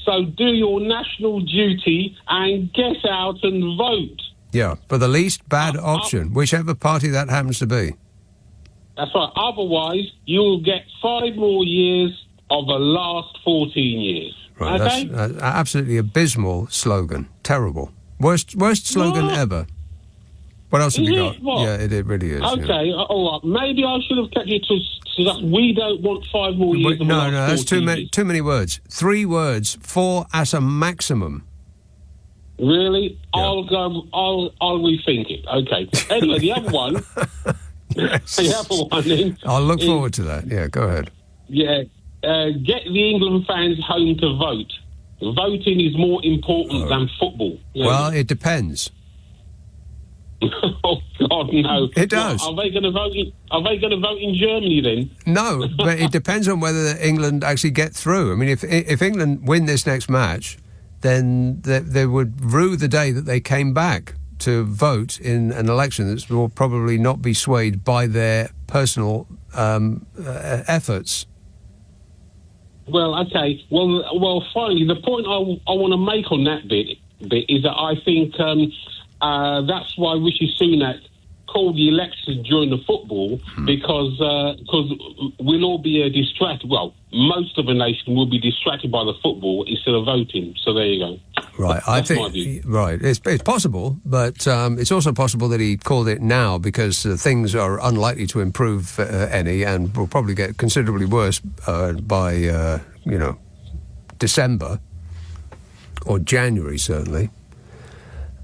So do your national duty and get out and vote.
Yeah, for the least bad option, whichever party that happens to be.
That's right. Otherwise, you'll get 5 more years of the last 14 years.
Right,
okay?
That's absolutely abysmal slogan. Terrible. Worst slogan ever. What else have you got?
What?
Yeah, it really is.
Okay,
yeah.
All right. Maybe I should have kept you to that. We don't want 5 more years.
No, that's too many words. 3 words, 4 at a maximum.
Really?
Yeah.
I'll rethink it. Okay. Anyway, the other one.
Yes.
The other one. Then,
I'll look forward to that. Yeah, go ahead.
Yeah. Get the England fans home to vote. Voting is more important than football. Yeah.
Well, it depends.
Oh God, no!
It does.
Are they going to vote? Are they going to vote in Germany then?
No, but it depends on whether England actually get through. I mean, if England win this next match, then they would rue the day that they came back to vote in an election that will probably not be swayed by their personal efforts.
Well, okay. Well. Finally, the point I want to make on that bit is that I think. That's why Rishi Sunak called the election during the football because we'll all be distracted. Well, most of the nation will be distracted by the football instead of voting. So there you go.
Right,
I think. My view.
Right, it's possible, but it's also possible that he called it now because things are unlikely to improve any, and will probably get considerably worse by December or January certainly.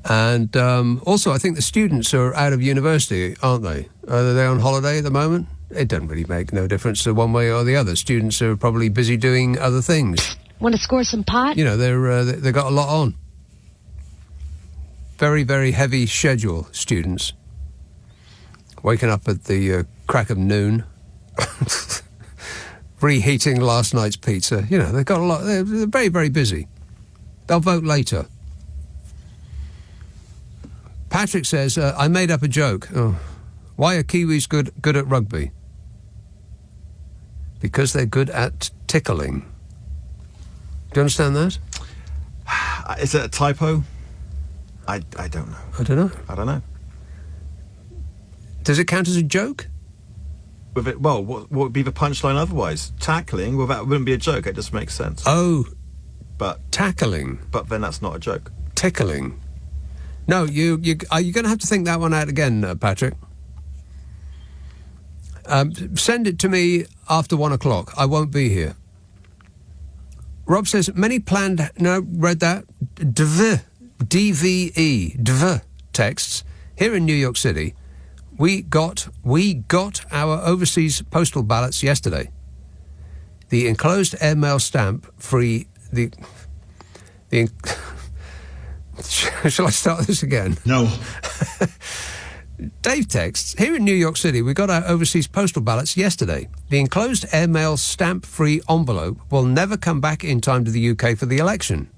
And also, I think the students are out of university, aren't they? Are they on holiday at the moment? It doesn't really make no difference to one way or the other. Students are probably busy doing other things.
Want to score some pot?
You know, they've got a lot on. Very, very heavy schedule, students. Waking up at the crack of noon. Reheating last night's pizza. You know, they've got a lot. They're very, very busy. They'll vote later. Patrick says, I made up a joke. Oh. Why are Kiwis good at rugby? Because they're good at tickling. Do you understand that?
Is it a typo? I don't know.
I don't know. Does it count as a joke?
With it, well, what would be the punchline otherwise? Tackling, well, that wouldn't be a joke. It just makes sense.
Oh,
but
tackling.
But then that's not a joke.
Tickling. No, you're going to have to think that one out again, Patrick. Send it to me after 1 o'clock. I won't be here. Rob says, many planned... No, read that. DVE texts. Here in New York City, we got our overseas postal ballots yesterday. The enclosed airmail stamp free... Shall I start this again?
No.
Dave texts, here in New York City, we got our overseas postal ballots yesterday. The enclosed airmail stamp-free envelope will never come back in time to the UK for the election.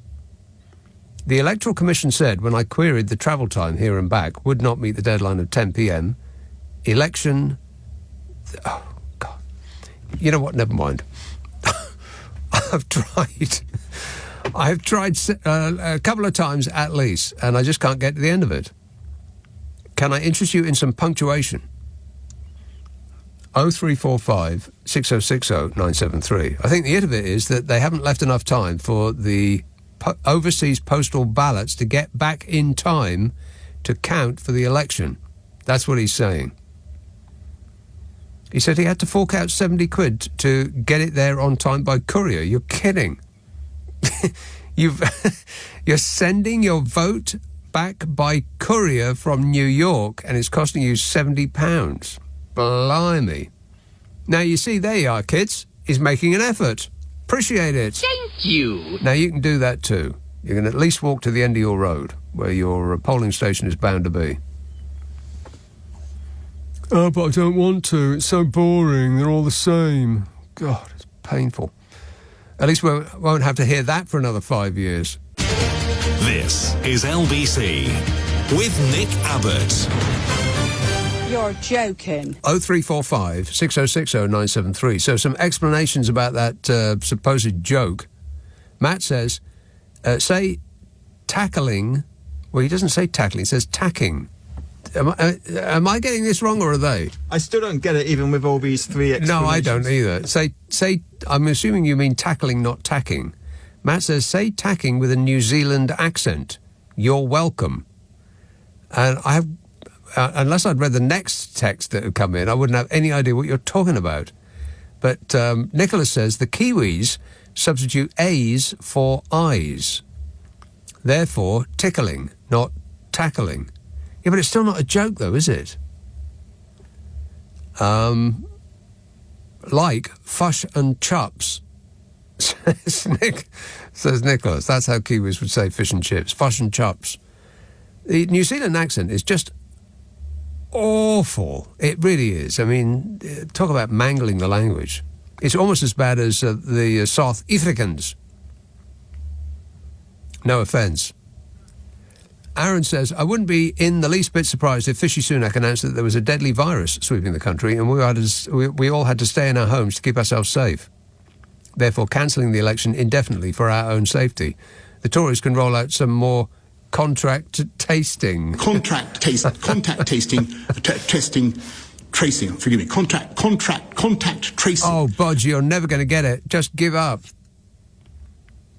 The Electoral Commission said, when I queried the travel time here and back, would not meet the deadline of 10 p.m. Election... Oh, God. You know what? Never mind. I've tried a couple of times at least, and I just can't get to the end of it. Can I interest you in some punctuation? 0345 6060 973. I think the hit of it is that they haven't left enough time for the overseas postal ballots to get back in time to count for the election. That's what he's saying. He said he had to fork out 70 quid to get it there on time by courier. You're kidding. You're sending your vote back by courier from New York and it's costing you £70. Blimey. Now, you see, there you are, kids. He's making an effort. Appreciate it.
Thank you.
Now, you can do that too. You can at least walk to the end of your road, where your polling station is bound to be. Oh, but I don't want to. It's so boring. They're all the same. God, it's painful. At least we won't have to hear that for another 5 years.
This is LBC with Nick Abbott.
You're joking.
0345 6060 973. So some explanations about that supposed joke. Matt says, say tackling. Well, he doesn't say tackling, he says tacking. Am I getting this wrong, or are they?
I still don't get it, even with all these three explanations.
No, I don't either. Say. I'm assuming you mean tackling, not tacking. Matt says, say tacking with a New Zealand accent. You're welcome. And I have, unless I'd read the next text that had come in, I wouldn't have any idea what you're talking about. But Nicholas says the Kiwis substitute A's for I's. Therefore, tickling, not tackling. Yeah, but it's still not a joke, though, is it? Like fush and chups, says Nicholas. That's how Kiwis would say fish and chips. Fush and chups. The New Zealand accent is just awful. It really is. I mean, talk about mangling the language. It's almost as bad as the South Africans. No offence. Aaron says, I wouldn't be in the least bit surprised if Fishy Sunak announced that there was a deadly virus sweeping the country and we all had to stay in our homes to keep ourselves safe, therefore cancelling the election indefinitely for our own safety. The Tories can roll out some more contact tasting, tracing, Oh, Bodge, you're never going to get it. Just give up.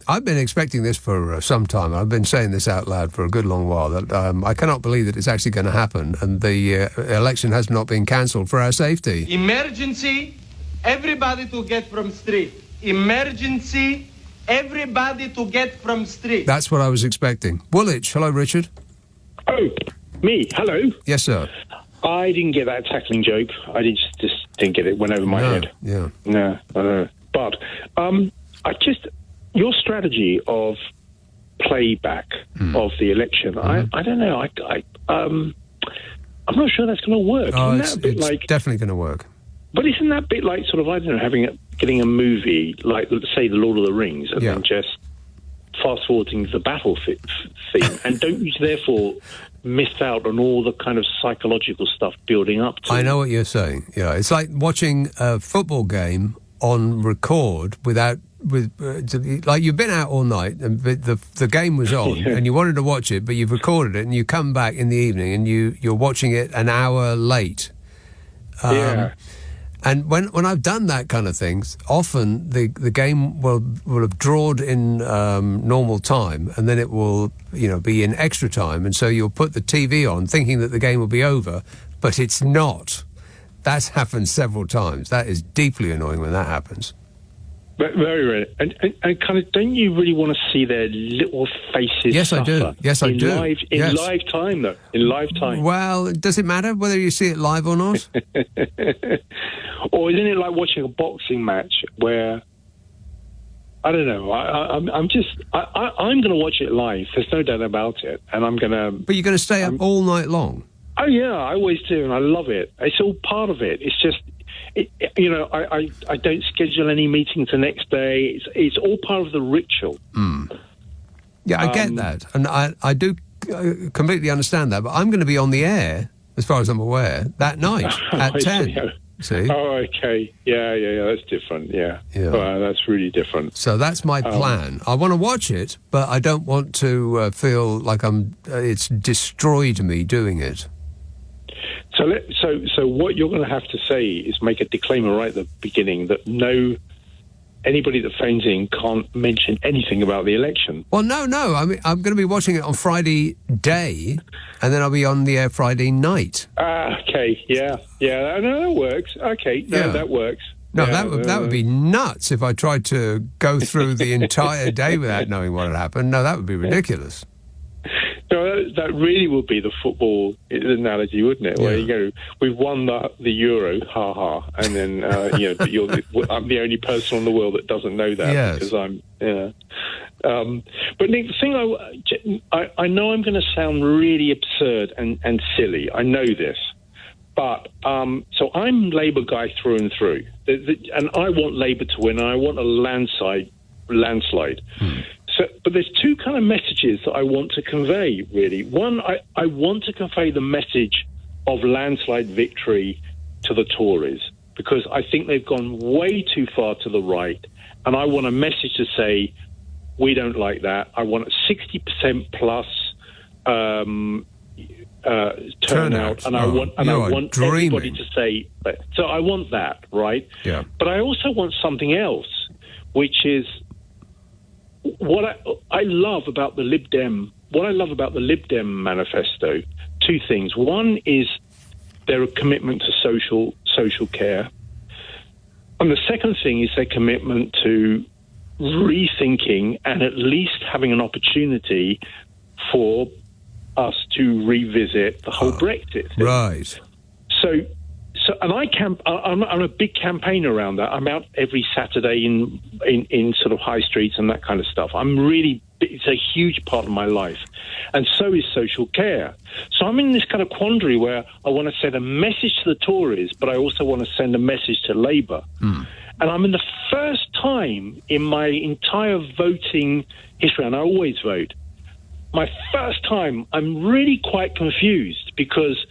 I've been expecting this for some time. I've been saying this out loud for a good long while. That I cannot believe that it's actually going to happen, and the election has not been cancelled for our safety.
Emergency, everybody to get from street. Emergency, everybody to get from street.
That's what I was expecting. Woolwich, hello, Richard.
Oh, me, hello.
Yes, sir.
I didn't get that tackling joke. I just didn't get it. Went over my head.
Yeah.
No, I don't know. But your strategy of playback of the election, I don't know. I'm not sure that's going to work.
Oh,
Isn't that a bit
it's definitely going to work.
But isn't that a bit like sort of, I don't know, getting a movie like, let's say, The Lord of the Rings, and then just fast-forwarding the battle theme, and don't you therefore miss out on all the kind of psychological stuff building up to
I know what you're saying. Yeah, it's like watching a football game on record like you've been out all night and the game was on and you wanted to watch it, but you've recorded it and you come back in the evening and you're watching it an hour late.
Yeah.
And when I've done that kind of things, often the game will have drawn in normal time, and then it will be in extra time, and so you'll put the TV on thinking that the game will be over, but it's not. That's happened several times. That is deeply annoying when that happens.
Very rare. And kind of, don't you really want to see their little faces?
Yes, I do.
suffer?
Yes, I do.
In live time, though. In live time.
Well, does it matter whether you see it live or not?
Or isn't it like watching a boxing match where, I don't know, I'm going to watch it live. There's no doubt about it. And I'm going to...
But you're going to stay up all night long?
Oh, yeah, I always do, and I love it. It's all part of it. It's just... I don't schedule any meetings the next day. It's all part of the ritual.
Yeah, I get that, and I do completely understand that. But I'm going to be on the air, as far as I'm aware, that night at 10. See?
Oh, okay. Yeah. That's different. Yeah. That's really different.
So that's my plan. I want to watch it, but I don't want to feel like it's destroyed me doing it.
So what you're going to have to say is make a disclaimer right at the beginning that anybody that phones in can't mention anything about the election.
Well, no. I mean, I'm going to be watching it on Friday day, and then I'll be on the air Friday night.
Okay. Yeah. No, that works. Okay. No, that works.
No, that would be nuts if I tried to go through the entire day without knowing what had happened. No, that would be ridiculous.
No, that really would be the football analogy, wouldn't it? Where we've won the Euro, ha ha, and then but I'm the only person on the world that doesn't know that because I'm. But Nick, the thing I know I'm going to sound really absurd and silly. I know this, but so I'm Labour guy through and through, and I want Labour to win. And I want a landslide. But there's two kind of messages that I want to convey, really. One, I want to convey the message of landslide victory to the Tories, because I think they've gone way too far to the right, and I want a message to say, we don't like that. I want a 60% plus turnout, and I want everybody to say that. So I want that, right?
Yeah.
But I also want something else, which is what I love about the Lib Dem. What I love about the Lib Dem manifesto, two things. One is their commitment to social care, and the second thing is their commitment to rethinking and at least having an opportunity for us to revisit the whole Brexit thing.
Right.
So, and I'm a big campaigner around that. I'm out every Saturday in sort of high streets and that kind of stuff. It's a huge part of my life, and so is social care. So I'm in this kind of quandary where I want to send a message to the Tories, but I also want to send a message to Labour. And I'm in the first time in my entire voting history, and I always vote, my first time, I'm really quite confused because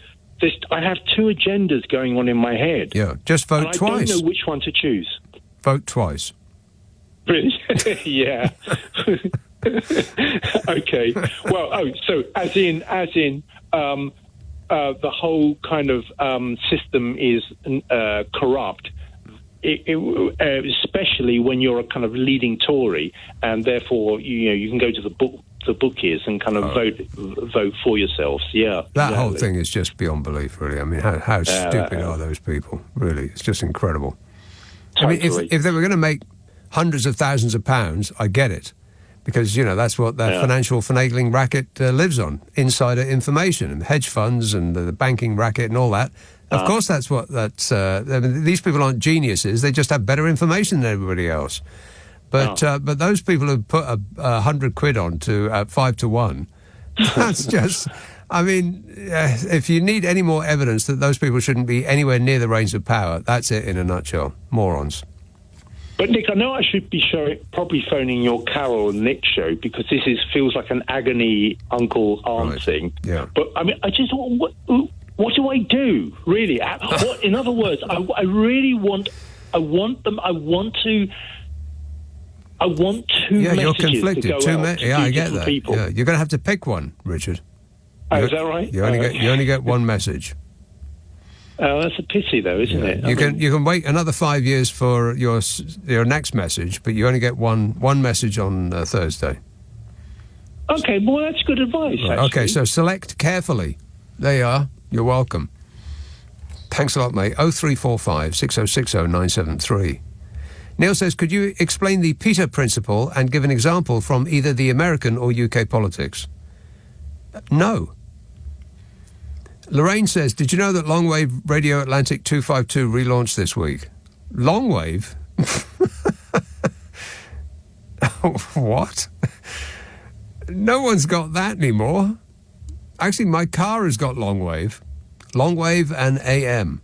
I have two agendas going on in my head.
Yeah, just vote twice.
I don't know which one to choose.
Vote twice.
Really? Yeah. Okay. Well, so as in, the whole kind of system is corrupt. Especially when you're a kind of leading Tory, and therefore you can go to the bookies and kind of vote for yourselves. Yeah,
that whole thing is just beyond belief, really. I mean, how stupid are those people? Really, it's just incredible. Totally. I mean, if they were going to make hundreds of thousands of pounds, I get it, because that's what that financial finagling racket lives on: insider information and hedge funds and the banking racket and all that. Of course, that's what I mean, these people aren't geniuses; they just have better information than everybody else. But those people who put 100 quid on to 5 to 1, that's just. I mean, if you need any more evidence that those people shouldn't be anywhere near the reins of power, that's it in a nutshell. Morons.
But Nick, I know I should be probably phoning your Carol and Nick show, because this feels like an agony uncle-aunt thing.
Yeah.
But I mean, I just what do I do, really? In other words, I really want. I want two
you're
messages
conflicted.
to go out to
I get that.
people.
Yeah, you're going to have to pick one, Richard.
Is that right?
You only get one message.
Oh, that's a pity, though, isn't it?
You can wait another 5 years for your next message, but you only get one message on Thursday.
Okay, well, that's good advice, actually.
Okay, so select carefully. There you are. You're welcome. Thanks a lot, mate. 0345 6060 973. Neil says, could you explain the Peter Principle and give an example from either the American or UK politics? No. Lorraine says, did you know that Longwave Radio Atlantic 252 relaunched this week? Longwave? What? No one's got that anymore. Actually, my car has got Longwave. Longwave and AM.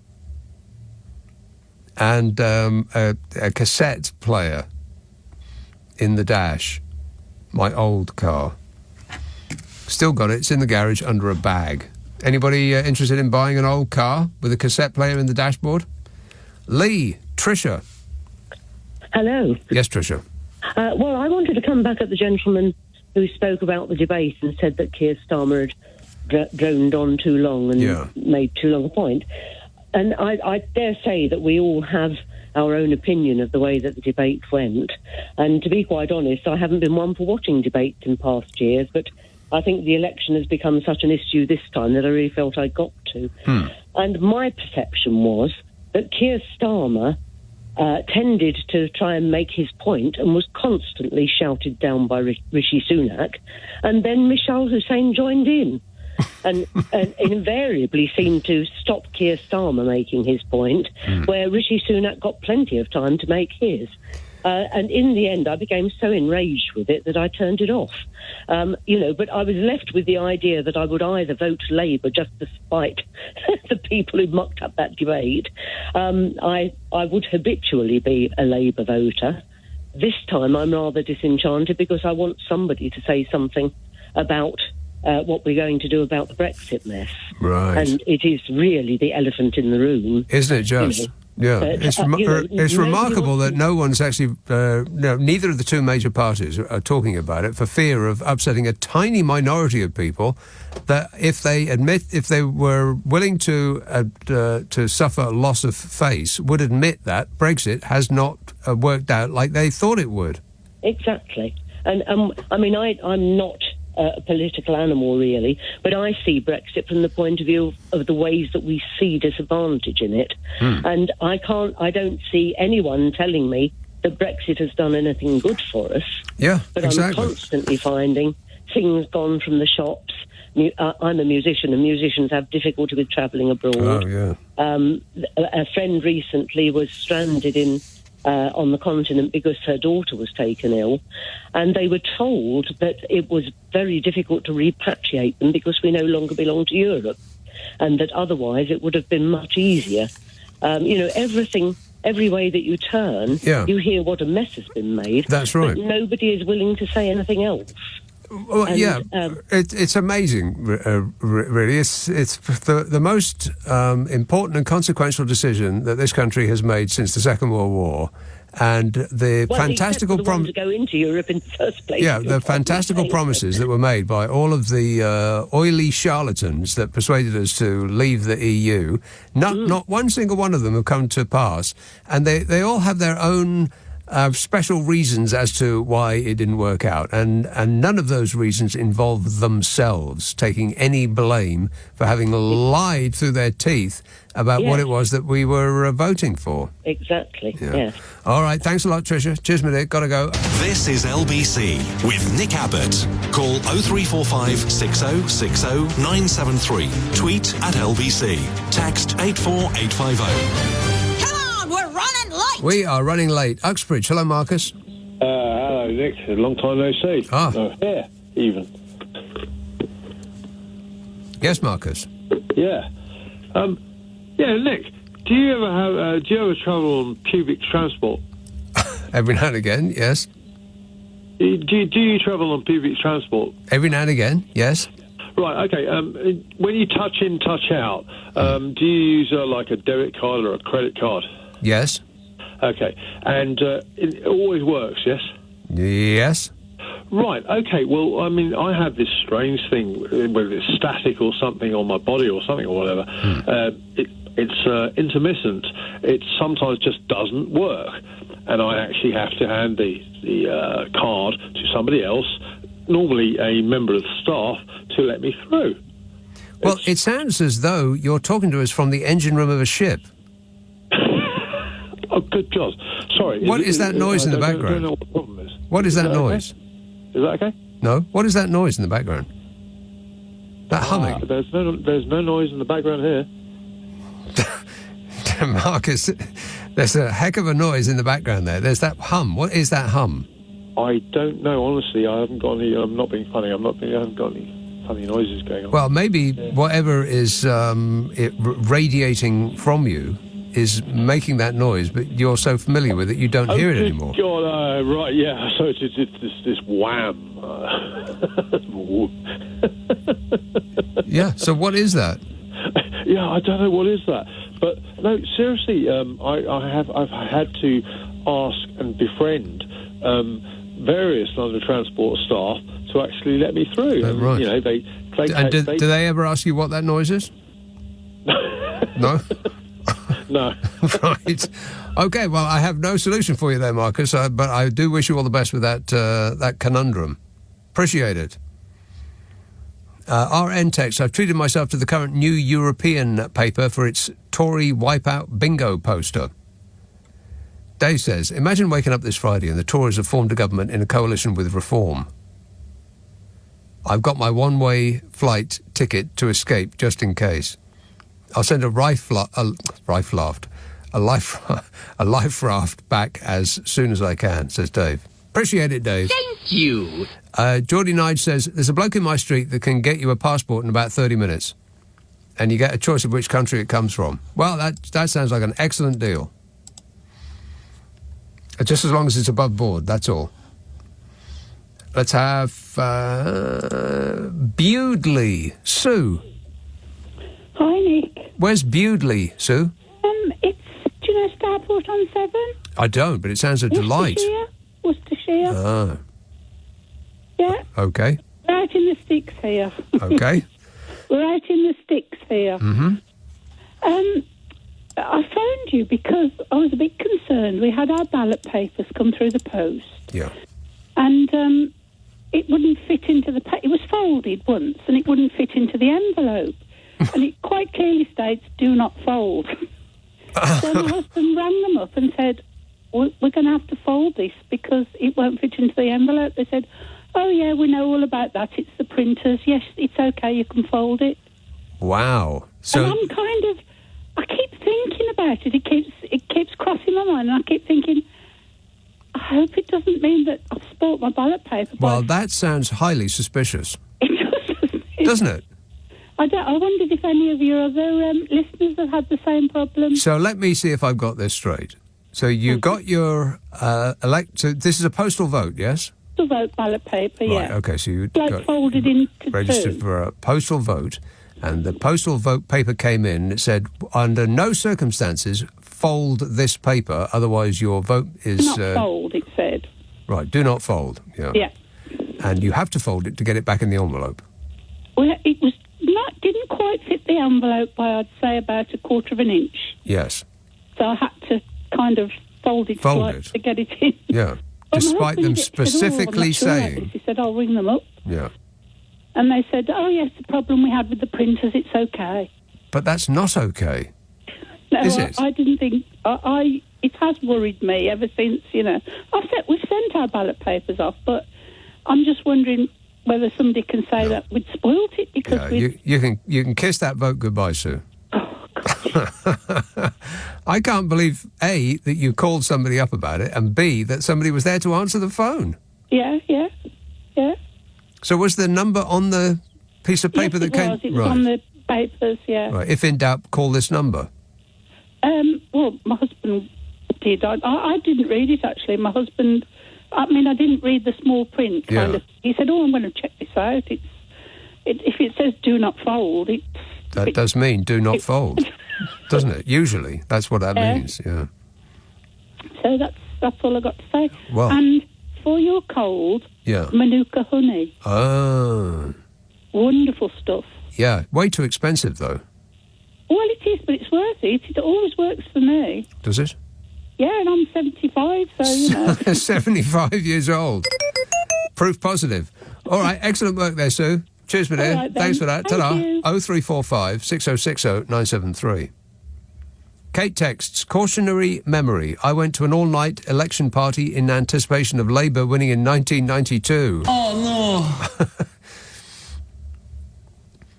And a cassette player in the dash. My old car. Still got it. It's in the garage under a bag. Anybody interested in buying an old car with a cassette player in the dashboard? Lee, Tricia.
Hello.
Yes, Tricia.
Well, I wanted to come back at the gentleman who spoke about the debate and said that Keir Starmer had droned on too long and made too long a point. And I dare say that we all have our own opinion of the way that the debate went. And to be quite honest, I haven't been one for watching debates in past years, but I think the election has become such an issue this time that I really felt I got to. And my perception was that Keir Starmer tended to try and make his point and was constantly shouted down by Rishi Sunak. And then Michelle Hussein joined in and invariably seemed to stop Keir Starmer making his point, where Rishi Sunak got plenty of time to make his. And in the end, I became so enraged with it that I turned it off. But I was left with the idea that I would either vote Labour just to spite the people who mucked up that debate. I would habitually be a Labour voter. This time I'm rather disenchanted because I want somebody to say something about what we're going to do about the Brexit mess.
Right.
And it is really the elephant in the room.
Isn't it just? Yeah, it's remarkable that no one's actually, neither of the two major parties are talking about it for fear of upsetting a tiny minority of people that if they were willing to suffer loss of face, would admit that Brexit has not worked out like they thought it would.
Exactly. And, I'm not a political animal, really, but I see Brexit from the point of view of the ways that we see disadvantage in it. And I don't see anyone telling me that Brexit has done anything good for us.
Yeah,
but
exactly.
I'm constantly finding things gone from the shops. I'm a musician, and musicians have difficulty with travelling abroad.
Oh, yeah.
A friend recently was stranded on the continent because her daughter was taken ill, and they were told that it was very difficult to repatriate them because we no longer belong to Europe, and that otherwise it would have been much easier. Every way that you turn, you hear what a mess has been made.
That's right.
But nobody is willing to say anything else.
Well, it's amazing, really. It's the most important and consequential decision that this country has made since the Second World War, and the fantastical
promise to go into Europe in the first place.
Yeah, the fantastical promises that were made by all of the oily charlatans that persuaded us to leave the EU. Not one single one of them have come to pass, and they all have their own special reasons as to why it didn't work out, and none of those reasons involve themselves taking any blame for having lied through their teeth about what it was that we were voting for.
Exactly, yes.
All right, thanks a lot, Tricia. Cheers, my dear. Gotta go.
This is LBC with Nick Abbott. Call 0345 6060 973. Tweet at LBC. Text 84850.
We are running late. Uxbridge. Hello, Marcus.
Hello, Nick. A long time no see. Yeah, even.
Yes, Marcus.
Yeah. Nick, do you ever travel on public transport?
Every now and again, yes.
Do you travel on public transport?
Every now and again, yes.
Right, okay. When you touch in, touch out, do you use like a debit card or a credit card?
Yes.
Okay, and it always works, yes?
Yes.
Right, okay, well, I mean, I have this strange thing, whether it's static or something on my body or something or whatever. It's intermittent. It sometimes just doesn't work, and I actually have to hand the card to somebody else, normally a member of the staff, to let me through.
Well, it sounds as though you're talking to us from the engine room of a ship.
Oh, good God. Sorry.
What is that noise in the background?
I don't know what the problem is.
What is that noise?
Okay? Is that okay?
No? What is that noise in the background? That humming?
There's no noise in the background here.
Marcus, there's a heck of a noise in the background there. There's that hum. What is that hum?
I don't know, honestly. I haven't got any... I'm not being funny. I haven't got any funny noises going on.
Well, maybe whatever is radiating from you is making that noise, but you're so familiar with it you don't hear it anymore.
God, right, yeah. So it's this wham.
Yeah, so what is that?
Yeah, I don't know what is that. But no, seriously, I've had to ask and befriend various London Transport staff to actually let me through.
Right.
You know,
do they ever ask you what that noise is? No?
No.
Right. Okay, well, I have no solution for you there, Marcus, but I do wish you all the best with that conundrum. Appreciate it. RN text, I've treated myself to the current New European paper for its Tory wipeout bingo poster. Dave says, imagine waking up this Friday and the Tories have formed a government in a coalition with Reform. I've got my one-way flight ticket to escape just in case. I'll send a life raft back as soon as I can, says Dave. Appreciate it, Dave.
Thank you.
Geordie Nige says, there's a bloke in my street that can get you a passport in about 30 minutes. And you get a choice of which country it comes from. Well, that sounds like an excellent deal. Just as long as it's above board, that's all. Let's have Bewdley. Sue.
Hi, Nick.
Where's Bewdley, Sue?
Do you know Starport on 7?
I don't, but it sounds a delight.
Worcestershire.
Ah.
Yeah.
Okay.
Right in the sticks here.
Okay.
Right in the sticks here.
Mm-hmm.
I phoned you because I was a bit concerned. We had our ballot papers come through the post.
Yeah.
And it wouldn't fit into the... It was folded once and it wouldn't fit into the envelope. And it quite clearly states, do not fold. So my husband rang them up and said, we're going to have to fold this because it won't fit into the envelope. They said, oh, yeah, we know all about that. It's the printers. Yes, it's okay. You can fold it.
Wow. So
and I'm kind of... I keep thinking about it. It keeps crossing my mind, and I keep thinking, I hope it doesn't mean that I've spoilt my ballot paper.
Well, that sounds highly suspicious. Doesn't it?
I wondered if any of your other listeners have had the same problem.
So let me see if I've got this straight. So you got your so this is a postal vote, yes?
Postal vote ballot paper, yeah.
Right, okay, so you
got folded into
registered
two.
for a postal vote, and the postal vote paper came in and it said, under no circumstances fold this paper, otherwise your vote is...
Not fold, it said.
Right, do not fold, yeah.
Yeah.
And you have to fold it to get it back in the envelope.
Well, it was didn't quite fit the envelope by, I'd say, about a quarter of an inch.
Yes.
So I had to kind of fold it to get it in.
Yeah.
But
despite them specifically saying...
He said, I'll ring them up.
Yeah.
And they said, oh, yes, the problem we had with the printers, it's okay.
But that's not okay.
No,
is it?
I didn't think... it has worried me ever since, you know. We've sent our ballot papers off, but I'm just wondering whether somebody can say that we'd spoilt it because
you can kiss that vote goodbye, Sue.
Oh, God.
I can't believe, A, that you called somebody up about it, and B, that somebody was there to answer the phone.
Yeah.
So was the number on the piece of paper that came?
It was on the papers, yeah.
Right. If in doubt, call this number.
Well, my husband did. I didn't read it, actually. My husband... I mean, I didn't read the small print, kind of. He said, I'm going to check this out. If it says do not fold,
That does mean do not fold, doesn't it? Usually, that's what that means, yeah.
So that's all I got to say.
Well,
and for your cold, Manuka honey.
Ah.
Wonderful stuff.
Yeah, way too expensive, though.
Well, it is, but it's worth it. It always works for me.
Does it?
Yeah, and I'm 75, so, you know.
75 years old. Proof positive. All right, excellent work there, Sue. Cheers, my dear.
All right, then.
Thanks for that.
Thank
Ta-da.
you.
0345 6060 973. Kate texts, cautionary memory. I went to an all-night election party in anticipation of Labour winning in 1992.
Oh, no.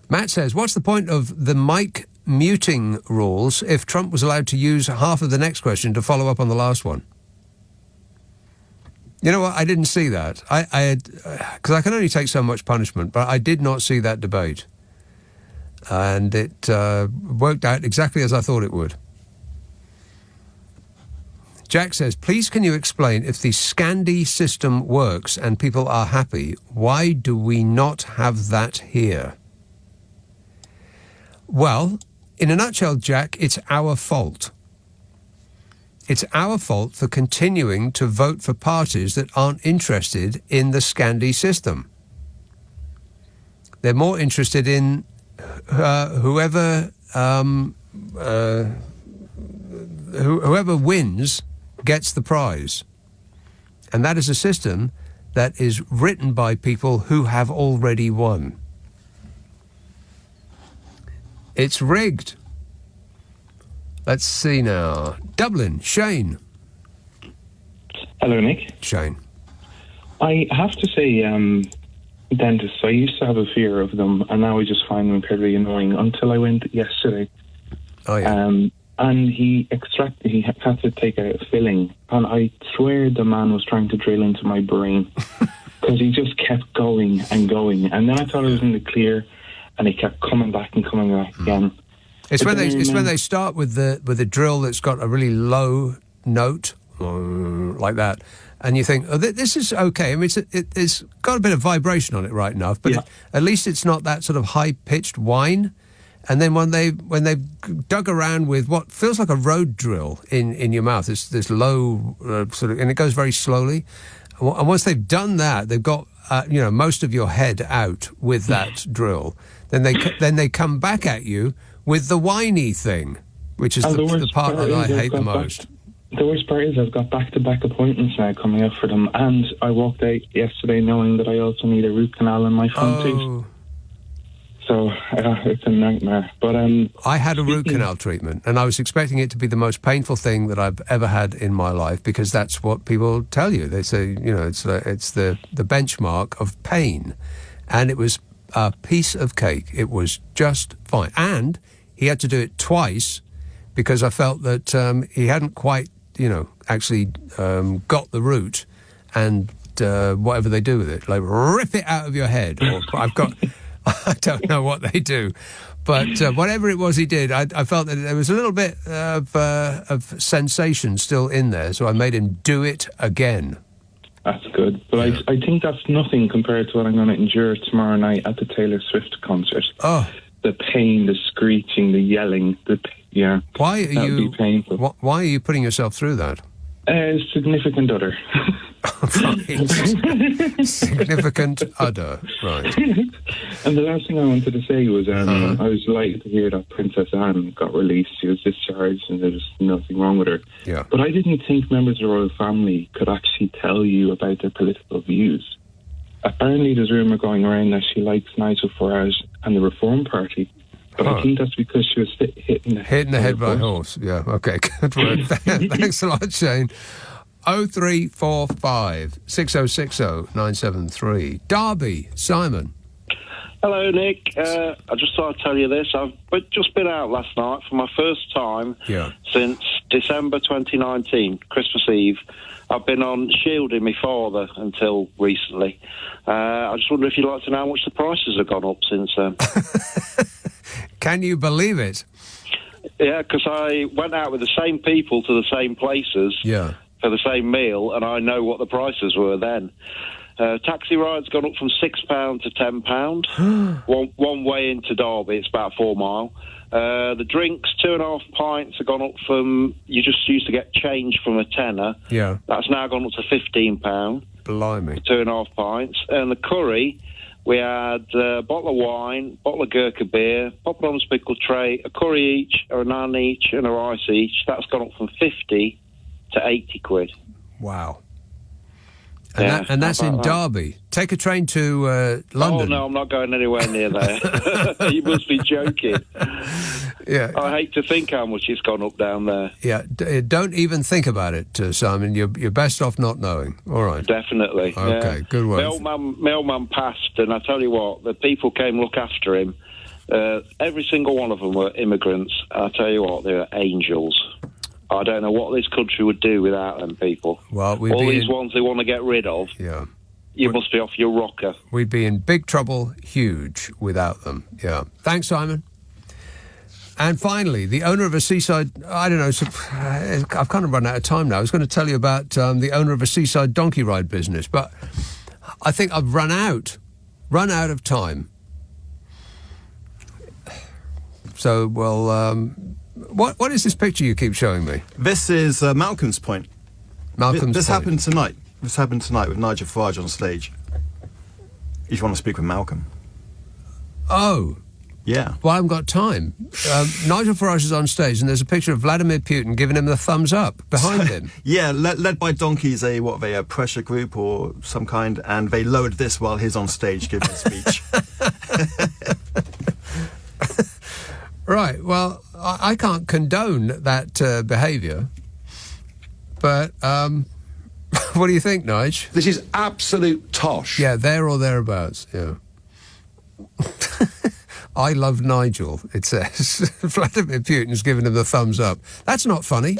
Matt says, what's the point of the mic muting rules if Trump was allowed to use half of the next question to follow up on the last one? You know what? I didn't see that. I had, because I can only take so much punishment, but I did not see that debate. And it worked out exactly as I thought it would. Jack says, please can you explain if the Scandi system works and people are happy, why do we not have that here? Well, in a nutshell, Jack, it's our fault. It's our fault for continuing to vote for parties that aren't interested in the Scandi system. They're more interested in whoever wins gets the prize. And that is a system that is written by people who have already won. It's rigged. Let's see now. Dublin, Shane.
Hello, Nick.
Shane.
I have to say, dentists, I used to have a fear of them, and now I just find them incredibly annoying until I went yesterday.
Oh, yeah.
And he had to take out a filling, and I swear the man was trying to drill into my brain because he just kept going and going. And then I thought it was in the clear, and he kept coming back again.
It's when they start with the drill that's got a really low note like that, and you think, oh, this is okay. I mean, it's got a bit of vibration on it right enough, but at least it's not that sort of high pitched whine. And then when they've dug around with what feels like a road drill in your mouth, this low sort of, and it goes very slowly. And once they've done that, they've got most of your head out with that drill. Then they come back at you with the whiny thing, which is the part that I hate the most.
The worst part is I've got back-to-back appointments now coming up for them, and I walked out yesterday knowing that I also need a root canal in my front tooth. So it's a nightmare. But
I had a root canal treatment, and I was expecting it to be the most painful thing that I've ever had in my life, because that's what people tell you. They say, it's the benchmark of pain, and it was a piece of cake. It was just fine, and he had to do it twice because I felt that he hadn't quite, actually got the root, and whatever they do with it, like rip it out of your head. Or I don't know what they do, but whatever it was he did, I felt that there was a little bit of sensation still in there, so I made him do it again.
That's good, but I think that's nothing compared to what I'm going to endure tomorrow night at the Taylor Swift concert.
Oh.
The pain, the screeching, the yelling,
Why are you?
Be painful.
Why are you putting yourself through that?
Significant other.
Significant other, right.
And the last thing I wanted to say was I was delighted to hear that Princess Anne got released. She was discharged and there's nothing wrong with her.
Yeah.
But I didn't think members of the royal family could actually tell you about their political views. Apparently there's rumour going around that she likes Nigel Farage and the Reform Party. But I think that's because she was hit in the head
by a horse. Yeah, okay, good work. Thanks a lot, Shane. 0345 6060 973. Derby, Simon.
Hello, Nick. I just thought I'd tell you this. I've just been out last night for my first time since December 2019, Christmas Eve. I've been on shielding my father until recently. I just wonder if you'd like to know how much the prices have gone up since then.
Can you believe it?
Yeah, because I went out with the same people to the same places for the same meal, and I know what the prices were then. Taxi ride's gone up from £6 to £10. one way into Derby, it's about 4 mile. The drinks, 2.5 pints, have gone up from, you just used to get change from a tenner.
Yeah.
That's now gone up to £15.
Blimey.
2.5 pints. And the curry, We had a bottle of wine, bottle of Gurkha beer, poppadoms, pickle tray, a curry each, or a naan each, and a rice each. That's gone up from 50 to 80 quid.
Wow. And that's in Derby. Take a train to London.
Oh, no, I'm not going anywhere near there. You must be joking.
Yeah.
I hate to think how much it's gone up down there.
Yeah, don't even think about it, Simon. You're best off not knowing. All right.
Definitely.
Okay, good work.
My old man passed, and I tell you what, the people came look after him. Every single one of them were immigrants. I tell you what, they were angels. I don't know what this country would do without them people.
Well,
all these ones they want to get rid of.
Yeah.
You must be off your rocker.
We'd be in big trouble, huge, without them. Yeah. Thanks, Simon. And finally, the owner of a seaside... I don't know, I've kind of run out of time now. I was going to tell you about the owner of a seaside donkey ride business, but I think I've run out of time. So, well... What is this picture you keep showing me?
This is Malcolm's Point. This happened tonight. This happened tonight with Nigel Farage on stage. If you want to speak with Malcolm.
Oh.
Yeah.
Well, I haven't got time. Nigel Farage is on stage, and there's a picture of Vladimir Putin giving him the thumbs up behind him.
Yeah, led by donkeys, a pressure group or some kind, and they lowered this while he's on stage giving a speech.
Right, well, I can't condone that behaviour, but what do you think, Nige?
This is absolute tosh.
Yeah, there or thereabouts, yeah. I love Nigel, it says. Vladimir Putin's giving him the thumbs up. That's not funny.